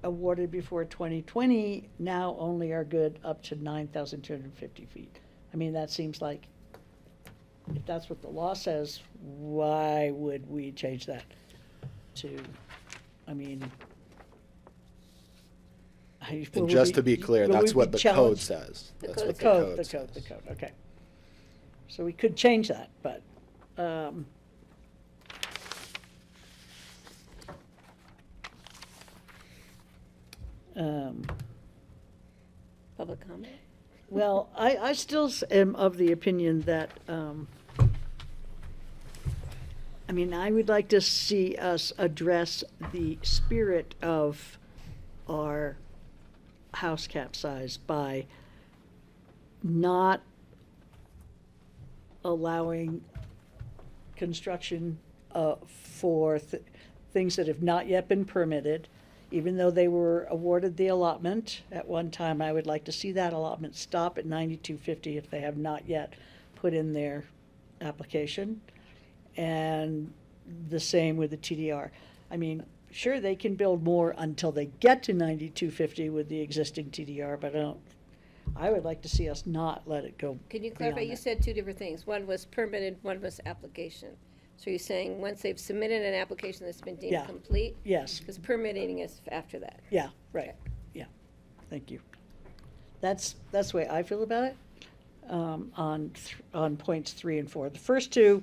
awarded before 2020 now only are good up to 9,250 feet. I mean, that seems like, if that's what the law says, why would we change that to, I mean. And just to be clear, that's what the code says. That's what the code says. The code, okay. So we could change that, but, Public comment? well, I still am of the opinion that, I mean, I would like to see us address the spirit of our house cap size by not allowing construction for things that have not yet been permitted. Even though they were awarded the allotment at one time, I would like to see that allotment stop at 9250 if they have not yet put in their application. And the same with the TDR. I mean, sure, they can build more until they get to 9250 with the existing TDR, but I would like to see us not let it go. Can you clarify? beyond You that. said two different things. One was permitted, one was application. So you're saying once they've submitted an application that's been deemed Yeah. complete? Yes. Because permitting is after that. Yeah, right, yeah, thank you. That's the way I feel about it, on points 3 and 4. The first two,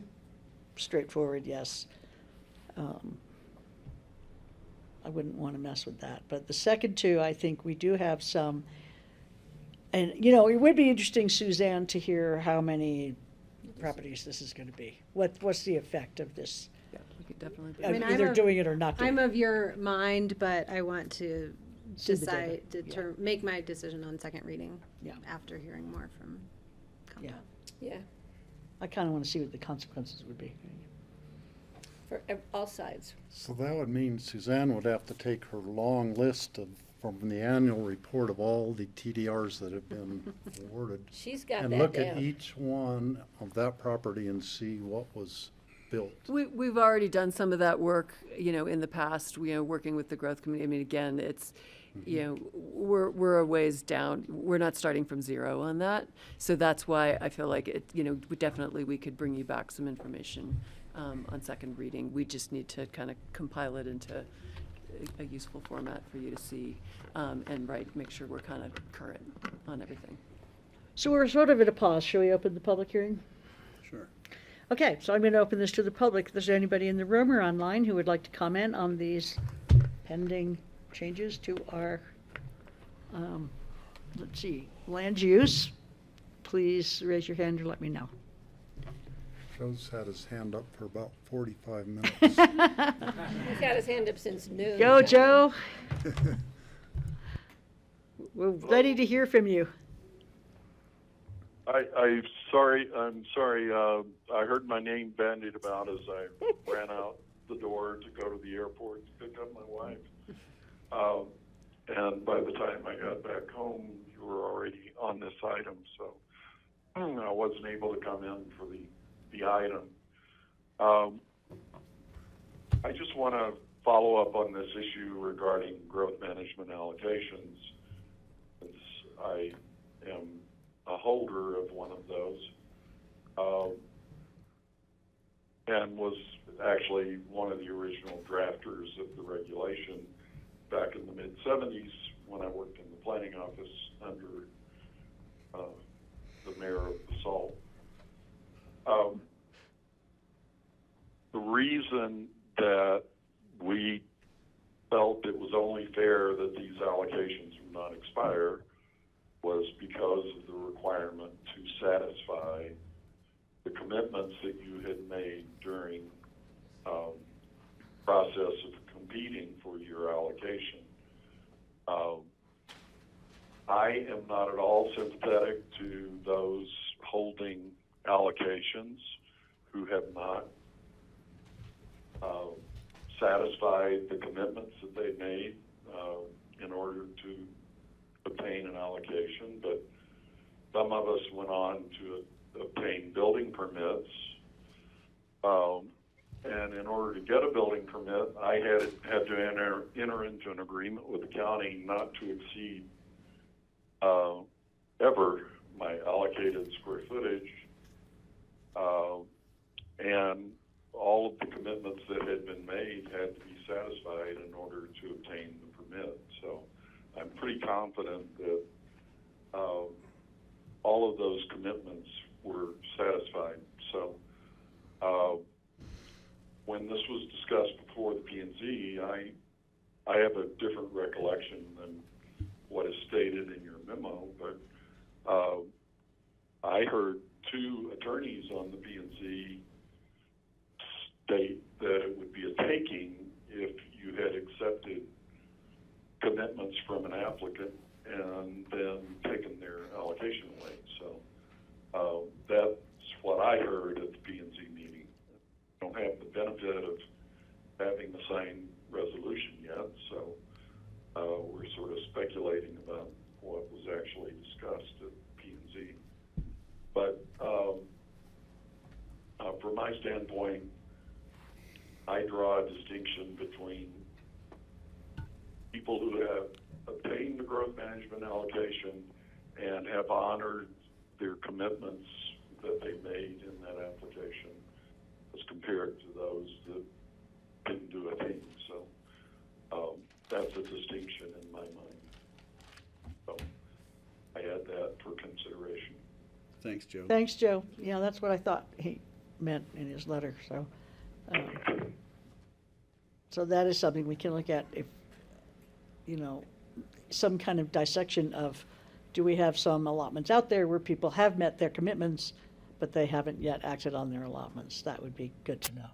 straightforward, yes. I wouldn't want to mess with that, but the second two, I think we do have some, and, you know, it would be interesting, Suzanne, to hear how many properties this is going to be. What's the effect of this? Yeah, we could definitely. Of I mean, either doing it or not doing I'm it. of your mind, but I want to See the data, decide, make my decision on second reading. Yeah. After hearing more from Yeah. Comcast. Yeah, I kind of want to see what the consequences would be. for all sides. So that would mean Suzanne would have to take her long list from the annual report of all the TDRs that have been awarded. She's got And that look at down. each one of that property and see what was built. We've already done some of that work, you know, in the past, you know, working with the growth committee. I mean, again, it's, you know, we're a ways down. We're not starting from zero on that. So that's why I feel like it, you know, we could bring you back some information on second reading. We just need to kind of compile it into a useful format for you to see, and make sure we're kind of current on everything. So we're sort of at a pause. Shall we open the public hearing? Sure. Okay, so I'm going to open this to the public. Is there anybody in the room or online who would like to comment on these pending changes to our, let's see, land use? Please raise your hand or let me know. Joe's had his hand up for about 45 minutes. He's got his hand up since noon. Go, Joe. We're ready to hear from you. I'm sorry. I heard my name bandied about as I ran out the door to go to the airport to pick up my wife. And by the time I got back home, you were already on this item, so I wasn't able to come in for the item. I just want to follow up on this issue regarding growth management allocations, since I am a holder of one of those, and was actually one of the original drafters of the regulation back in the mid-'70s when I worked in the planning office under the mayor of Basalt. The reason that we felt it was only fair that these allocations would not expire was because of the requirement to satisfy the commitments that you had made during process of competing for your allocation. I am not at all sympathetic to those holding allocations who have not satisfied the commitments that they made in order to obtain an allocation, but some of us went on to obtain building permits, and in order to get a building permit, I had to enter into an agreement with the county not to exceed ever my allocated square footage, and all of the commitments that had been made had to be satisfied in order to obtain the permit. So I'm pretty confident that all of those commitments were satisfied. So when this was discussed before the P&Z, I have a different recollection than what is stated in your memo, but I heard two attorneys on the P&Z state from an applicant and then taken their allocation away. So that's what I heard at the P&Z meeting. Don't have the benefit of having the signed resolution yet, so we're sort of speculating about what was actually discussed at P&Z. But from my standpoint, I draw a distinction between people who have obtained the growth management allocation and have honored their commitments that they made in that application as compared to those that didn't do a thing. So that's a distinction in my mind. So I add that for consideration. Thanks, Joe. Thanks, Joe. Yeah, that's what I thought he meant in his letter, so. So that is something we can look at if, some kind of dissection of, do we have some allotments out there where people have met their commitments, but they haven't yet acted on their allotments? That would be good to know.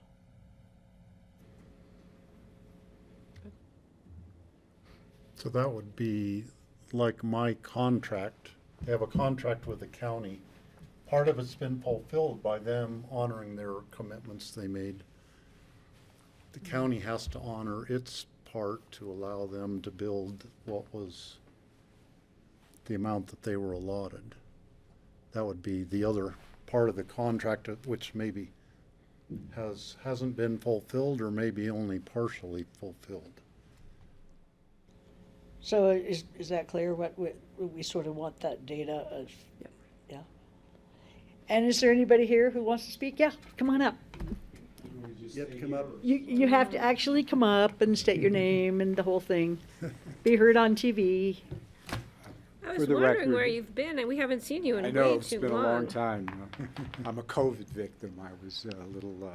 So that would be like my contract. They have a contract with the county. Part of it's been fulfilled by them honoring their commitments they made. The county has to honor its part to allow them to build what was the amount that they were allotted. That would be the other part of the contract, which maybe hasn't been fulfilled or maybe only partially fulfilled. So is that clear, what we sort of want that data of? Yep. Yeah. And is there anybody here who wants to speak? Yeah, come on up. You have to come up. You have to actually come up and state your name and the whole thing. Be heard on TV. I was wondering where you've been, and we haven't seen you in I know, way it's too been long. a long time. I'm a COVID victim. I was a little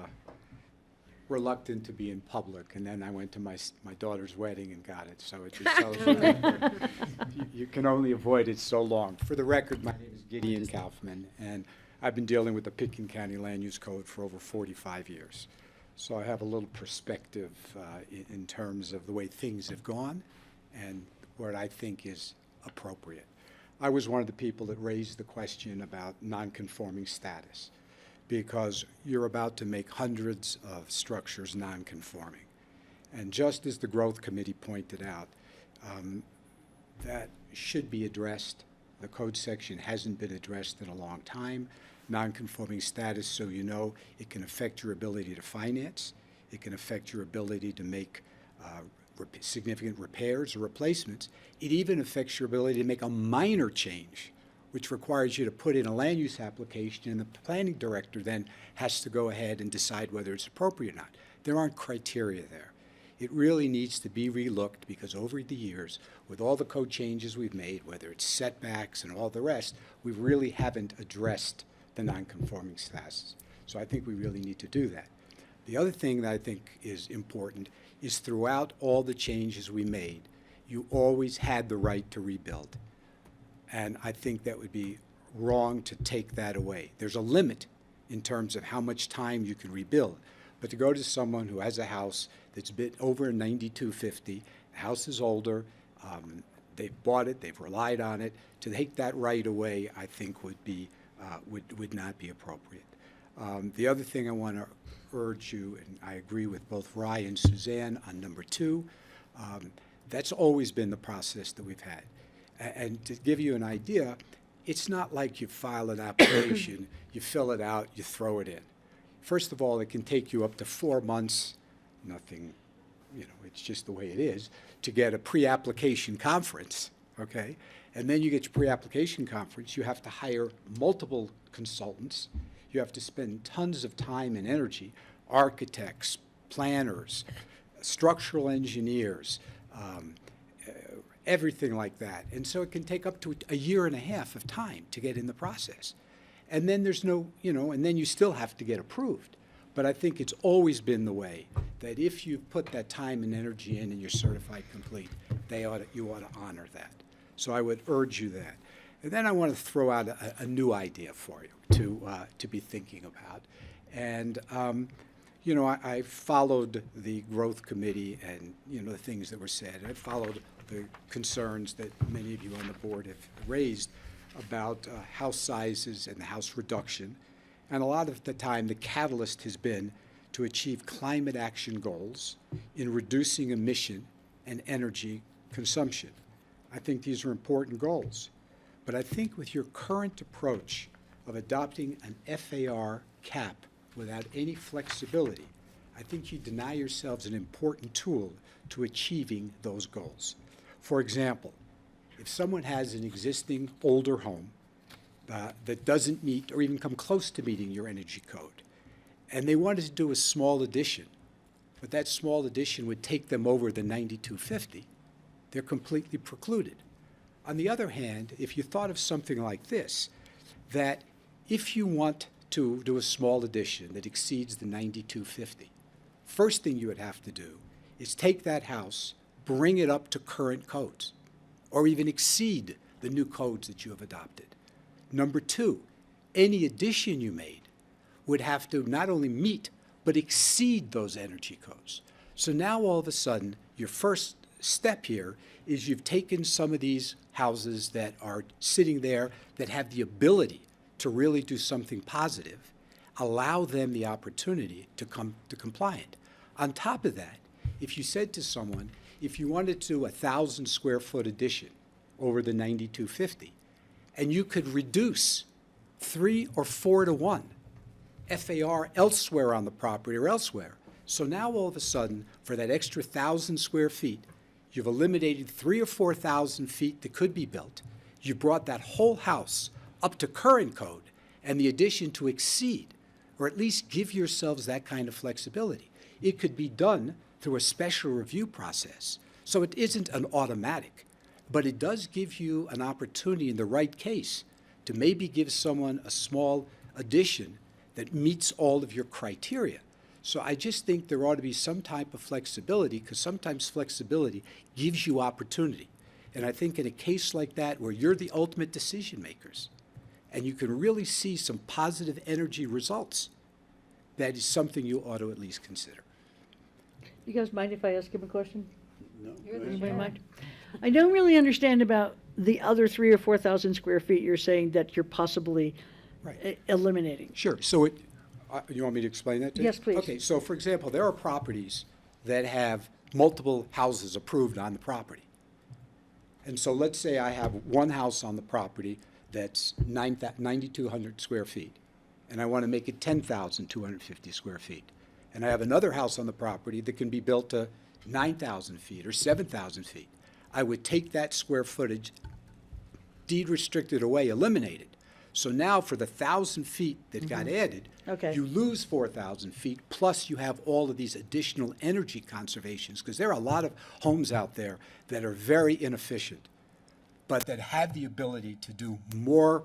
reluctant to be in public, and then I went to my daughter's wedding and got it, so it just tells you you can only avoid it so long. For the record, my name is Gideon Kaufman, and I've been dealing with the Pitkin County Land Use Code for over 45 years. So I have a little perspective in terms of the way things have gone and what I think is appropriate. I was one of the people that raised the question about nonconforming status, because you're about to make hundreds of structures nonconforming. And just as the Growth Committee pointed out, that should be addressed. The code section hasn't been addressed in a long time. Nonconforming status, so you know, it can affect your ability to finance. It can affect your ability to make significant repairs or replacements. It even affects your ability to make a minor change, which requires you to put in a land use application, and the planning director then has to go ahead and decide whether it's appropriate or not. There aren't criteria there. It really needs to be relooked, because over the years, with all the code changes we've made, whether it's setbacks and all the rest, we really haven't addressed the non-conforming status. So I think we really need to do that. The other thing that I think is important is throughout all the changes we made, you always had the right to rebuild. And I think that would be wrong to take that away. There's a limit in terms of how much time you can rebuild. But to go to someone who has a house that's been over 9250, the house is older, they've bought it, they've relied on it, to take that right away, I think would not be appropriate. The other thing I want to urge you, and I agree with both Rye and Suzanne on number 2, that's always been the process that we've had. And to give you an idea, it's not like you file an application, you fill it out, you throw it in. First of all, it can take you up to 4 months, nothing, it's just the way it is, to get a pre-application conference, okay? And then you get your pre-application conference, you have to hire multiple consultants, you have to spend tons of time and energy, architects, planners, structural engineers, everything like that. And so it can take up to a year and a half of time to get in the process. And then there's no, and then you still have to get approved. But I think it's always been the way that if you put that time and energy in and you're certified complete, you ought to honor that. So I would urge you that. And then I want to throw out a new idea for you to be thinking about. And, I followed the Growth Committee and, the things that were said. I followed the concerns that many of you on the board have raised about house sizes and the house reduction. And a lot of the time, the catalyst has been to achieve climate action goals in reducing emission and energy consumption. I think these are important goals. But I think with your current approach of adopting an FAR cap without any flexibility, I think you deny yourselves an important tool to achieving those goals. For example, if someone has an existing older home that doesn't meet or even come close to meeting your energy code, and they wanted to do a small addition, but that small addition would take them over the 9250, they're completely precluded. On the other hand, if you thought of something like this, that if you want to do a small addition that exceeds the 9250, first thing you would have to do is take that house, bring it up to current codes, or even exceed the new codes that you have adopted. Number two, any addition you made would have to not only meet, but exceed those energy codes. So now all of a sudden, your first step here is you've taken some of these houses that are sitting there that have the ability to really do something positive, allow them the opportunity to come to compliant. On top of that, if you said to someone, if you wanted to do 1,000 square foot addition over the 9250, and you could reduce 3 or 4 to 1 FAR elsewhere on the property or elsewhere. So now all of a sudden, for that extra 1,000 square feet, you've eliminated 3,000 or 4,000 feet that could be built. You brought that whole house up to current code and the addition to exceed, or at least give yourselves that kind of flexibility. It could be done through a special review process. So it isn't an automatic, but it does give you an opportunity in the right case to maybe give someone a small addition that meets all of your criteria. So I just think there ought to be some type of flexibility, because sometimes flexibility gives you opportunity. And I think in a case like that, where you're the ultimate decision makers, and you can really see some positive energy results, that is something you ought to at least consider. You guys mind if I ask him a question? No. Anybody mind? I don't really understand about the other 3,000 or 4,000 square feet you're saying that you're possibly eliminating. Sure. So you want me to explain that to you? Yes, please. Okay. So, for example, there are properties that have multiple houses approved on the property. And so let's say I have one house on the property that's 9,200 square feet, and I want to make it 10,250 square feet. And I have another house on the property that can be built to 9,000 feet or 7,000 feet. I would take that square footage, deed restricted away, eliminate it. So now for the 1,000 feet that got added, you lose 4,000 feet, plus you have all of these additional energy conservations, because there are a lot of homes out there that are very inefficient, but that have the ability to do more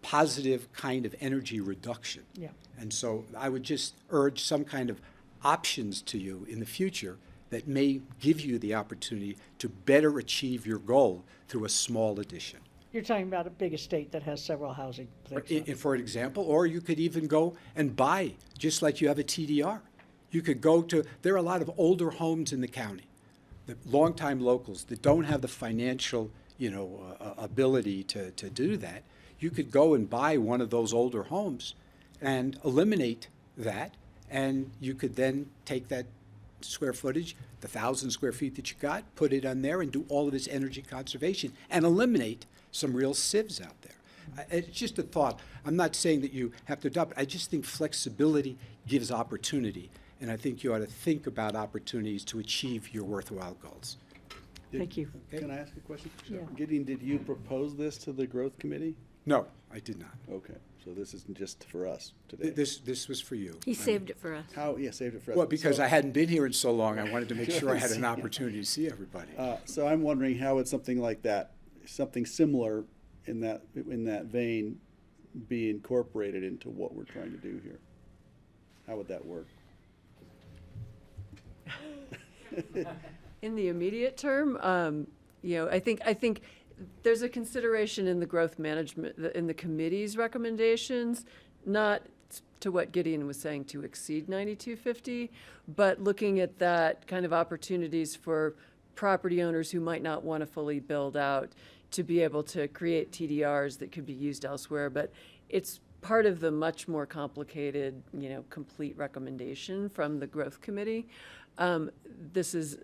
positive kind of energy reduction. Yeah. And so I would just urge some kind of options to you in the future that may give you the opportunity to better achieve your goal through a small addition. You're talking about a big estate that has several housing things. For example, or you could even go and buy, just like you have a TDR. You could go to, there are a lot of older homes in the county, the longtime locals that don't have the financial, ability to do that. You could go and buy one of those older homes and eliminate that, and you could then take that square footage, the 1,000 square feet that you got, put it on there and do all of this energy conservation and eliminate some real sieves out there. It's just a thought. I'm not saying that you have to adopt it. I just think flexibility gives opportunity, and I think you ought to think about opportunities to achieve your worthwhile goals. Thank you. Can I ask a question? Yeah. Gideon, did you propose this to the growth committee? No, I did not. Okay, so this isn't just for us today. This was for you. He saved it for us. How, yeah, saved it for us. Well, because So- I hadn't been here in so long, I wanted to make sure I had an Yeah. opportunity to see everybody. So I'm wondering how would something like that, something similar in that vein, be incorporated into what we're trying to do here? How would that work? In the immediate term, I think there's a consideration in the growth management, in the committee's recommendations, not to what Gideon was saying to exceed 9250, but looking at that kind of opportunities for property owners who might not want to fully build out to be able to create TDRs that could be used elsewhere. But it's part of the much more complicated, complete recommendation from the Growth Committee. This is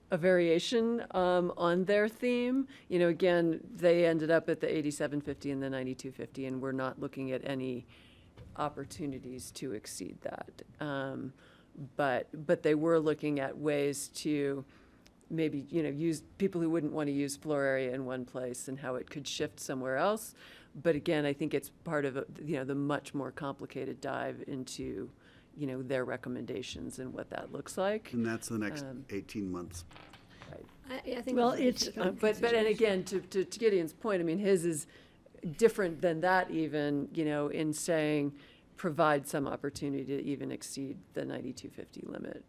a variation on their theme. Again, they ended up at the 8750 and the 9250, and we're not looking at any opportunities to exceed that. But they were looking at ways to maybe, use people who wouldn't want to use floor area in one place and how it could shift somewhere else. But again, I think it's part of, the much more complicated dive into, their recommendations and what that looks like. And that's the next 18 months. I think. Well, it's, But and again, to Gideon's point, I mean, his is different than that even, in saying provide some opportunity to even exceed the 9250 limit.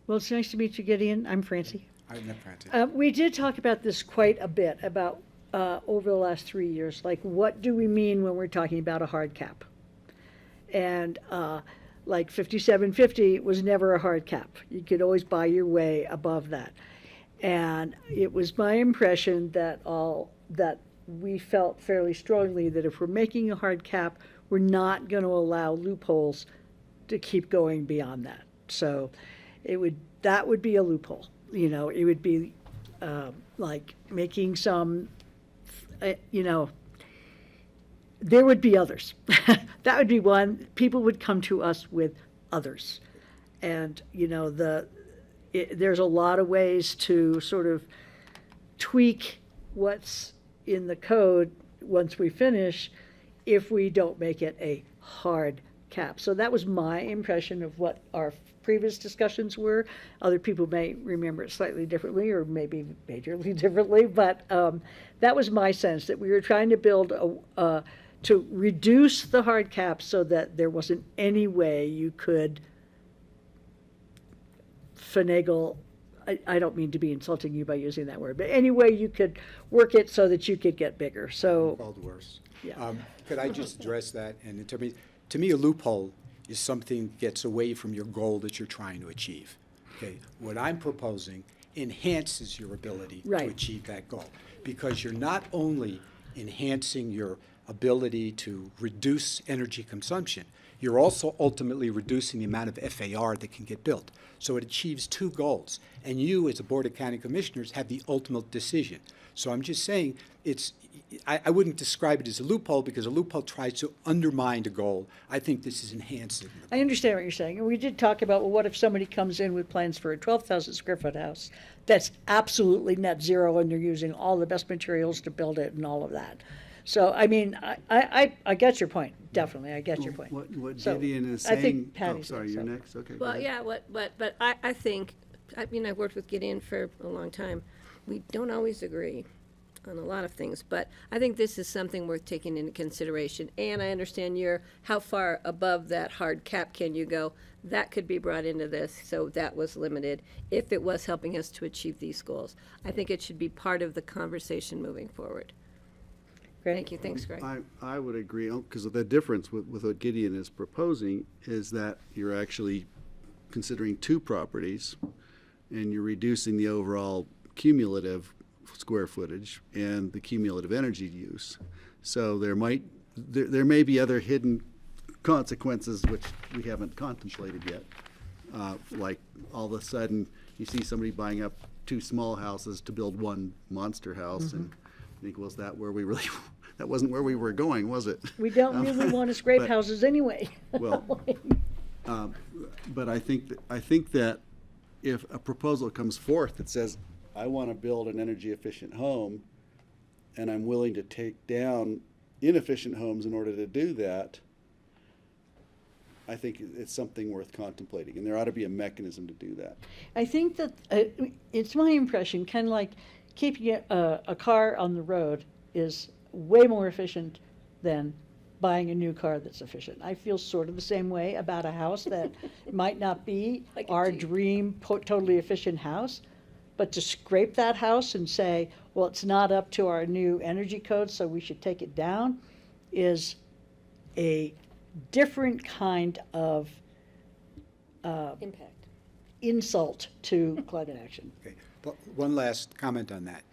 well, it's nice to meet you, Gideon. I'm Francie. I'm not Francie. We did talk about this quite a bit, about over the last 3 years, like what do we mean when we're talking about a hard cap? And like 5750 was never a hard cap. You could always buy your way above that. And it was my impression that we felt fairly strongly that if we're making a hard cap, we're not going to allow loopholes to keep going beyond that. So that would be a loophole. It would be like making some, there would be others. That would be one. People would come to us with others. And, there's a lot of ways to sort of tweak what's in the code once we finish if we don't make it a hard cap. So that was my impression of what our previous discussions were. Other people may remember it slightly differently or maybe majorly differently, but that was my sense, that we were trying to build to reduce the hard cap so that there wasn't any way you could finagle. I don't mean to be insulting you by using that word, but any way you could work it so that you could get bigger. So Called worse. Yeah. Could I just address that? And to me, a loophole is something that gets away from your goal that you're trying to achieve. Okay, what I'm proposing enhances your ability Right. to achieve that goal, because you're not only enhancing your ability to reduce energy consumption, you're also ultimately reducing the amount of FAR that can get built. So it achieves two goals, and you, as a Board of County Commissioners, have the ultimate decision. So I'm just saying, I wouldn't describe it as a loophole, because a loophole tries to undermine the goal. I think this is enhancing the goal. I understand what you're saying. And we did talk about, well, what if somebody comes in with plans for a 12,000 square foot house that's absolutely net zero and they're using all the best materials to build it and all of that. So, I mean, I get your point. Definitely, I get your point. What So, Gideon is I saying. think Patty's sorry, next, you're so. next. Okay. go Well, ahead. yeah, but I think, I've worked with Gideon for a long time. We don't always agree on a lot of things, but I think this is something worth taking into consideration. And I understand how far above that hard cap can you go? That could be brought into this, so that was limited if it was helping us to achieve these goals. I think it should be part of the conversation moving forward. Great. Thank you. Thanks, Greg. I would agree, because the difference with what Gideon is proposing is that you're actually considering two properties, and you're reducing the overall cumulative square footage and the cumulative energy use. So there may be other hidden consequences which we haven't contemplated yet. Like all of a sudden you see somebody buying up two small houses to build one monster house, and I think, was that where we really, that wasn't where we were going, was it? We don't really want to scrape but- houses anyway. Well, but I think that if a proposal comes forth that says, I want to build an energy efficient home, and I'm willing to take down inefficient homes in order to do that, I think it's something worth contemplating, and there ought to be a mechanism to do that. I think that it's my impression, kind of like keeping a car on the road is way more efficient than buying a new car that's efficient. I feel sort of the same way about a house that might not be Like a our Jeep. dream totally efficient house, but to scrape that house and say, well, it's not up to our new energy code, so we should take it down, is a different kind of Impact. insult to climate action. Okay, but one last comment on that.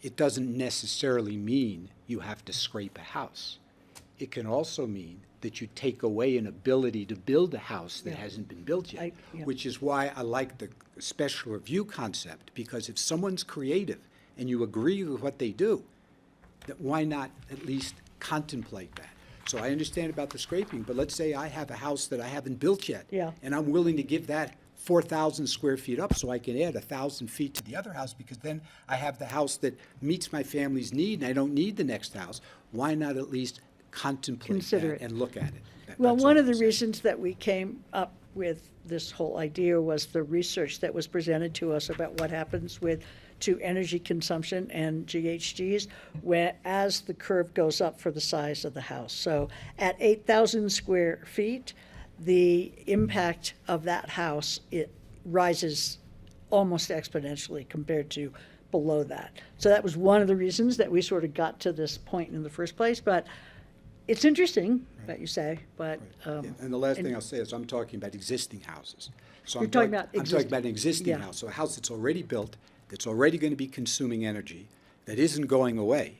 It doesn't necessarily mean you have to scrape a house. It can also mean that you take away an ability to build a house that Yeah. hasn't been built yet, Yeah. which is why I like the special review concept, because if someone's creative and you agree with what they do, that why not at least contemplate that? So I understand about the scraping, but let's say I have a house that I haven't built yet. Yeah. And I'm willing to give that 4,000 square feet up so I can add 1,000 feet to the other house, because then I have the house that meets my family's need and I don't need the next house. Why not at least contemplate Consider that it. and look at it? Well, That's one all of the I'm saying. reasons that we came up with this whole idea was the research that was presented to us about what happens to energy consumption and GHGs as the curve goes up for the size of the house. So at 8,000 square feet, the impact of that house, it rises almost exponentially compared to below that. So that was one of the reasons that we sort of got to this point in the first place. But it's interesting that you say, but. And the last thing I'll say is I'm talking about existing houses. So You're I'm talking talk- about I'm talking about an existing yeah. house, so a house that's already built, that's already going to be consuming energy, that isn't going away.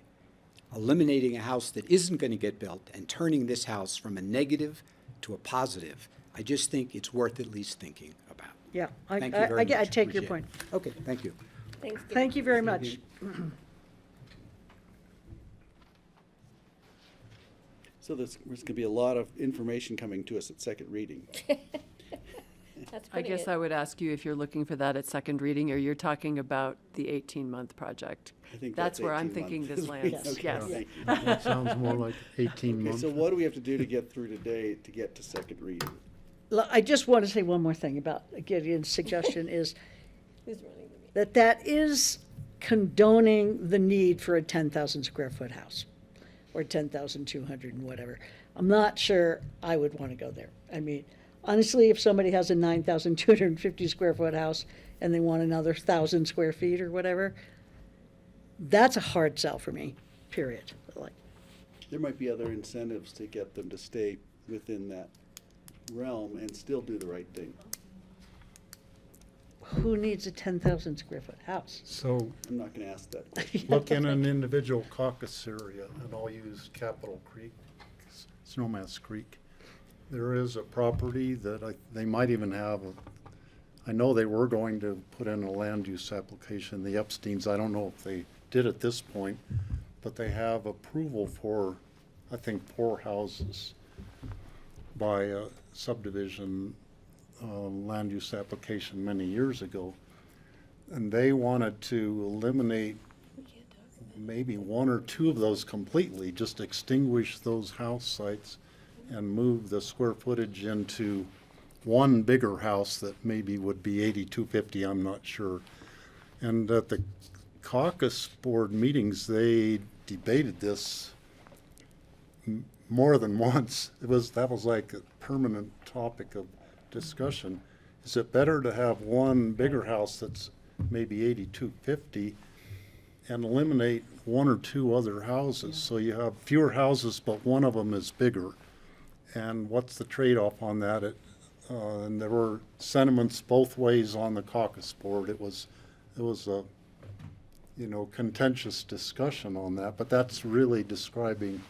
Eliminating a house that isn't going to get built and turning this house from a negative to a positive, I just think it's worth at least thinking about. Yeah, Thank you very I much. take your Appreciate point. it. Okay, thank you. Thanks. Thank you very much. So there's going to be a lot of information coming to us at second reading. That's I guess I would ask you if you're looking for that at second reading, or you're talking about the 18-month project. I think That's where I'm 18 thinking months this is lands. reasonable. Yes. Thank you. That sounds more like 18 Okay, months. so what do we have to do to get through today to get to second reading? I just want to say one more thing about Gideon's suggestion is Who's running the meeting? that is condoning the need for a 10,000 square foot house or 10,200 and whatever. I'm not sure I would want to go there. I mean, honestly, if somebody has a 9,250 square foot house and they want another 1,000 square feet or whatever, that's a hard sell for me, period. Like, There might be other incentives to get them to stay within that realm and still do the right thing. who needs a 10,000 square foot house? So I'm not going to ask that question. look in an individual caucus area, and I'll use Capitol Creek, Snowmass Creek. There is a property that they might even have, I know they were going to put in a land use application, the Epsteins, I don't know if they did at this point, but they have approval for, I think, 4 houses by a subdivision land use application many years ago. And they wanted to eliminate maybe 1 or 2 of those completely, just extinguish those house sites and move the square footage into one bigger house that maybe would be 8,250, I'm not sure. And at the caucus board meetings, they debated this more than once. That was like a permanent topic of discussion. Is it better to have one bigger house that's maybe 8,250 and eliminate 1 or 2 other houses? So you have fewer houses, but one of them is bigger. And what's the trade-off on that? And there were sentiments both ways on the caucus board. It was a, contentious discussion on that, but that's really describing,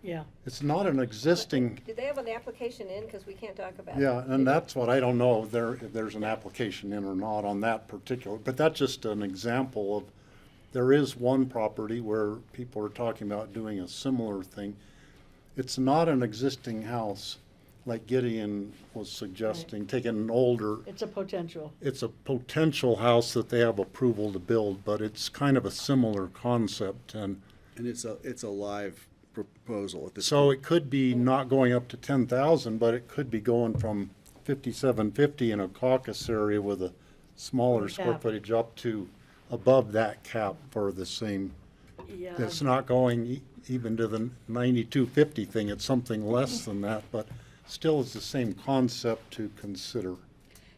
Yeah. it's not an existing, Did they have an application in? Because we can't talk about it. yeah, and that's what I don't know, if there's an application in or not on that particular, but that's just an example of, there is one property where people are talking about doing a similar thing. It's not an existing house, like Gideon was suggesting, taking an older, It's a potential. it's a potential house that they have approval to build, but it's kind of a similar concept, and And it's a live proposal at this so point. it could be not going up to 10,000, but it could be going from 5,750 in a caucus area with a smaller square Cap. footage up to above that cap for the same. Yeah. It's not going even to the 9,250 thing, it's something less than that, but still it's the same concept to consider.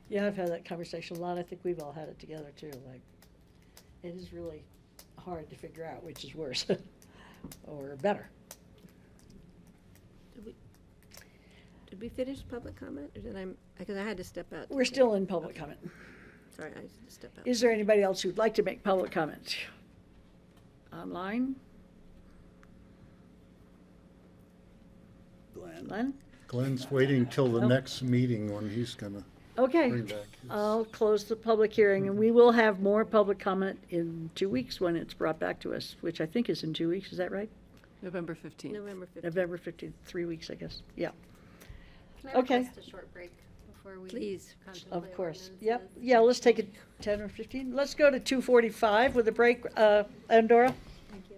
Yeah, I've had that conversation a lot. I think we've all had it together too. Like, it is really hard to figure out which is worse or better. Did we finish public comment, or did I, because I had to step out. We're still in public comment. Sorry, I had to step out. Is there anybody else who'd like to make public comment? Online? Glenn? Glenn's waiting till the Oh. next meeting when he's gonna Okay, bring back his. I'll close the public hearing, and we will have more public comment in 2 weeks when it's brought back to us, which I think is in 2 weeks, is that right? November 15th. November 15th. November 15th, 3 weeks, I guess, yeah. Can I Okay. request a short break before we Please. contemplate Of course, ordinances? yep, yeah, let's take it 10 or 15. Let's go to 2:45 with a break, Andorra? Thank you.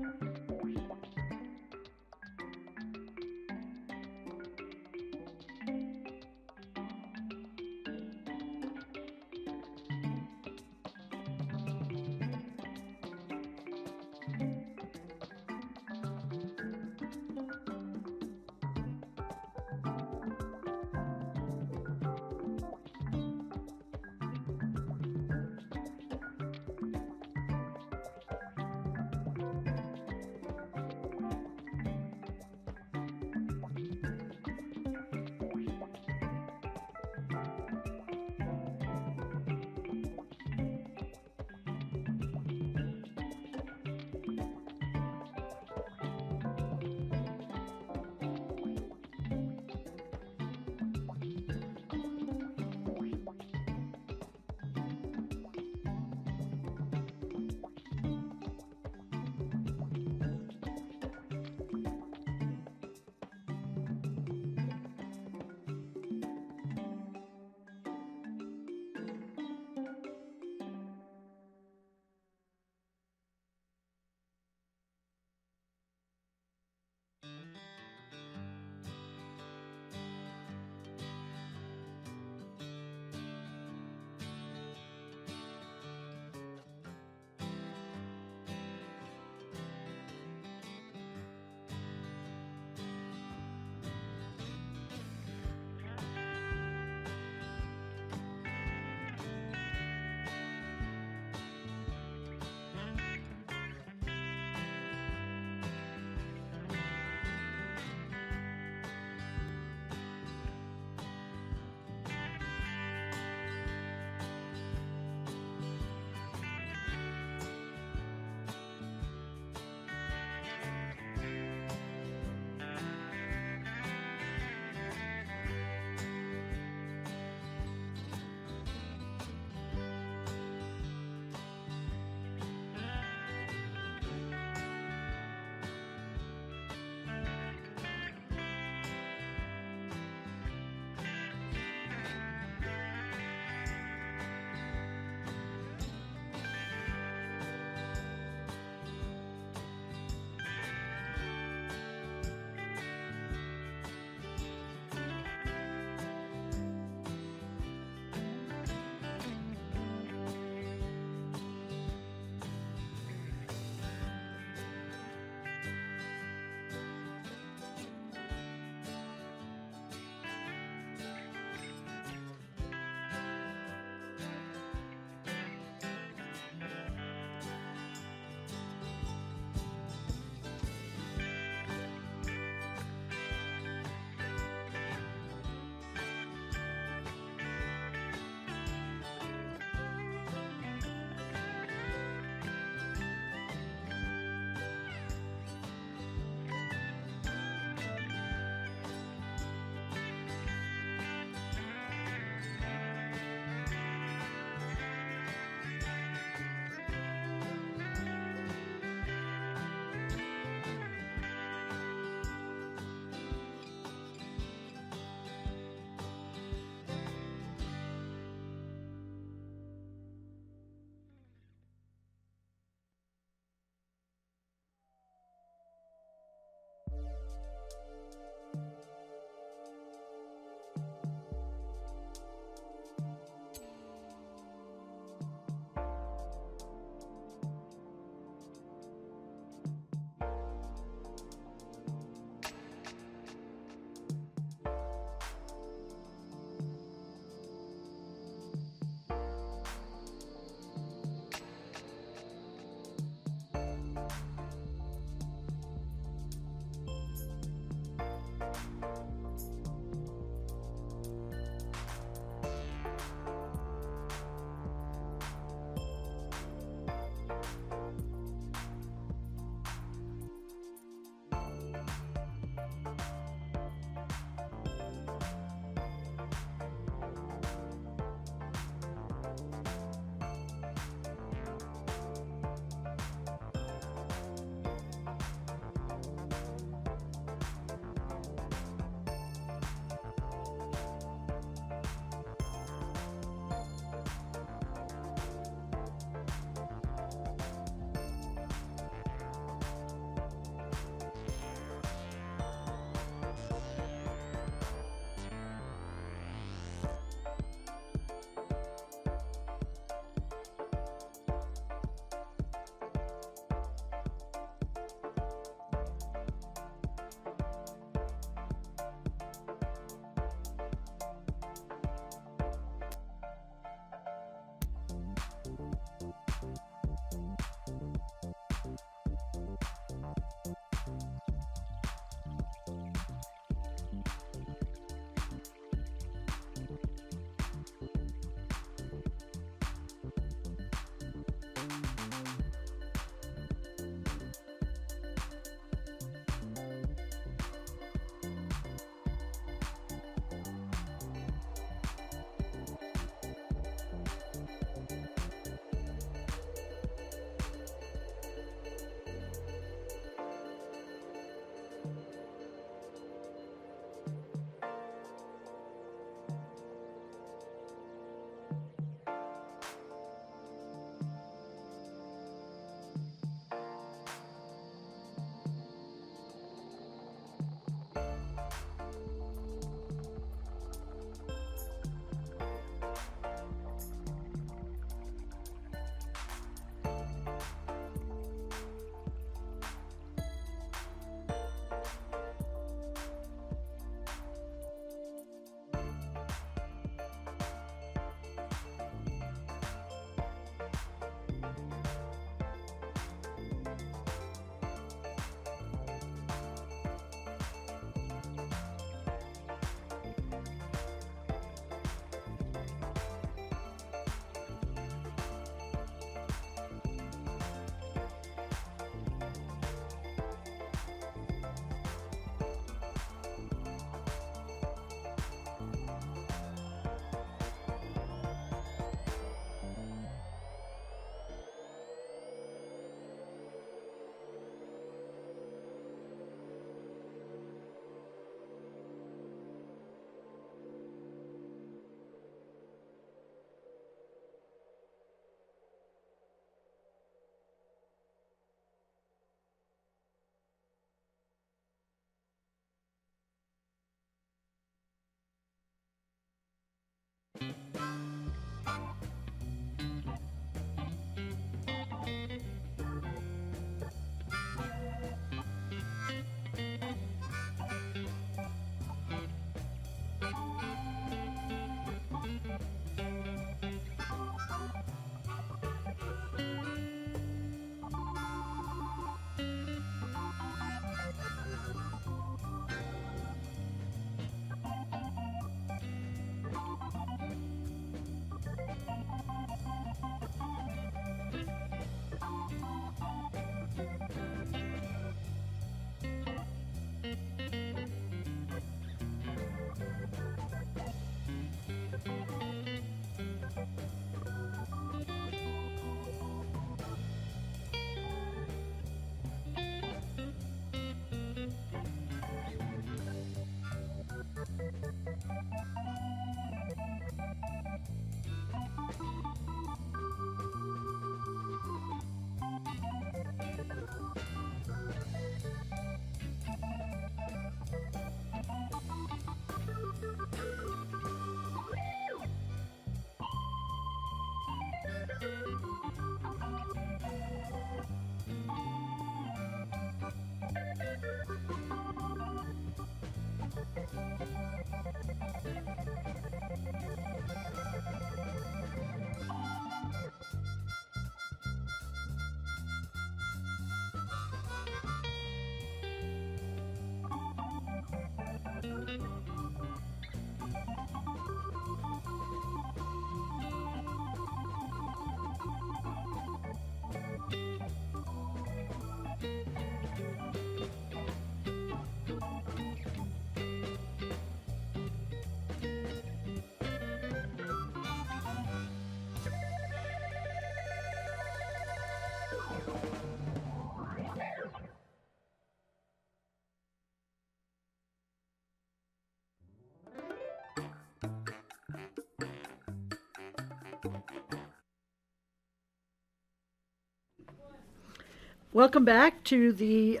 Welcome back to the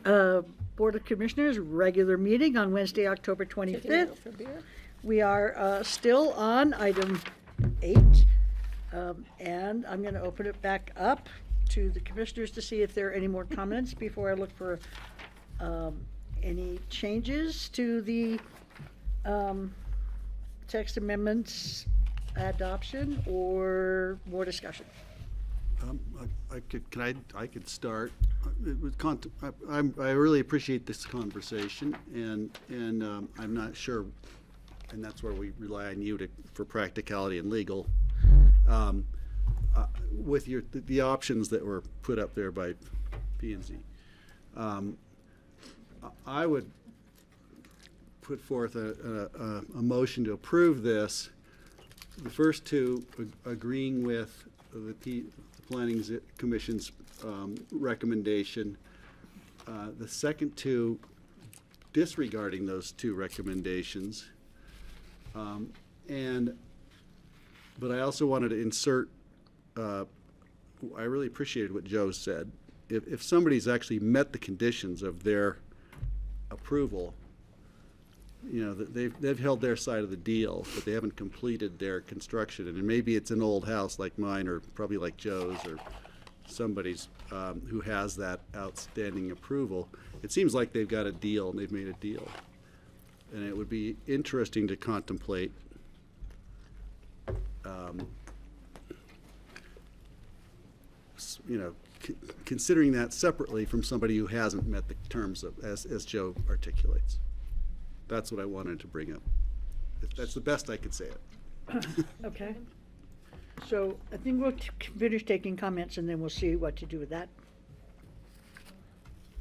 Board of Commissioners regular meeting on Wednesday, October 25th. We are still on item 8, and I'm going to open it back up to the commissioners to see if there are any more comments before I look for any changes to the text amendments adoption or more discussion. I could start. I really appreciate this conversation, and I'm not sure, and that's where we rely on you for practicality and legal. With the options that were put up there by P&Z, I would put forth a motion to approve this. The first two agreeing with the Planning Commission's recommendation. The second two disregarding those two recommendations. But I also wanted to insert, I really appreciated what Joe said. If somebody's actually met the conditions of their approval, you know, they've held their side of the deal, but they haven't completed their construction. And maybe it's an old house like mine, or probably like Joe's, or somebody's who has that outstanding approval. It seems like they've got a deal, and they've made a deal. And it would be interesting to contemplate you know, considering that separately from somebody who hasn't met the terms of, as Joe articulates. That's what I wanted to bring up. That's the best I could say it. Okay. So I think we'll finish taking comments and then we'll see what to do with that.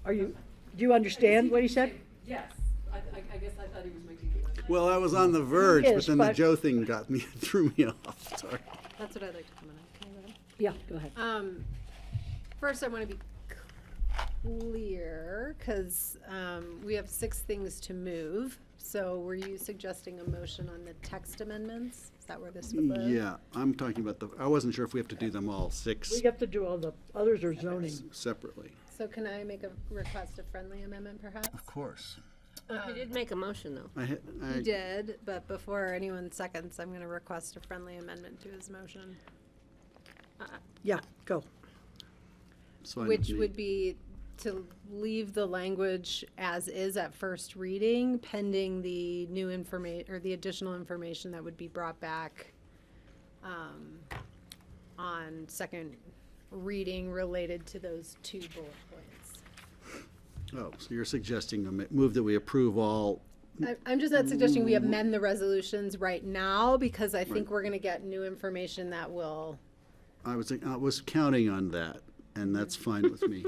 Do you understand what he said? Yes. I guess I thought he was making it. Well, I was on the verge, Yes, but then the but- Joe thing got me, threw me off, sorry. That's what I'd like to comment on. Can I go ahead? Yeah, go ahead. First, I want to be clear, because we have 6 things to move. So were you suggesting a motion on the text amendments? Is that where this would live? Yeah, I'm talking about I wasn't sure if we have to do them all 6 We have to do all the others or zoning. separately. So can I make a request, a friendly amendment, perhaps? Of course. You did make a motion, though. He did, but before anyone seconds, I'm going to request a friendly amendment to his motion. Yeah, go. So I Which need- would be to leave the language as is at first reading, pending the new information, or the additional information that would be brought back on second reading related to those 2 bullet points. Oh, so you're suggesting a move that we approve all, I'm just not suggesting we amend the resolutions right now, because I think we're going to get new information that will. I was counting on that, and that's fine with me.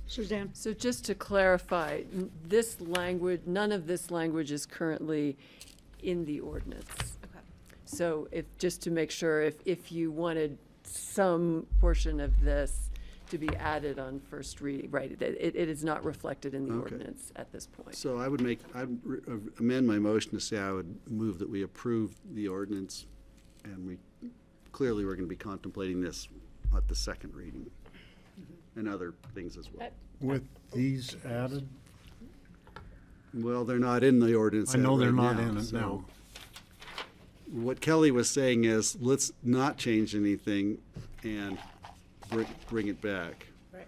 Suzanne? So just to clarify, this language, none of this language is currently in the ordinance. Okay. So just to make sure, if you wanted some portion of this to be added on first reading, right, it is not reflected in the Okay. ordinance at this point. So I'd amend my motion to say I would move that we approve the ordinance, and clearly we're going to be contemplating this at the second reading, and other things as well. With these added, Well, they're not in the ordinance. I know they're right not in it so now. What Kelly was saying is, let's not change anything and bring it back. Right.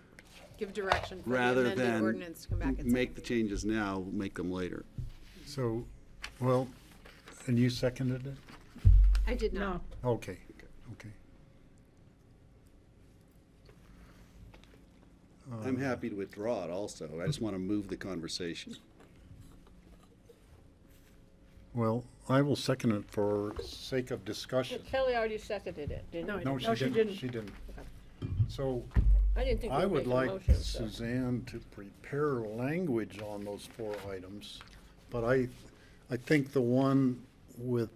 Give direction for the Rather amended than ordinance to come back and make the changes now, make them later. So, well, and you seconded it? I did not. No. Okay, okay. I'm happy to withdraw it also. I just want to move the conversation. Well, I will second it for sake of discussion. Kelly already seconded it, didn't No, you? No, No, she she didn't. didn't. She didn't. So I didn't think you I were would making a like motion, so. Suzanne to prepare language on those 4 items. But I think the one with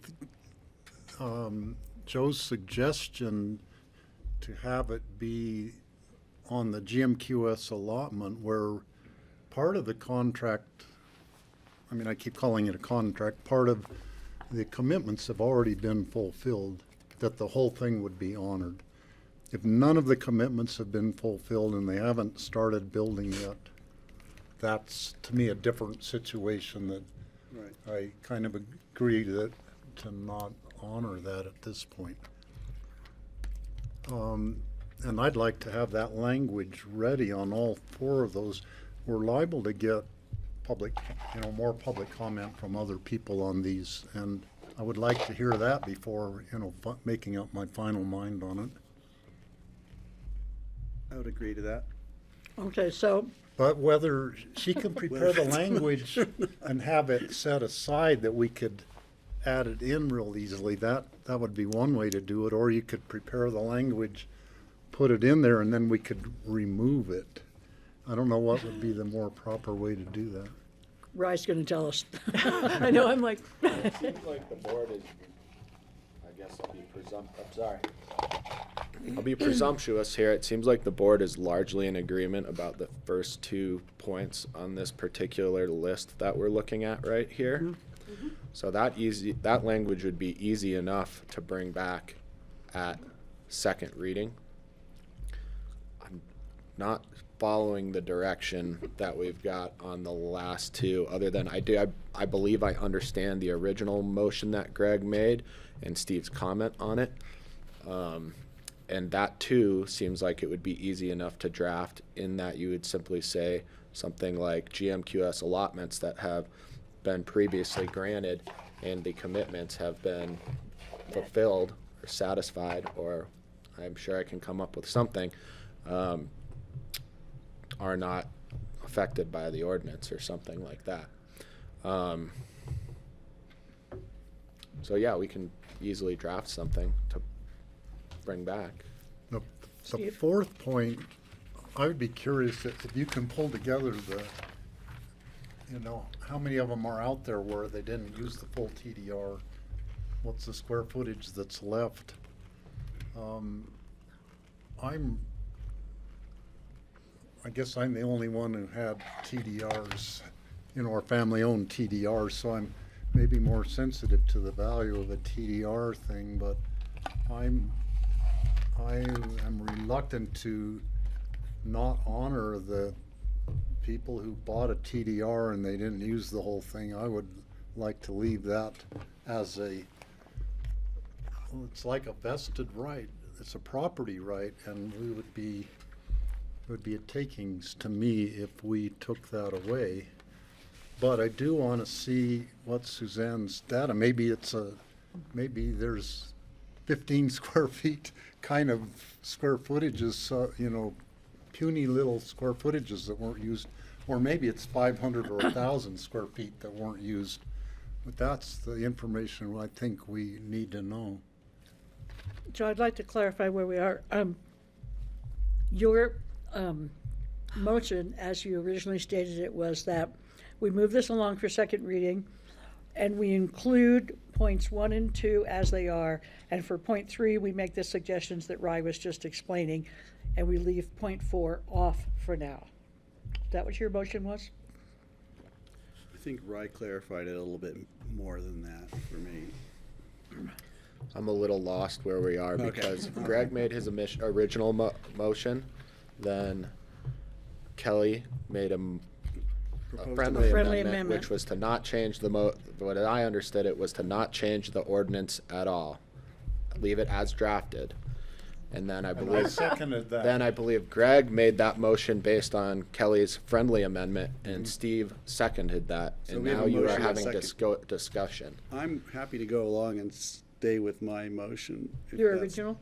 Joe's suggestion to have it be on the GMQS allotment, where part of the contract, I mean, I keep calling it a contract, part of the commitments have already been fulfilled, that the whole thing would be honored. If none of the commitments have been fulfilled and they haven't started building yet, that's, to me, a different situation that Right. I kind of agree that to not honor that at this point. And I'd like to have that language ready on all 4 of those. We're liable to get more public comment from other people on these, and I would like to hear that before, making up my final mind on it. I would agree to that. Okay, so, But whether she can prepare the language and have it set aside that we could add it in real easily, that would be one way to do it. Or you could prepare the language, put it in there, and then we could remove it. I don't know what would be the more proper way to do that. Rye's going to tell us. I know, I'm like. It seems like the board is, I guess I'll be presumptuous here. It seems like the board is largely in agreement about the first 2 points on this particular list that we're looking at right here. So that language would be easy enough to bring back at second reading. I'm not following the direction that we've got on the last 2, other than I believe I understand the original motion that Greg made and Steve's comment on it. And that too seems like it would be easy enough to draft, in that you would simply say something like GMQS allotments that have been previously granted and the commitments have been fulfilled or satisfied, or I'm sure I can come up with something, are not affected by the ordinance or something like that. So yeah, we can easily draft something to bring back. The 4th point, I would be curious if you can pull together how many of them are out there where they didn't use the full TDR? What's the square footage that's left? I guess I'm the only one who had TDRs, our family-owned TDRs, so I'm maybe more sensitive to the value of a TDR thing, but I am reluctant to not honor the people who bought a TDR and they didn't use the whole thing, I would like to leave that as a, well, it's like a vested right. It's a property right, and it would be a takings to me if we took that away. But I do want to see what Suzanne's data, maybe there's 15 square feet kind of square footages, puny little square footages that weren't used, or maybe it's 500 or 1,000 square feet that weren't used. But that's the information I think we need to know. So I'd like to clarify where we are. Your motion, as you originally stated it, was that we move this along for second reading, and we include points 1 and 2 as they are, and for point 3, we make the suggestions that Rye was just explaining, and we leave point 4 off for now. Is that what your motion was? I think Rye clarified it a little bit more than that for me. I'm a little lost where we are Okay. because Greg made his original motion, then Kelly made a friendly amendment, which was to not change what I understood it was to not change the ordinance at all. Leave it as drafted. And then I believe seconded that. Then I believe Greg made that motion based on Kelly's friendly amendment, and Steve seconded that. So And we have now a you are motion and a having second. discussion. I'm happy to go along and stay with my motion. if Your that's- original?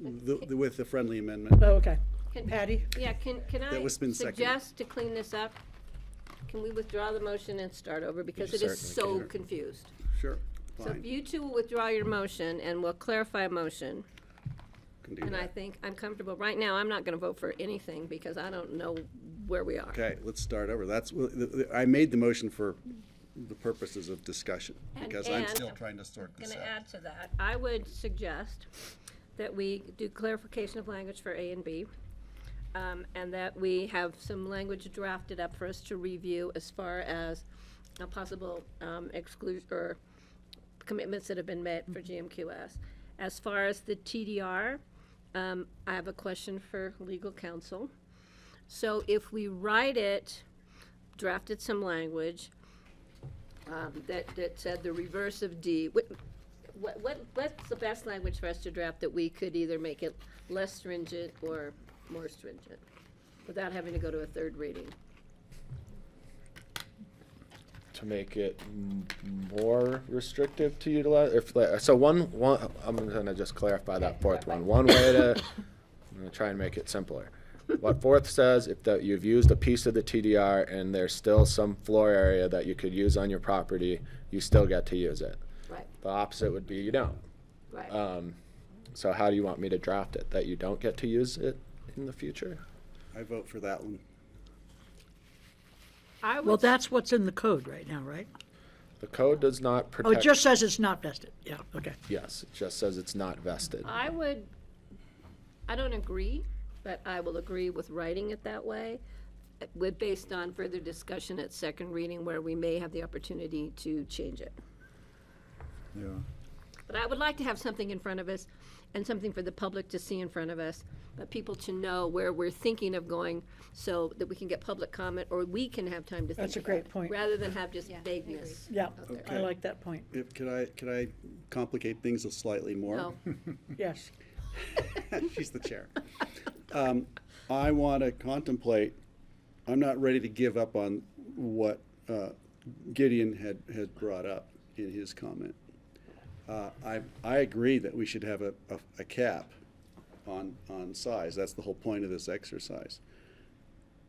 With the friendly amendment. Oh, okay. Can- Patty? Yeah, can That I was been seconded. suggest to clean this up? Can we withdraw the motion and start over, because You it is certainly so can. confused? Sure, So fine. if you two will withdraw your motion, and we'll clarify a motion, Can do and I that. think I'm comfortable. Right now, I'm not gonna vote for anything, because I don't know where we are. Okay, let's start over. I made the motion for the purposes of discussion, And- because I'm and still trying to sort this Gonna out. add to that, I would suggest that we do clarification of language for A and B, and that we have some language drafted up for us to review as far as a possible exclusion or commitments that have been made for GMQS. As far as the TDR, I have a question for legal counsel. So if we write it, drafted some language, that said the reverse of D, what's the best language for us to draft that we could either make it less stringent or more stringent without having to go to a third reading? To make it more restrictive to utilize, I'm gonna just clarify that fourth one. One way to, I'm gonna try and make it simpler. What fourth says, if you've used a piece of the TDR and there's still some floor area that you could use on your property, you still get to use it. Right, The opposite would be you don't. right. So how do you want me to draft it? That you don't get to use it in the future? I vote for that one. I Well, would, that's what's in the code right now, right? The code does not Oh, protect. it just says it's not vested. Yeah, okay. Yes, it just says it's not vested. I don't agree, but I will agree with writing it that way, based on further discussion at second reading where we may have the opportunity to change it. Yeah. But I would like to have something in front of us and something for the public to see in front of us, but people to know where we're thinking of going so that we can get public comment or we can have time to think That's a about great it, point. rather than have just vagueness. Yeah, out there. I like that point. Could I complicate things slightly more? No. Yes. She's the chair. I want to contemplate, I'm not ready to give up on what Gideon had brought up in his comment. I agree that we should have a cap on size. That's the whole point of this exercise.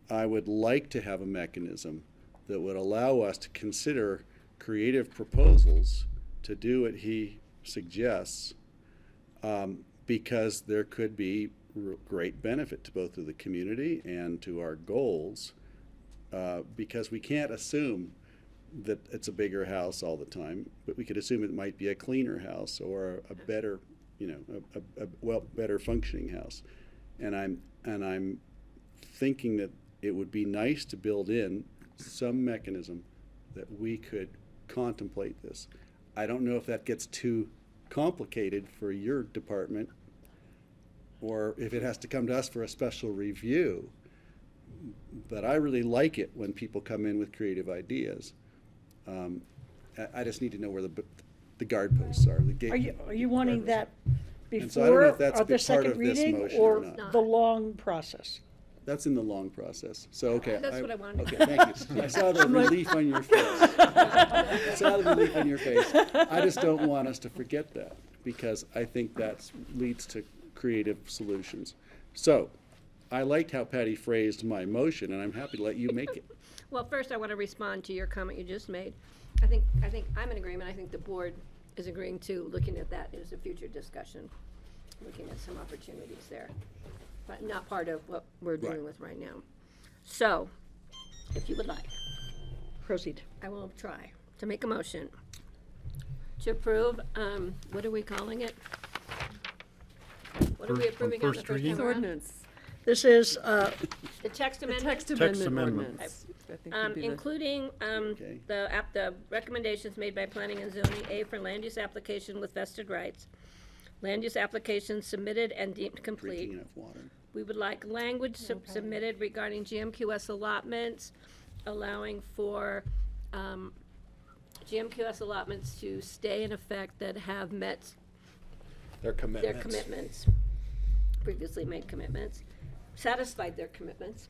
I would like to have a mechanism that would allow us to consider creative proposals to do what he suggests, because there could be great benefit to both of the community and to our goals, because we can't assume that it's a bigger house all the time, but we could assume it might be a cleaner house or a better, a better functioning house. And I'm thinking that it would be nice to build in some mechanism that we could contemplate this. I don't know if that gets too complicated for your department, or if it has to come to us for a special review, But I really like it when people come in with creative ideas. I just need to know where the guard posts are. The gate. Are you wanting that And so I don't know before if that's or the part second of this reading motion or or not. the long process? That's in the long process. So, okay. That's what I wanted. Okay, thank you. I saw the relief on your face. I saw the relief on your face. I just don't want us to forget that, because I think that leads to creative solutions. So, I liked how Patty phrased my motion, and I'm happy to let you make it. Well, first I want to respond to your comment you just made. I think I'm in agreement. I think the board is agreeing to looking at that as a future discussion, looking at some opportunities there, but not part of what we're dealing with right now. So, if you would like, Proceed. I will try to make a motion to approve, what are we calling it? What are we approving on the first first reading? time around? Ordinance. This is, The text The amendment? text amendment amendment. ordinance. I think would be the- Including Okay. the recommendations made by planning and zoning, A, for land use application with vested rights. Land use application submitted and deemed complete. Drinking enough water. We would like language submitted regarding GMQS allotments, allowing for GMQS allotments to stay in effect that have met Their commitments. their commitments, previously made commitments, satisfied their commitments.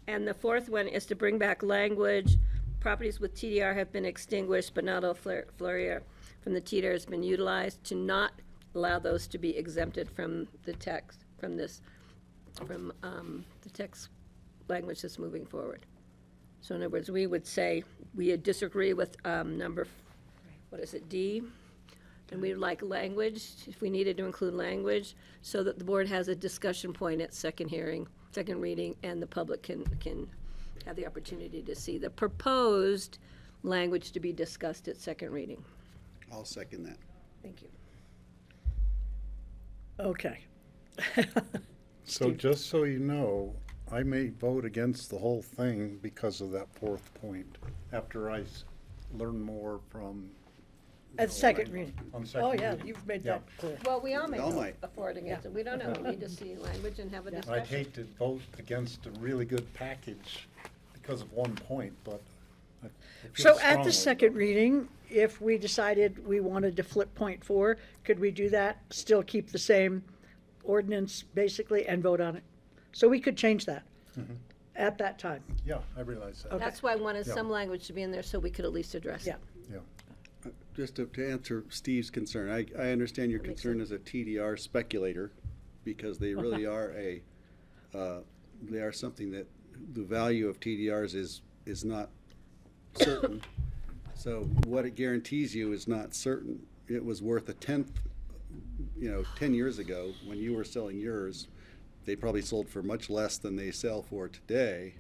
And the fourth one is to bring back language, properties with TDR have been extinguished, but not all FLURIA from the TDR has been utilized, to not allow those to be exempted from the text, from the text language that's moving forward. So in other words, we would say, we disagree with D? And we'd like language, if we needed to include language, so that the board has a discussion point at second reading, and the public can have the opportunity to see the proposed language to be discussed at second reading. I'll second that. Thank you. okay. So just so you know, I may vote against the whole thing because of that fourth point, after I learn more from. At second reading. On second Oh, yeah, reading. you've made Yeah. that clear. Well, we all may all vote might. for it against it. We don't know. We need to see language and have a discussion. I'd hate to vote against a really good package because of one point, but I feel So at strongly. the second reading, if we decided we wanted to flip point 4, could we do that? Still keep the same ordinance, basically, and vote on it? So we could change that at that time. Yeah, I realize that. Okay. That's why I wanted Yeah. some language to be in there so we could at least address it. Yeah. Yeah. Just to answer Steve's concern, I understand your That makes concern as a TDR speculator, because they really are they are something that the value of TDRs is not certain. So what it guarantees you is not certain. It was worth a tenth, 10 years ago, when you were selling yours, they probably sold for much less than they sell for today.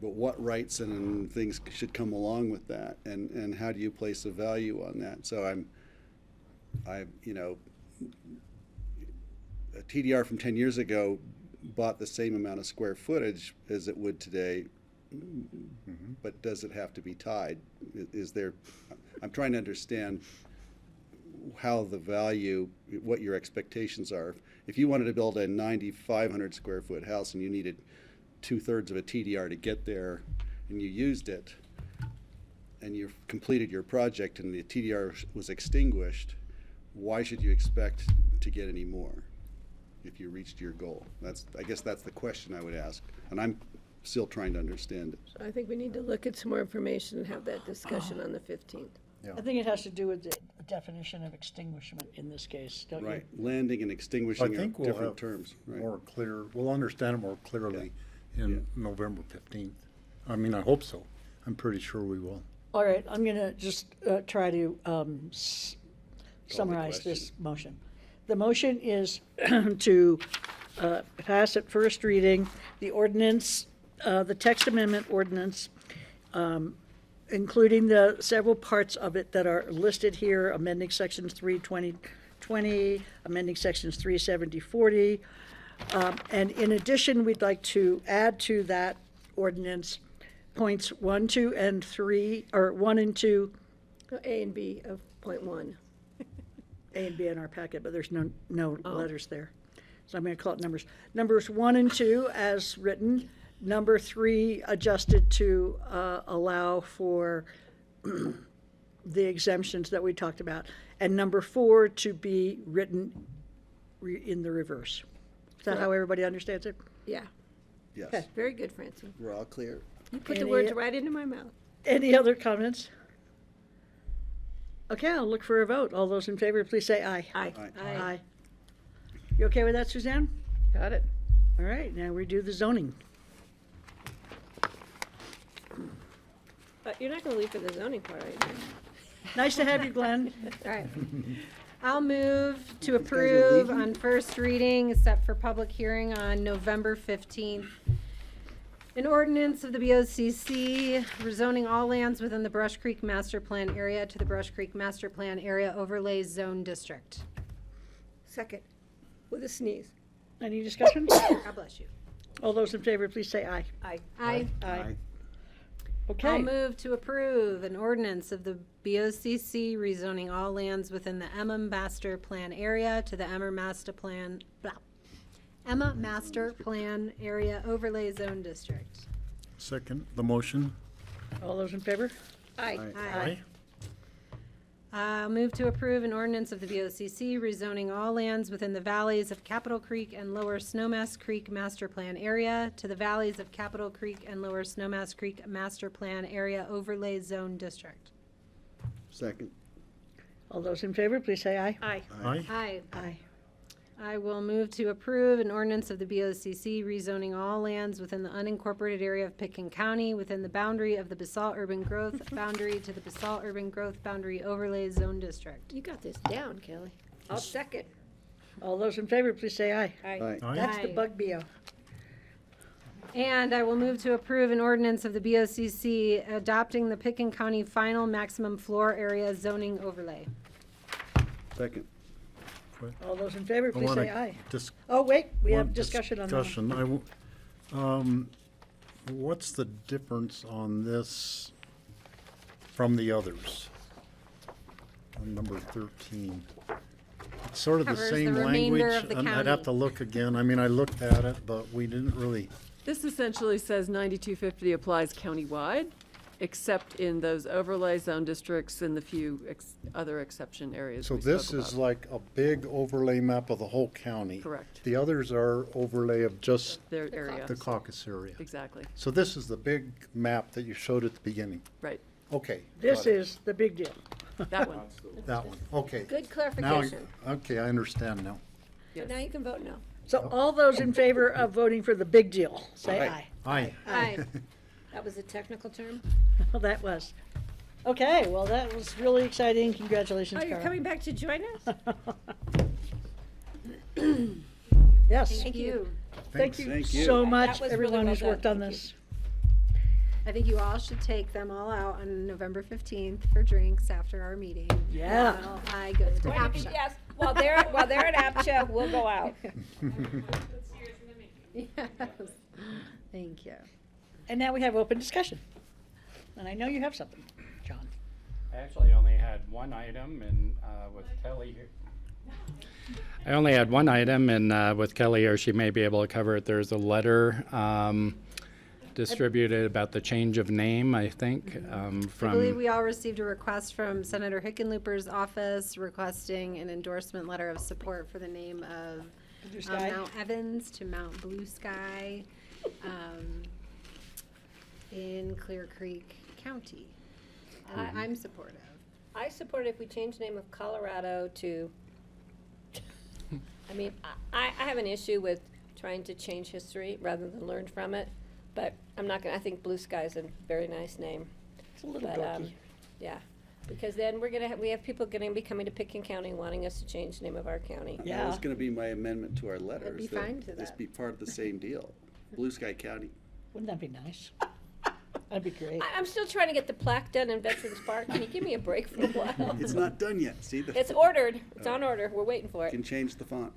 But what rights and things should come along with that, and how do you place a value on that? So a TDR from 10 years ago bought the same amount of square footage as it would today, but does it have to be tied? Is there, I'm trying to understand how the value, what your expectations are. If you wanted to build a 9,500 square foot house and you needed 2/3 of a TDR to get there, and you used it, and you completed your project and the TDR was extinguished, why should you expect to get any more if you reached your goal? I guess that's the question I would ask, and I'm still trying to understand it. So I think we need to look at some more information and have that discussion on the 15th. I think it has to do with the definition of extinguishment in this case, don't you? Right, landing and I extinguishing are think we'll different have terms, right? more clear, we'll understand it more clearly in Yeah. November 15th. I mean, I hope so. I'm pretty sure we will. All right, I'm going to just try to summarize question. this motion. The motion is to pass at first reading the ordinance, the text amendment ordinance, including the several parts of it that are listed here, amending sections 32020, amending sections 37040. And in addition, we'd like to add to that ordinance points 1, 2, and 3, or 1 and 2, A and B of point 1. A and B in our packet, but there's no letters there. So I'm going to call it numbers. Numbers 1 and 2 as written, number 3 adjusted to allow for the exemptions that we talked about, and number 4 to be written in the reverse. Is that how everybody understands it? Yeah, Yes, very good, Francine. we're all clear. You put the Any- words right into my mouth. Any other comments? Okay, I'll look for a vote. All those in favor, please say aye. Aye. Aye. You okay with that, Suzanne? Got it. All right, now we do the zoning. You're not gonna leave for the zoning part, are you? Nice to have you, Glenn. All right. I'll move to approve on first reading, set for public hearing on November 15th. An ordinance of the BOCC rezoning all lands within the Brush Creek Master Plan area to the Brush Creek Master Plan Area Overlay Zone District. Second, with a sneeze. Any discussion? God bless you. All those in favor, please say aye. Aye. Aye. Aye. I'll Okay, move to approve an ordinance of the BOCC rezoning all lands within the Emma Master Plan area to the Emma Master Plan Area Overlay Zone District. Second, the motion. all those in favor? Aye. Aye. I'll move to approve an ordinance of the BOCC rezoning all lands within the valleys of Capitol Creek and Lower Snowmass Creek Master Plan Area to the valleys of Capitol Creek and Lower Snowmass Creek Master Plan Area Overlay Zone District. Second. All those in favor, please say aye. Aye. Aye. Aye. Aye. I will move to approve an ordinance of the BOCC rezoning all lands within the unincorporated area of Pitkin County within the boundary of the Basalt Urban Growth Boundary to the Basalt Urban Growth Boundary Overlay Zone District. You got this down, Kelly. I'll second. All those in favor, please say aye. Aye. Aye. That's the Aye. bug BO. And I will move to approve an ordinance of the BOCC adopting the Pitkin County Final Maximum Floor Area Zoning Overlay. Second. All those in favor, I please wanna say aye. dis- Oh, wait, we have want discussion on that. one. Discussion. What's the difference on this from the others? On number 13. It's sort of the Covers same the remainder language. of the and I'd have county. to look again. I mean, I looked at it, but we didn't really. This essentially says 9250 applies countywide, except in those overlay zone districts and the few other exception areas So we this spoke is about. like a big overlay map of the whole county. Correct. The others are overlay of just Their area. the caucus area. Exactly, So this is the big map that you showed at the beginning. right. Okay. This got it. is the big deal. That one. That one, okay. Good Now, clarification. okay, I understand now. Yes. Now you can vote no. So all those in favor of voting for the big deal, say Aye. aye. Aye. Aye. That was a technical term. Well, that was. Okay, well, that was really exciting. Congratulations, Oh, you're Carl. coming back to join us? Yes, Thank you. thank you Thank you. so That much, was really everyone well who's done. worked on Thank you. this. I think you all should take them all out on November 15th for drinks after our meeting. Yeah. While I go to APSHA. Yes, while they're at APSHA, we'll go out. Yes. Thank you. And now we have open discussion. And I know you have something, John. I actually only had one item, and with Kelly here. I only had one item, and with Kelly here, she may be able to cover it. There's a letter distributed about the change of name, I think, I believe from, we all received a request from Senator Hickenlooper's office requesting an endorsement letter of support for the name of Blue Sky? Mount Evans to Mount Blue Sky in Clear Creek County. And I'm supportive. I support if we change the name of Colorado to, I mean, I have an issue with trying to change history rather than learn from it, but I'm not gonna, I think Blue Sky is a very nice name. It's a little But, dorky. yeah, because then we have people gonna be coming to Pitkin County wanting us to change the name of our county. That Yeah. was gonna be my amendment to our letter. be is that fine to This that. be part of the same deal. Blue Sky County. Wouldn't that be nice? That'd be great. I'm still trying to get the plaque done in Veterans Park. Can you give me a break for a while? It's not done yet, see? It's ordered. It's on order. We're waiting for it. Can change the font.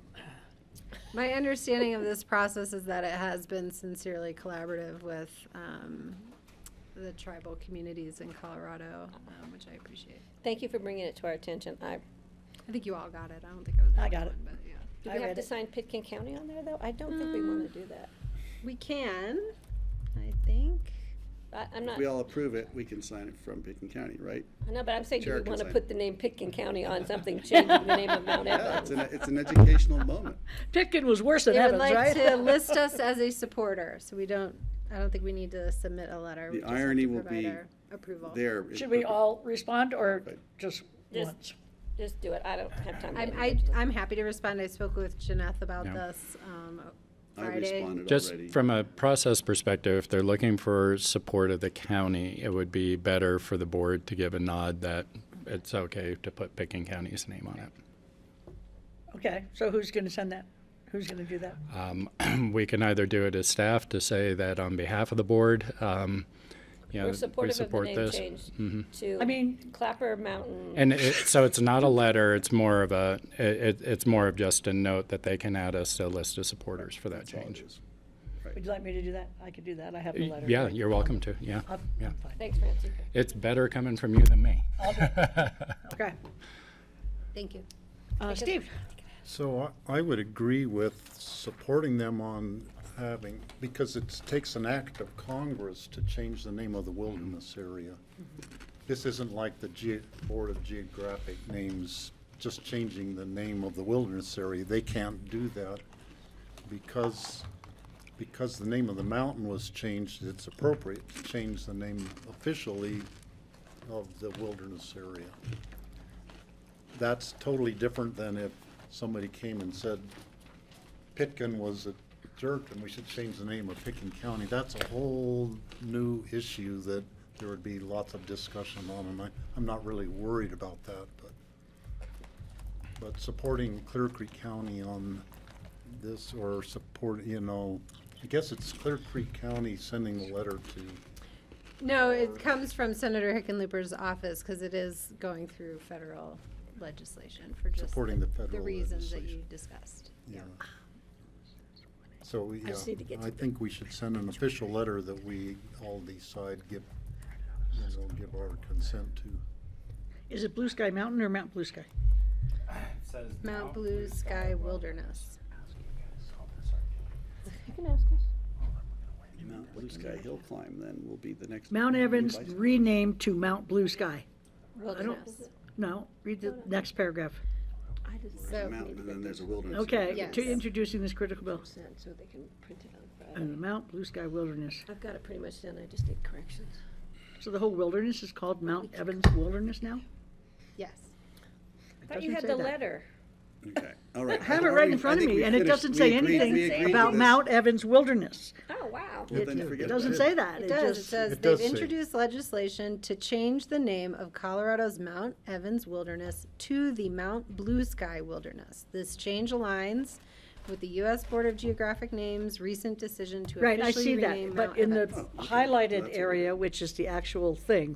My understanding of this process is that it has been sincerely collaborative with the tribal communities in Colorado, which I appreciate. Thank you for bringing it to our attention. I think you all got it. I don't think I was the I only got it. one, but yeah. Do I we have read to it. sign Pitkin County on there, though? I don't think we want to do that. We can. I'm not, If we all approve it, we can sign it from Picken County, right? I know, but I'm saying, do Chair we can want to sign put it. the name Pitkin County on something, changing the name of Mount Yeah, Evans? it's an educational moment. Pitkin was worse than They would Evans, like right? to list us as a supporter, so I don't think we need to submit a letter. We The just have to irony will provide be our approval. there. Should we all respond or Right. just Just- once? Just do it, I don't have time. to I'm happy to respond. I spoke with Janeth about Yeah. this I Friday. responded Just already. from a process perspective, if they're looking for support of the county, it would be better for the board to give a nod that it's okay to put Picken County's name on it. Okay, so who's going to send that? Who's going to do that? We can either do it as staff to say that on behalf of the board, you know, We're we supportive of the support name this. change Mhm. to I mean, Clapper Mountain. And so it's not a letter, it's more of it's more of just a note that they can add us to a list of supporters for that That's all it change. is. would you like me to do that? I could do that. I have the letter. Yeah, you're welcome to, yeah. I'm yeah. fine. Thanks, Francie. It's better coming from you than me. Okay. Thank you. Steve? So I would agree with supporting them on having, because it takes an act of Congress to change the name of the wilderness area. This isn't like the Board of Geographic Names just changing the name of the wilderness area. They can't do that because the name of the mountain was changed. It's appropriate to change the name officially of the wilderness area. That's totally different than if somebody came and said Pitkin was a jerk and we should change the name of Picken County. That's a whole new issue that there would be lots of discussion on, and I'm not really worried about that, but supporting Clear Creek County on this, or support, I guess it's Clear Creek County sending the letter to. No, it comes from Senator Hickenlooper's office because it is going through federal legislation for just Supporting the the federal reasons that legislation. you discussed. Yeah. So, yeah, just need to get to I think we should send an official letter that we all decide, give our consent to. Is it Blue Sky Mountain or Mount Blue Sky? Mount Blue Sky Wilderness. You can ask us. Mount Blue Sky Hill Climb then will be the next. Mount Evans renamed to Mount Blue Sky. Wilderness. No, read the next paragraph. I just So- Mountain, and then there's a wilderness. Okay, Yes. to introducing this critical bill. so they can print it on Friday. And the Mount Blue Sky Wilderness. I've got it pretty much done, I just did corrections. So the whole wilderness is called Mount Evans Wilderness now? Yes. It I thought you doesn't had say the that. letter. Okay, all right. I have it right in front of me, and it doesn't say anything about Mount Evans Wilderness. Oh, wow. Well, then It forget doesn't it. say that. It does. It just- says It does they've say. introduced legislation to change the name of Colorado's Mount Evans Wilderness to the Mount Blue Sky Wilderness. This change aligns with the U.S. Board of Geographic Names' recent decision to Right, I officially see rename that, Mount but in the Evans. highlighted area, which is the actual thing,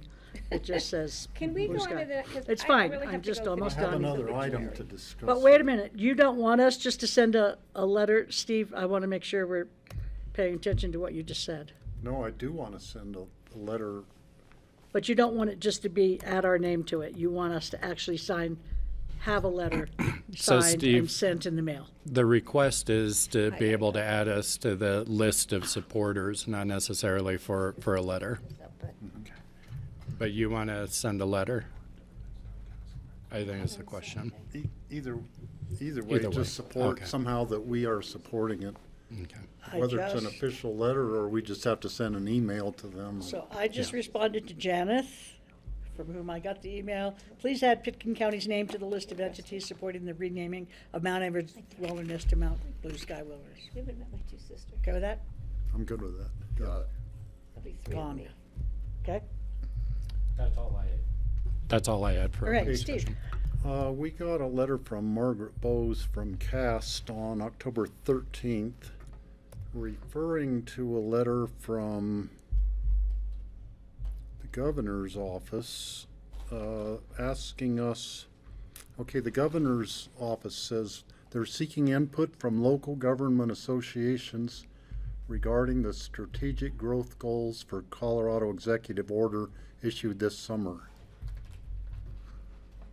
it just says Can we Blue go Sky. into that? 'Cause It's I fine, really I'm have to just go almost finish I have done. the another item dictionary. to discuss. But wait a minute, you don't want us just to send a letter, Steve? I want to make sure we're paying attention to what you just said. No, I do want to send a letter. But you don't want it just to be add our name to it. You want us to actually have a letter So, signed Steve- and sent in the mail. The request is to be able to add us to the list of supporters, not necessarily for a letter. But you want to send a letter? I think is the question. Either way, Either way, just support okay. somehow that we are supporting it. Okay. Whether it's an official letter or we just have to send an email to them. So I just responded to Janeth, from whom I got the email. Please add Pitkin County's name to the list of entities supporting the renaming of Mount Evans Wilderness to Mount Blue Sky Wilderness. You haven't met my two sisters. Okay with that? I'm good with that. Got it. There'll be three of Gone. me. Okay? That's all I had for. All right, discussion. Steve. We got a letter from Margaret Bowes from CAST on October 13th, referring to a letter from the governor's office, asking us, the governor's office says they're seeking input from local government associations regarding the strategic growth goals for Colorado executive order issued this summer.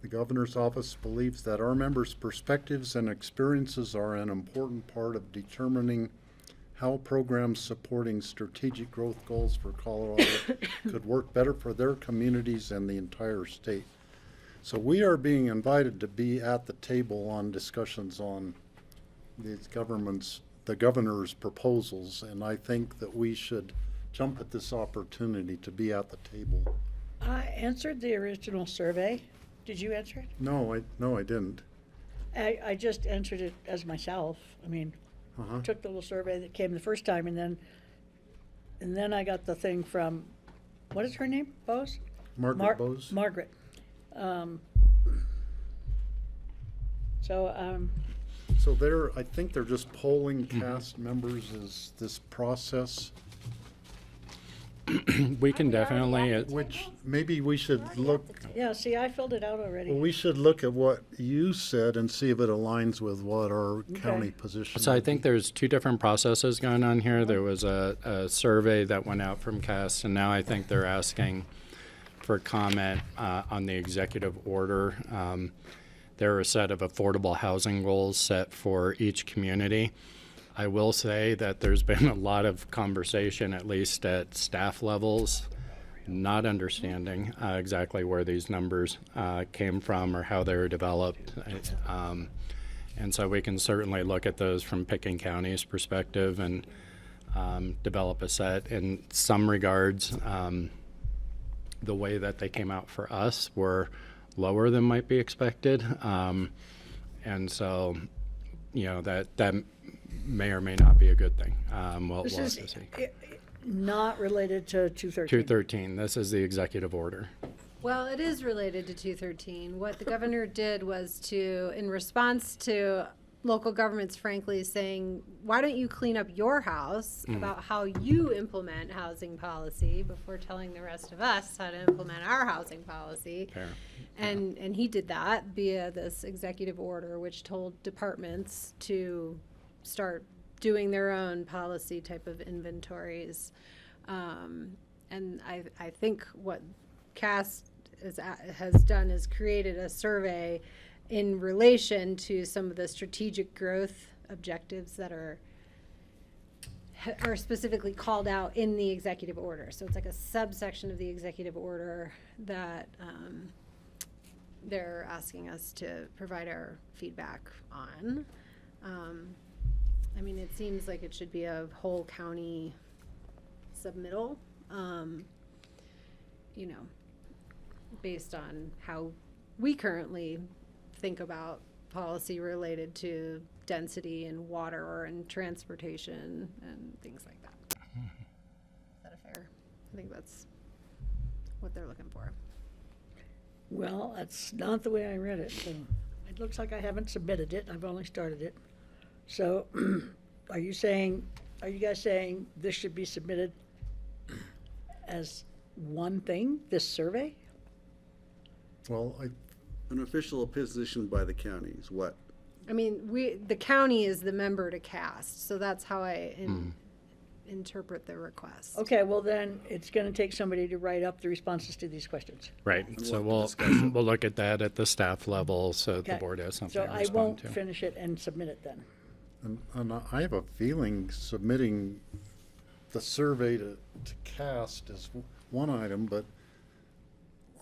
The governor's office believes that our members' perspectives and experiences are an important part of determining how programs supporting strategic growth goals for Colorado could work better for their communities and the entire state. So we are being invited to be at the table on discussions on the governor's proposals, and I think that we should jump at this opportunity to be at the table. I answered the original survey. Did you answer it? No, I didn't. I just answered it as myself. I mean, took the little survey that came the first time, and then I got the thing from, what is her name? Bose? Margaret Bose? Margaret. So I think they're just polling cast members as this process. We can definitely, Which maybe we should look, Yeah, see, I filled it out already. we should look at what you said and see if it aligns with what our county position so I would think be. there's two different processes going on here. There was a survey that went out from CAST, and now I think they're asking for comment on the executive order. There are a set of affordable housing goals set for each community. I will say that there's been a lot of conversation, at least at staff levels, not understanding exactly where these numbers came from or how they were developed. And so we can certainly look at those from Pickens County's perspective and develop a set. In some regards, the way that they came out for us were lower than might be expected. And so, that may or may not be a good thing. We'll This have is to see. not related to 213. 213, this is the executive order. Well, it is related to 213. What the governor did was in response to local governments frankly saying, why don't you clean up your house about how you implement housing policy before telling the rest of us how to implement our housing policy. Fair. And he did that via this executive order, which told departments to start doing their own policy type of inventories. And I think what CAST has done is created a survey in relation to some of the strategic growth objectives that are specifically called out in the executive order. So it's like a subsection of the executive order that they're asking us to provide our feedback on. I mean, it seems like it should be a whole county submittal, based on how we currently think about policy related to density and water and transportation and things like that. Is that a fair? I think that's what they're looking for. Well, that's not the way I read it, so it looks like I haven't submitted it. I've only started it. So are you guys saying this should be submitted as one thing, this survey? Well, An official position by the county is what? I mean, the county is the member to CAST, so that's how I interpret the request. Okay, well then, it's gonna take somebody to write up the responses to these questions. Right, so we'll look at that at the staff level, so the Okay. board has something So to I respond won't to. finish it and submit it then. and I have a feeling submitting the survey to CAST is one item, but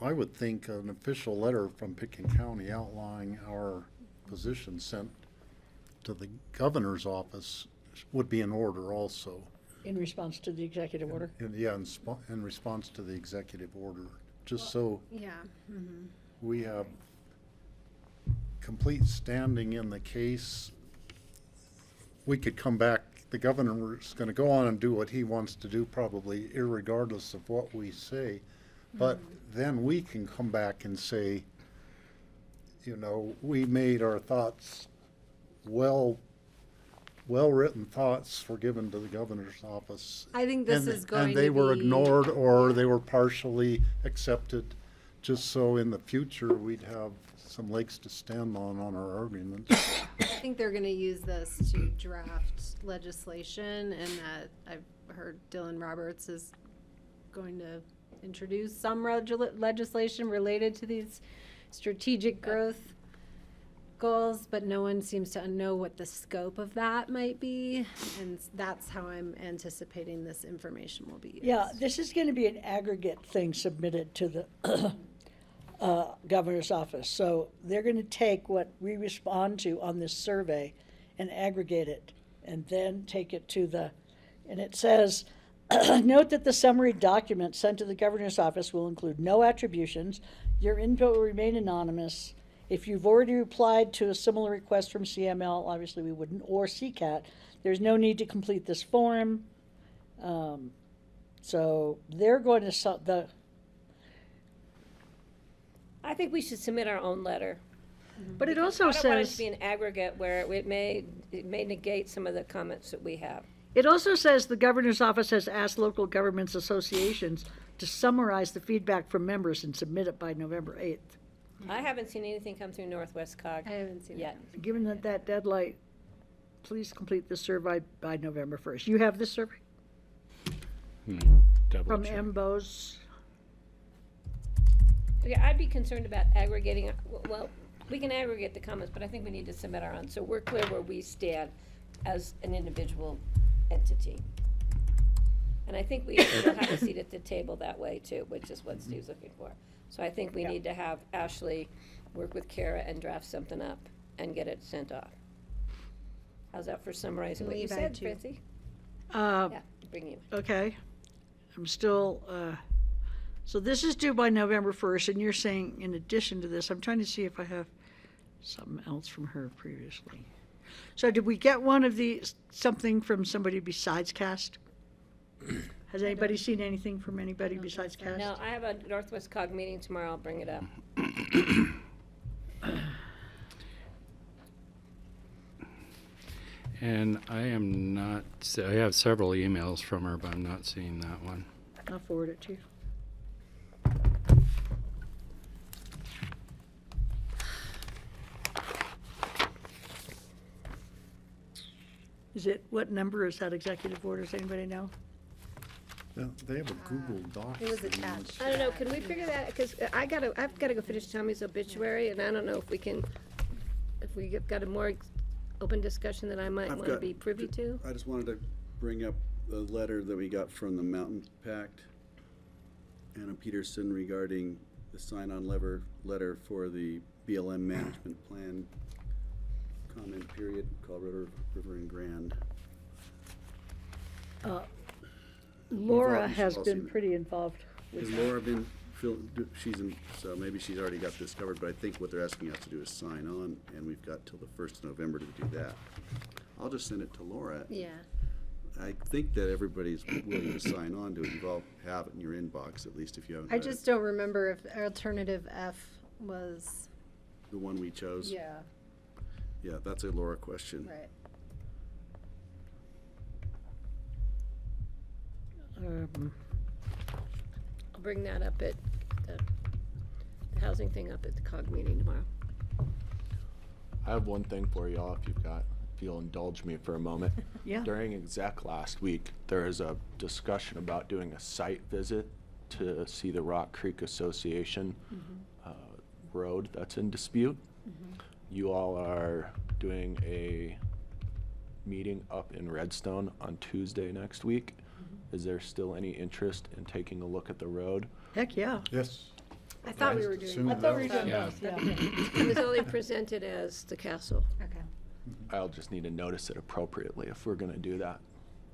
I would think an official letter from Pickens County outlining our position sent to the governor's office would be in order also. In response to the executive order? In response to the executive order, just so Yeah. Mm-hmm. we have complete standing in the case. We could come back, the governor's gonna go on and do what he wants to do, probably irregardless of what we say. But then we can come back and say, we made our thoughts, well-written thoughts were given to the governor's office. I think this is going And they to were be- ignored or they were partially accepted, just so in the future we'd have some legs to stand on our arguments. I think they're gonna use this to draft legislation, and that I've heard Dylan Roberts is going to introduce some legislation related to these strategic growth goals, but no one seems to know what the scope of that might be. And that's how I'm anticipating this information will be used. Yeah, this is going to be an aggregate thing submitted to the governor's office. So they're going to take what we respond to on this survey and aggregate it, and then take it to the, and it says, note that the summary document sent to the governor's office will include no attributions. Your input will remain anonymous. If you've already replied to a similar request from CML, obviously we wouldn't, or CCAT, there's no need to complete this form. So they're going to, I think we should submit our own letter. but it also I don't want it to says, be an aggregate where it may negate some of the comments that we have. it also says the governor's office has asked local governments associations to summarize the feedback from members and submit it by November 8th. I haven't seen anything come through Northwest COG I haven't seen yet. Given that deadline, please complete the survey by November 1st. You have this survey Double from check. MBOS? Yeah, I'd be concerned about aggregating, well, we can aggregate the comments, but I think we need to submit our own, so we're clear where we stand as an individual entity. And I think we will have a seat at the table that way too, which is what Steve's looking for. So I think we need to have Ashley work with Kara and draft something up and get it sent off. How's that for summarizing what you Leave said, I2. Francie? Uh, Yeah, bring you. Okay. I'm still, so this is due by November 1st, and you're saying in addition to this, I'm trying to see if I have something else from her previously. So did we get one of these, something from somebody besides CAST? Has anybody seen anything from anybody besides CAST? No, I have a Northwest COG meeting tomorrow, I'll bring it up. And I am not, I have several emails from her, but I'm not seeing that one. I'll forward it to you. Is it, what number is that executive order? Does anybody know? Yeah, they have a Google Doc. It was thing. attached. I don't know, can we figure that, because I've gotta go finish Tommy's obituary, and I don't know if we can, if we got a more open discussion that I might I've wanna got- be privy to. I just wanted to bring up a letter that we got from the Mountain Pact, Anna Peterson, regarding the sign-on letter for the BLM management plan comment period, Colorado River and Grand. Laura all has seen been it. pretty involved with Has that. Laura been, she's in, so maybe she's already got this covered, but I think what they're asking us to do is sign on, and we've got till the 1st of November to do that. I'll just send it to Laura. Yeah. I think that everybody's willing to sign on to it. You all have it in your inbox, at least if you haven't I read it. just don't remember if alternative F was, The one we chose? yeah, Yeah, that's a Laura question. right. I'll bring that up at the housing thing up at the COG meeting tomorrow. I have one thing for y'all, if you'll indulge me for a moment. Yeah. During exec last week, there was a discussion about doing a site visit to see the Rock Creek Association road that's in dispute. You all are doing a meeting up in Redstone on Tuesday next week. Is there still any interest in taking a look at the road? Heck, yeah. Yes. I thought we were doing. Soon I thought we were enough. doing Yeah. both, yeah. It was only presented as the castle. Okay. I'll just need to notice it appropriately if we're gonna do that.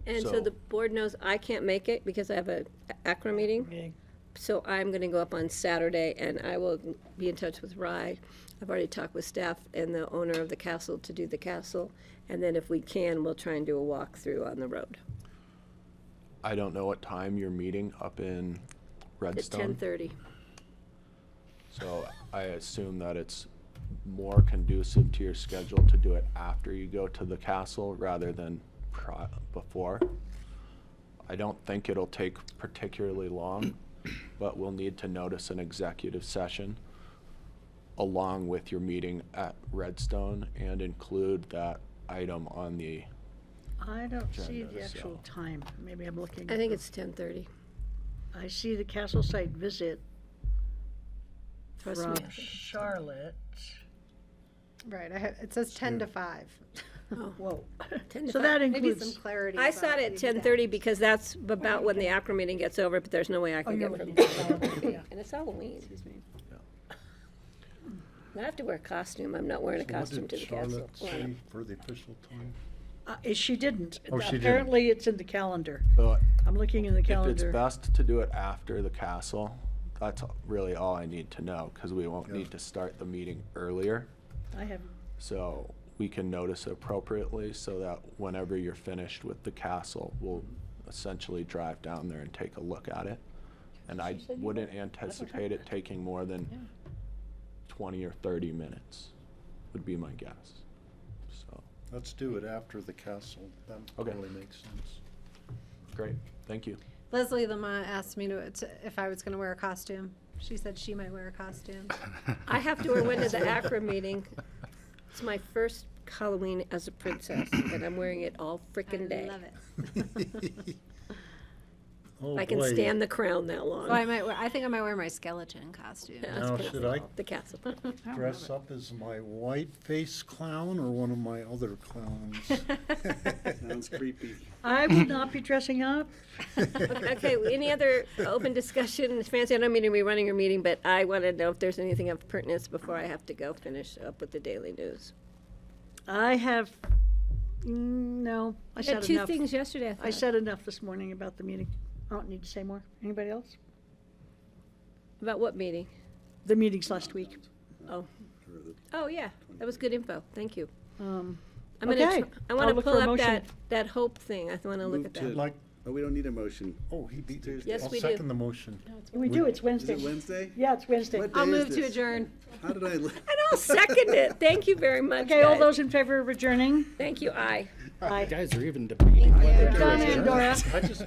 And so So- the board knows I can't make it because I have a ACRA meeting. Meeting. So I'm gonna go up on Saturday and I will be in touch with Rye. I've already talked with staff and the owner of the castle to do the castle. And then if we can, we'll try and do a walkthrough on the road. I don't know what time you're meeting up in At Redstone. 10:30. So I assume that it's more conducive to your schedule to do it after you go to the castle rather than before. I don't think it'll take particularly long, but we'll need to notice an executive session along with your meeting at Redstone and include that item on the, I don't see Agenda, the actual so. time. Maybe I'm looking. I think it's 10:30. I see the castle site visit Trust from me. Charlotte. Right, it says 10 to 5. Whoa. 10 to So 5. that Maybe includes. some clarity. I saw it at 10:30 because that's about when the Acro meeting gets over, but there's no way I Oh, can you're get from. looking at the calendar, yeah. And it's Halloween. I have to wear a costume. I'm not wearing a costume to the castle. What did Charlotte say for the official time? She didn't. Oh, she didn't. Apparently, it's in the calendar. So I'm looking in the if it's calendar. best to do it after the castle, that's really all I need to know, because we won't need to start the meeting earlier. I have, So we can notice appropriately so that whenever you're finished with the castle, we'll essentially drive down there and take a look at it. And I wouldn't anticipate it taking more than 20 or 30 minutes, would be my guess. So, Let's do it after the castle. That Okay. really makes sense. great, thank you. Leslie Lama asked me if I was going to wear a costume. She said she might wear a costume. I have to wear one to the Acro meeting. It's my first Halloween as a princess, and I'm wearing it all frickin' day. I love it. Oh, I can boy. stand the crown that long. So I think I might wear my skeleton costume. Yeah, that's Now, pretty should cool. I The castle. dress up as my white face clown or one of my other clowns? Sounds creepy. I would not be dressing up. Okay, any other open discussion? Francie, I don't mean to be running your meeting, but I want to know if there's anything of pertinence before I have to go finish up with the daily news. I have, no, I You said had two enough. things yesterday, I I thought. said enough this morning about the meeting. I don't need to say more. Anybody else? About what meeting? The meetings last week. Oh. Oh, yeah, that was good info, thank you. Um, I'm gonna, okay. I want I'll to look pull for a up motion. that hope thing, I want to look Move at to- that. Like, Oh, we don't need a motion. oh, he beat it. Yes, I'll we do. second the motion. We do, it's Is Wednesday. it Wednesday? Yeah, it's Wednesday. What I'll day is move to this? adjourn. How did I? And I'll second it, thank you very much, Okay, all guys. those in favor of adjourning? Thank you, aye. You guys are even debating whether to Done, adjourn. Dora. I just